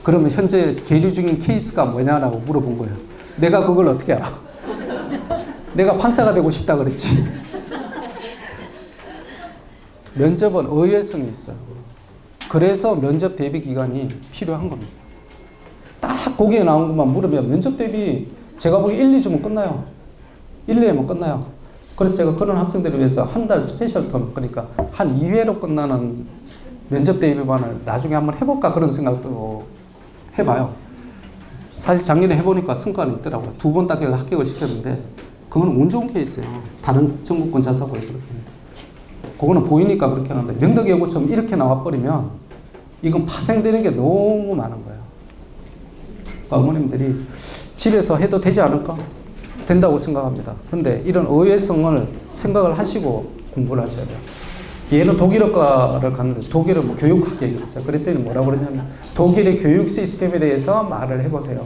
그러면 현재 계류 중인 케이스가 뭐냐라고 물어본 거예요. 내가 그걸 어떻게 알아? 내가 판사가 되고 싶다 그랬지. 면접은 의외성이 있어요. 그래서 면접 대비 기간이 필요한 겁니다. 딱 거기에 나온 것만 물으면 면접 대비 제가 보기 1, 2주면 끝나요. 1, 2회면 끝나요. 그래서 제가 그런 학생들을 위해서 한 달 스페셜 텀, 그러니까 한 2회로 끝나는 면접 대비반을 나중에 한번 해볼까 그런 생각도 해봐요. 사실 작년에 해보니까 성과는 있더라고요. 2번 딱 합격을 시켰는데 그건 운 좋은 케이스예요. 다른 전국권 자사고에 그렇게. 그거는 보이니까 그렇게 하는데 명덕예고처럼 이렇게 나와버리면 이건 파생되는 게 너무 많은 거예요. 그러니까 어머님들이 집에서 해도 되지 않을까? 된다고 생각합니다. 근데 이런 의외성을 생각을 하시고 공부를 하셔야 돼요. 얘는 독일어과를 갔는데 독일어 뭐 교육학계에 있어요. 그랬더니 뭐라고 그러냐면 독일의 교육 시스템에 대해서 말을 해보세요.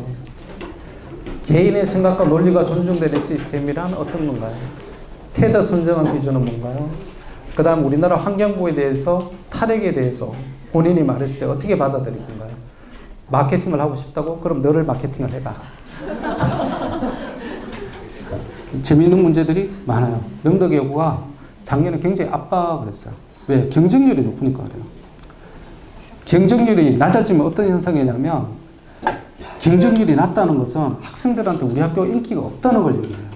개인의 생각과 논리가 존중되는 시스템이란 어떤 건가요? 테드 선정한 기준은 뭔가요? 그 다음 우리나라 환경부에 대해서 탈핵에 대해서 본인이 말했을 때 어떻게 받아들일 건가요? 마케팅을 하고 싶다고? 그럼 너를 마케팅을 해봐. 재미있는 문제들이 많아요. 명덕예고가 작년에 굉장히 압박을 했어요. 왜? 경쟁률이 높으니까 그래요. 경쟁률이 낮아지면 어떤 현상이냐면 경쟁률이 낮다는 것은 학생들한테 우리 학교 인기가 없다는 걸 얘기해요.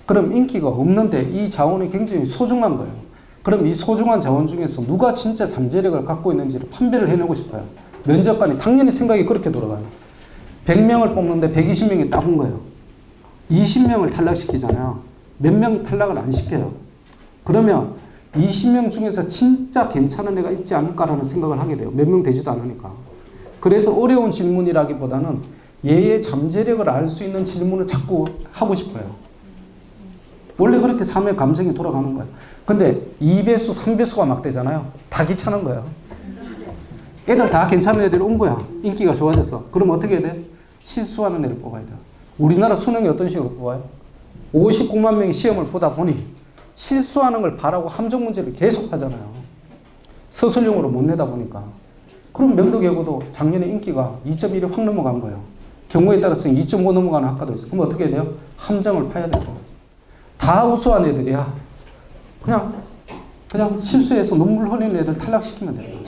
그럼 인기가 없는데 이 자원이 굉장히 소중한 거예요. 그럼 이 소중한 자원 중에서 누가 진짜 잠재력을 갖고 있는지를 판별을 해내고 싶어요. 면접관이 당연히 생각이 그렇게 돌아가요. 100명을 뽑는데 120명이 딱 온 거예요. 20명을 탈락시키잖아요. 몇 명 탈락을 안 시켜요. 그러면 20명 중에서 진짜 괜찮은 애가 있지 않을까라는 생각을 하게 돼요. 몇 명 되지도 않으니까. 그래서 어려운 질문이라기보다는 얘의 잠재력을 알 수 있는 질문을 자꾸 하고 싶어요. 원래 그렇게 삶의 감정이 돌아가는 거예요. 근데 2배수, 3배수가 막 되잖아요. 다 귀찮은 거예요. 애들 다 괜찮은 애들이 온 거야. 인기가 좋아져서. 그럼 어떻게 해야 돼? 실수하는 애를 뽑아야 돼요. 우리나라 수능이 어떤 식으로 뽑아요? 59만 명이 시험을 보다 보니 실수하는 걸 바라고 함정 문제를 계속 하잖아요. 서술형으로 못 내다 보니까. 그럼 명도계고도 작년에 인기가 2.1이 확 넘어간 거예요. 경우에 따라서는 2.5 넘어가는 학과도 있어요. 그럼 어떻게 해야 돼요? 함정을 파야 돼요. 다 우수한 애들이야. 그냥 실수해서 눈물 흘리는 애들 탈락시키면 돼요.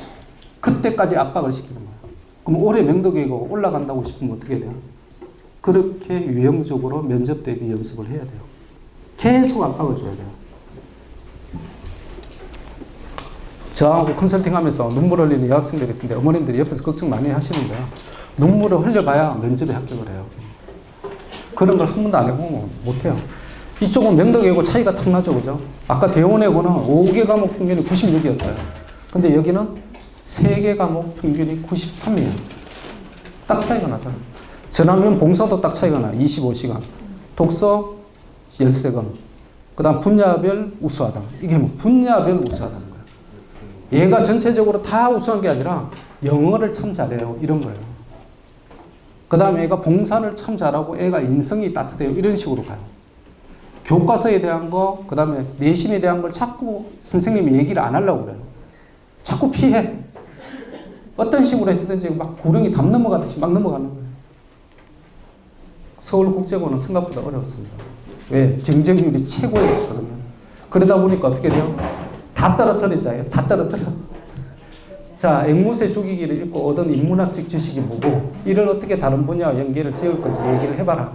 그때까지 압박을 시키는 거예요. 그럼 올해 명도계고 올라간다고 싶으면 어떻게 돼요? 그렇게 유형적으로 면접 대비 연습을 해야 돼요. 계속 압박을 줘야 돼요. 저하고 컨설팅 하면서 눈물 흘리는 여학생들이 있던데 어머님들이 옆에서 걱정 많이 하시는데요. 눈물을 흘려봐야 면접에 합격을 해요. 그런 걸 한 번도 안 해보면 못해요. 이쪽은 명도계고 차이가 탁 나죠, 그죠? 아까 대원외고는 5개 과목 평균이 96이었어요. 근데 여기는 3개 과목 평균이 93이에요. 딱 차이가 나잖아요. 전학년 봉사도 딱 차이가 나요. 25시간. 독서 13권. 그 다음 분야별 우수하다. 이게 뭐 분야별 우수하다는 거예요. 얘가 전체적으로 다 우수한 게 아니라 영어를 참 잘해요. 이런 거예요. 그 다음에 애가 봉사를 참 잘하고 애가 인성이 따뜻해요. 이런 식으로 가요. 교과서에 대한 거, 그 다음에 내신에 대한 걸 자꾸 선생님이 얘기를 안 하려고 그래요. 자꾸 피해. 어떤 식으로 했든지 막 구렁이 담 넘어가듯이 막 넘어가는 거예요. 서울국제고는 생각보다 어려웠습니다. 왜? 경쟁률이 최고였었거든요. 그러다 보니까 어떻게 돼요? 다 떨어뜨리자요. 다 떨어뜨려. 자, 앵무새 죽이기를 읽고 얻은 인문학적 지식이 뭐고 이를 어떻게 다른 분야와 연계를 지을 건지 얘기를 해봐라.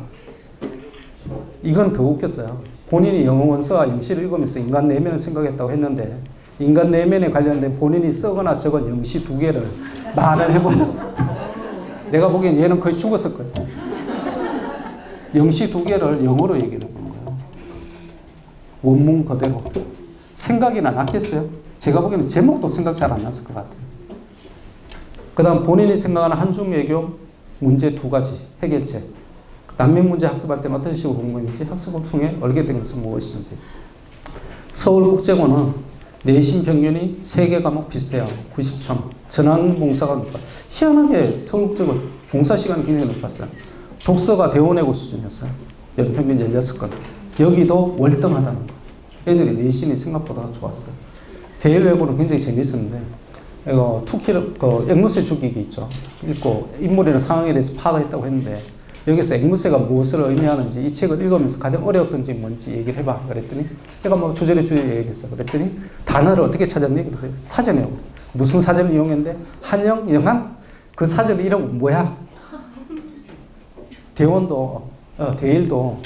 이건 더 웃겼어요. 본인이 영어 원서와 영시를 읽으면서 인간 내면을 생각했다고 했는데 인간 내면에 관련된 본인이 쓰거나 적은 영시 2개를 말을 해버려. 내가 보기엔 얘는 거의 죽었을 거예요. 영시 2개를 영어로 얘기를 해보는 거예요. 원문 그대로. 생각이나 났겠어요? 제가 보기에는 제목도 생각 잘 안 났을 것 같아요. 그 다음 본인이 생각하는 한중외교 문제 2가지 해결책. 난민 문제 학습할 때는 어떤 식으로 공부했는지, 학습을 통해 알게 된 것은 무엇인지. 서울국제고는 내신 평균이 3개 과목 비슷해요. 93. 전환봉사가 높아. 희한하게 서울국제고 봉사 시간이 굉장히 높았어요. 독서가 대원외고 수준이었어요. 연평균 16건. 여기도 월등하다는 거. 애들이 내신이 생각보다 좋았어요. 대외외고는 굉장히 재미있었는데, 이거 투키를, 앵무새 죽이기 있죠. 읽고 인물이나 상황에 대해서 파악했다고 했는데, 여기서 앵무새가 무엇을 의미하는지 이 책을 읽으면서 가장 어려웠던 점이 뭔지 얘기를 해봐. 그랬더니, 얘가 뭐 주저리 얘기했어. 그랬더니, 단어를 어떻게 찾았니? 그랬더니, 사전이요. 무슨 사전을 이용했는데? 한영, 영한? 그 사전 이름 뭐야? 대일도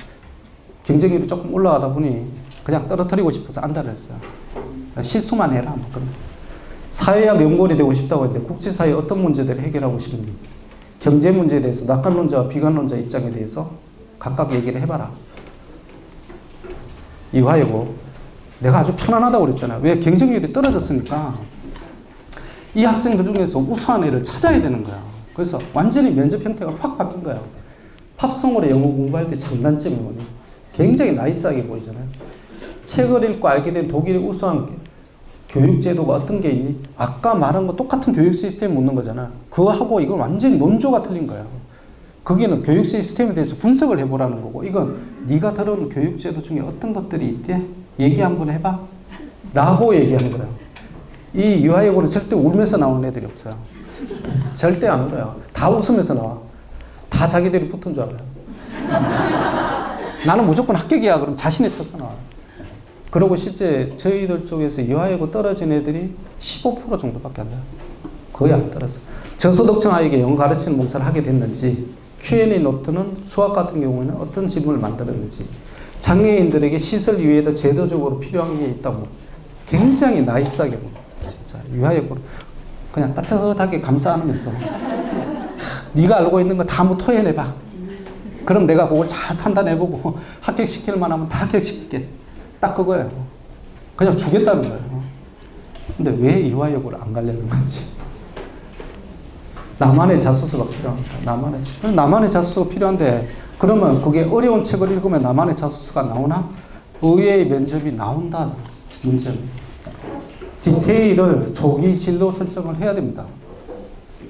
경쟁률이 조금 올라가다 보니 그냥 떨어뜨리고 싶어서 안달을 했어요. 실수만 해라. 뭐 그런. 사회학 연구원이 되고 싶다고 했는데 국제사회 어떤 문제들을 해결하고 싶니? 경제 문제에 대해서 낙관론자와 비관론자 입장에 대해서 각각 얘기를 해봐라. 이화여고 내가 아주 편안하다고 그랬잖아요. 왜? 경쟁률이 떨어졌으니까 이 학생들 중에서 우수한 애를 찾아야 되는 거야. 그래서 완전히 면접 형태가 확 바뀐 거야. 팝송으로 영어 공부할 때 장단점이 뭐냐? 굉장히 나이스하게 보이잖아요. 책을 읽고 알게 된 독일의 우수한 교육제도가 어떤 게 있니? 아까 말한 거 똑같은 교육 시스템 묻는 거잖아. 그거하고 이건 완전히 논조가 틀린 거야. 거기는 교육 시스템에 대해서 분석을 해보라는 거고, 이건 네가 들어오는 교육제도 중에 어떤 것들이 있대? 얘기 한번 해봐. 라고 얘기하는 거야. 이 유아여고는 절대 울면서 나오는 애들이 없어요. 절대 안 울어요. 다 웃으면서 나와. 다 자기들이 붙은 줄 알아요. 나는 무조건 합격이야. 그럼 자신이 쳐서 나와. 그리고 실제 저희들 쪽에서 유아여고 떨어진 애들이 15% 정도밖에 안 돼요. 거의 안 떨어져. 저소득층 아이에게 영어 가르치는 봉사를 하게 됐는지 Q&A 노트는 수학 같은 경우에는 어떤 질문을 만들었는지, 장애인들에게 시설 이외에도 제도적으로 필요한 게 있다고 굉장히 나이스하게 진짜 유아역으로 그냥 따뜻하게 감싸 안으면서 네가 알고 있는 거 다 한번 토해내봐. 그럼 내가 그걸 잘 판단해보고 합격시킬 만하면 다 합격시킬게. 딱 그거예요. 그냥 주겠다는 거예요. 근데 왜 이화여고를 안 가려는 건지. 나만의 자소서가 필요합니다. 나만의 자소서가 필요한데, 그러면 그게 어려운 책을 읽으면 나만의 자소서가 나오나? 의외의 면접이 나온다는 문제는. 디테일을 조기 진로 설정을 해야 됩니다.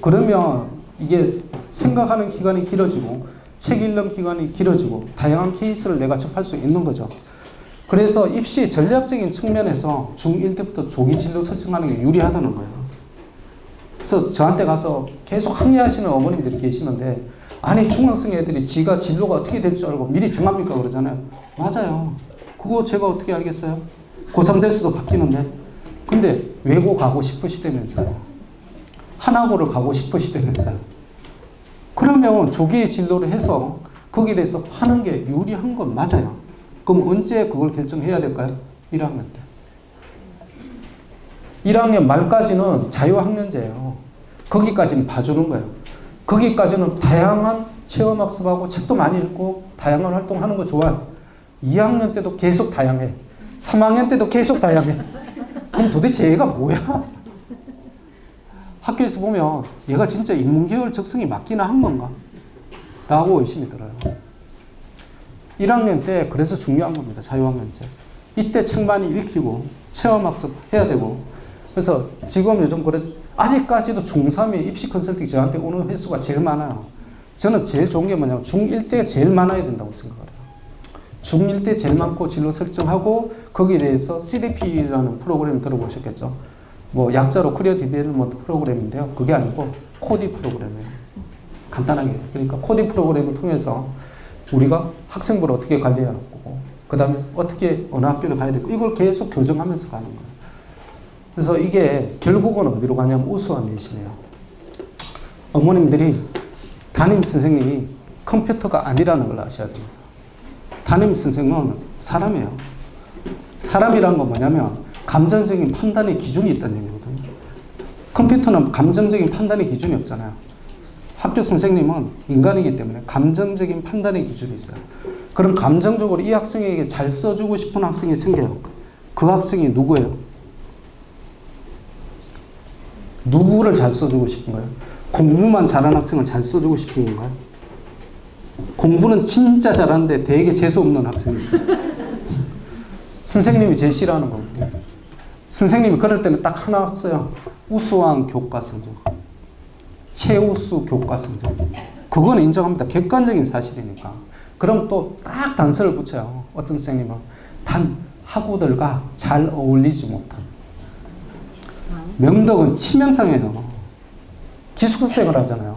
그러면 이게 생각하는 기간이 길어지고 책 읽는 기간이 길어지고 다양한 케이스를 내가 접할 수 있는 거죠. 그래서 입시 전략적인 측면에서 중1 때부터 조기 진로 설정하는 게 유리하다는 거예요. 그래서 저한테 가서 계속 항의하시는 어머님들이 계시는데, 아니 중학생 애들이 지가 진로가 어떻게 될 줄 알고 미리 정합니까 그러잖아요. 맞아요. 그거 제가 어떻게 알겠어요? 고3 됐어도 바뀌는데. 근데 외고 가고 싶으시다면서요. 한학고를 가고 싶으시다면서요. 그러면 조기 진로를 해서 거기에 대해서 하는 게 유리한 건 맞아요. 그럼 언제 그걸 결정해야 될까요? 1학년 때. 1학년 말까지는 자유학년제예요. 거기까지는 봐주는 거예요. 거기까지는 다양한 체험학습하고 책도 많이 읽고 다양한 활동하는 거 좋아요. 2학년 때도 계속 다양해. 3학년 때도 계속 다양해. 그럼 도대체 얘가 뭐야? 학교에서 보면 얘가 진짜 인문계열 적성이 맞기나 한 건가? 라고 의심이 들어요. 1학년 때 그래서 중요한 겁니다. 자유학년제. 이때 책 많이 읽히고 체험학습 해야 되고. 그래서 지금 요즘 그래 아직까지도 중3의 입시 컨설팅 저한테 오는 횟수가 제일 많아요. 저는 제일 좋은 게 뭐냐면 중1 때 제일 많아야 된다고 생각을 해요. 중1 때 제일 많고 진로 설정하고 거기에 대해서 CDP라는 프로그램 들어보셨겠죠. 뭐 약자로 커리어 디벨롭먼트 프로그램인데요. 그게 아니고 코디 프로그램이에요. 간단하게. 그러니까 코디 프로그램을 통해서 우리가 학생부를 어떻게 관리해야 하고, 그 다음에 어떻게 어느 학교를 가야 되고, 이걸 계속 교정하면서 가는 거예요. 그래서 이게 결국은 어디로 가냐면 우수한 내신이에요. 어머님들이 담임 선생님이 컴퓨터가 아니라는 걸 아셔야 됩니다. 담임 선생은 사람이에요. 사람이란 건 뭐냐면 감정적인 판단의 기준이 있다는 얘기거든요. 컴퓨터는 감정적인 판단의 기준이 없잖아요. 학교 선생님은 인간이기 때문에 감정적인 판단의 기준이 있어요. 그럼 감정적으로 이 학생에게 잘 써주고 싶은 학생이 생겨요. 그 학생이 누구예요? 누구를 잘 써주고 싶은 거예요? 공부만 잘하는 학생을 잘 써주고 싶은 건가요? 공부는 진짜 잘하는데 되게 재수없는 학생이 있어요. 선생님이 제일 싫어하는 거거든요. 선생님이 그럴 때는 딱 하나 써요. 우수한 교과 성적. 최우수 교과 성적. 그건 인정합니다. 객관적인 사실이니까. 그럼 또 딱 단서를 붙여요. 어떤 선생님은 단 학우들과 잘 어울리지 못한. 명덕은 치명상이에요. 기숙사생활 하잖아요.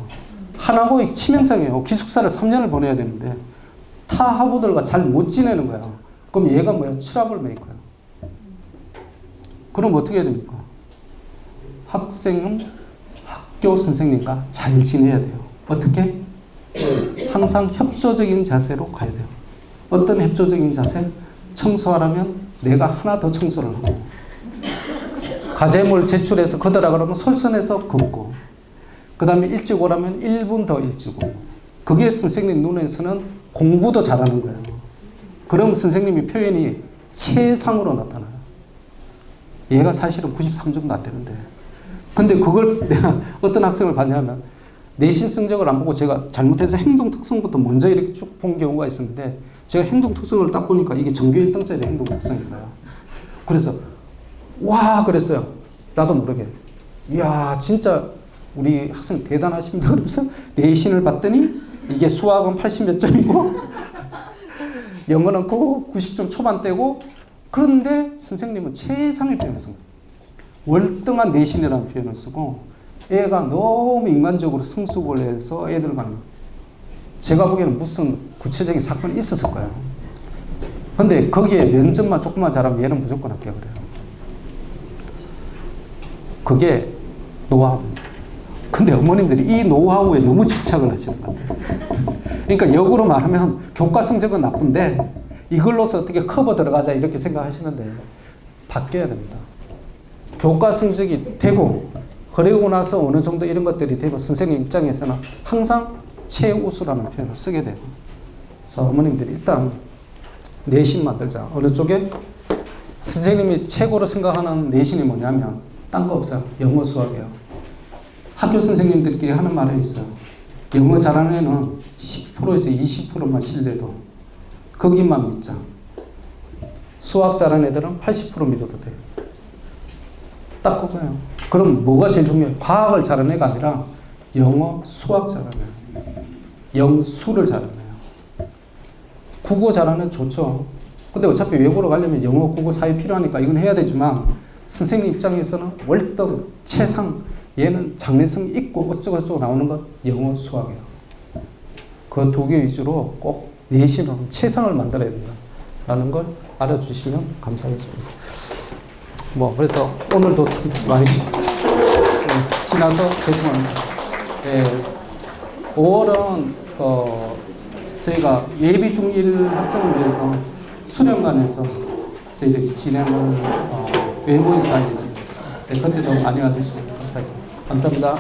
한학우의 치명상이에요. 기숙사를 3년을 보내야 되는데 타 학우들과 잘 못 지내는 거예요. 그럼 얘가 뭐예요? 트러블 메이커예요. 그럼 어떻게 해야 됩니까? 학생은 학교 선생님과 잘 지내야 돼요. 어떻게? 항상 협조적인 자세로 가야 돼요. 어떤 협조적인 자세? 청소하라면 내가 하나 더 청소를 하고, 과제물 제출해서 걷으라 그러면 솔선해서 걷고, 그 다음에 일찍 오라면 1분 더 일찍 오고. 그게 선생님 눈에서는 공부도 잘하는 거예요. 그럼 선생님이 표현이 최상으로 나타나요. 얘가 사실은 93점도 안 되는데. 근데 그걸 내가 어떤 학생을 봤냐면 내신 성적을 안 보고 제가 잘못해서 행동 특성부터 먼저 이렇게 쭉 본 경우가 있었는데, 제가 행동 특성을 딱 보니까 이게 전교 1등짜리 행동 특성인 거예요. 그래서 와 그랬어요. 나도 모르게. 이야 진짜 우리 학생 대단하십니다. 그러면서 내신을 봤더니 이게 수학은 80몇 점이고 영어는 90점 초반대고, 그런데 선생님은 최상의 표현을 씁니다. 월등한 내신이라는 표현을 쓰고, 애가 너무 인간적으로 승수를 해서 애들 가는, 제가 보기에는 무슨 구체적인 사건이 있었을 거예요. 근데 거기에 면접만 조금만 잘하면 얘는 무조건 합격을 해요. 그게 노하우입니다. 근데 어머님들이 이 노하우에 너무 집착을 하시는 것 같아요. 그러니까 역으로 말하면 교과 성적은 나쁜데 이걸로서 어떻게 커버 들어가자 이렇게 생각하시는데 바뀌어야 됩니다. 교과 성적이 되고 그러고 나서 어느 정도 이런 것들이 되고 선생님 입장에서는 항상 최우수라는 표현을 쓰게 돼요. 그래서 어머님들이 일단 내신 만들자. 어느 쪽에 선생님이 최고로 생각하는 내신이 뭐냐면 딴 거 없어요. 영어 수학이에요. 학교 선생님들끼리 하는 말이 있어요. 영어 잘하는 애는 10%에서 20%만 신뢰도 거기만 믿자. 수학 잘하는 애들은 80% 믿어도 돼요. 딱 그거예요. 그럼 뭐가 제일 중요해요? 과학을 잘하는 애가 아니라 영어, 수학 잘하는 애. 영수를 잘하는 애요. 국어 잘하는 애 좋죠. 근데 어차피 외국으로 가려면 영어, 국어, 사회 필요하니까 이건 해야 되지만 선생님 입장에서는 월등, 최상, 얘는 장래성 있고 어쩌고저쩌고 나오는 것 영어, 수학이에요. 그 두 개 위주로 꼭 내신으로 최상을 만들어야 된다라는 걸 알아주시면 감사하겠습니다. 그래서 오늘도 많이 지나서 죄송합니다. 5월은 저희가 예비 중1 학생을 위해서 수련관에서 저희들이 진행을 외모인사에 그때도 많이 와주시면 감사하겠습니다. 감사합니다.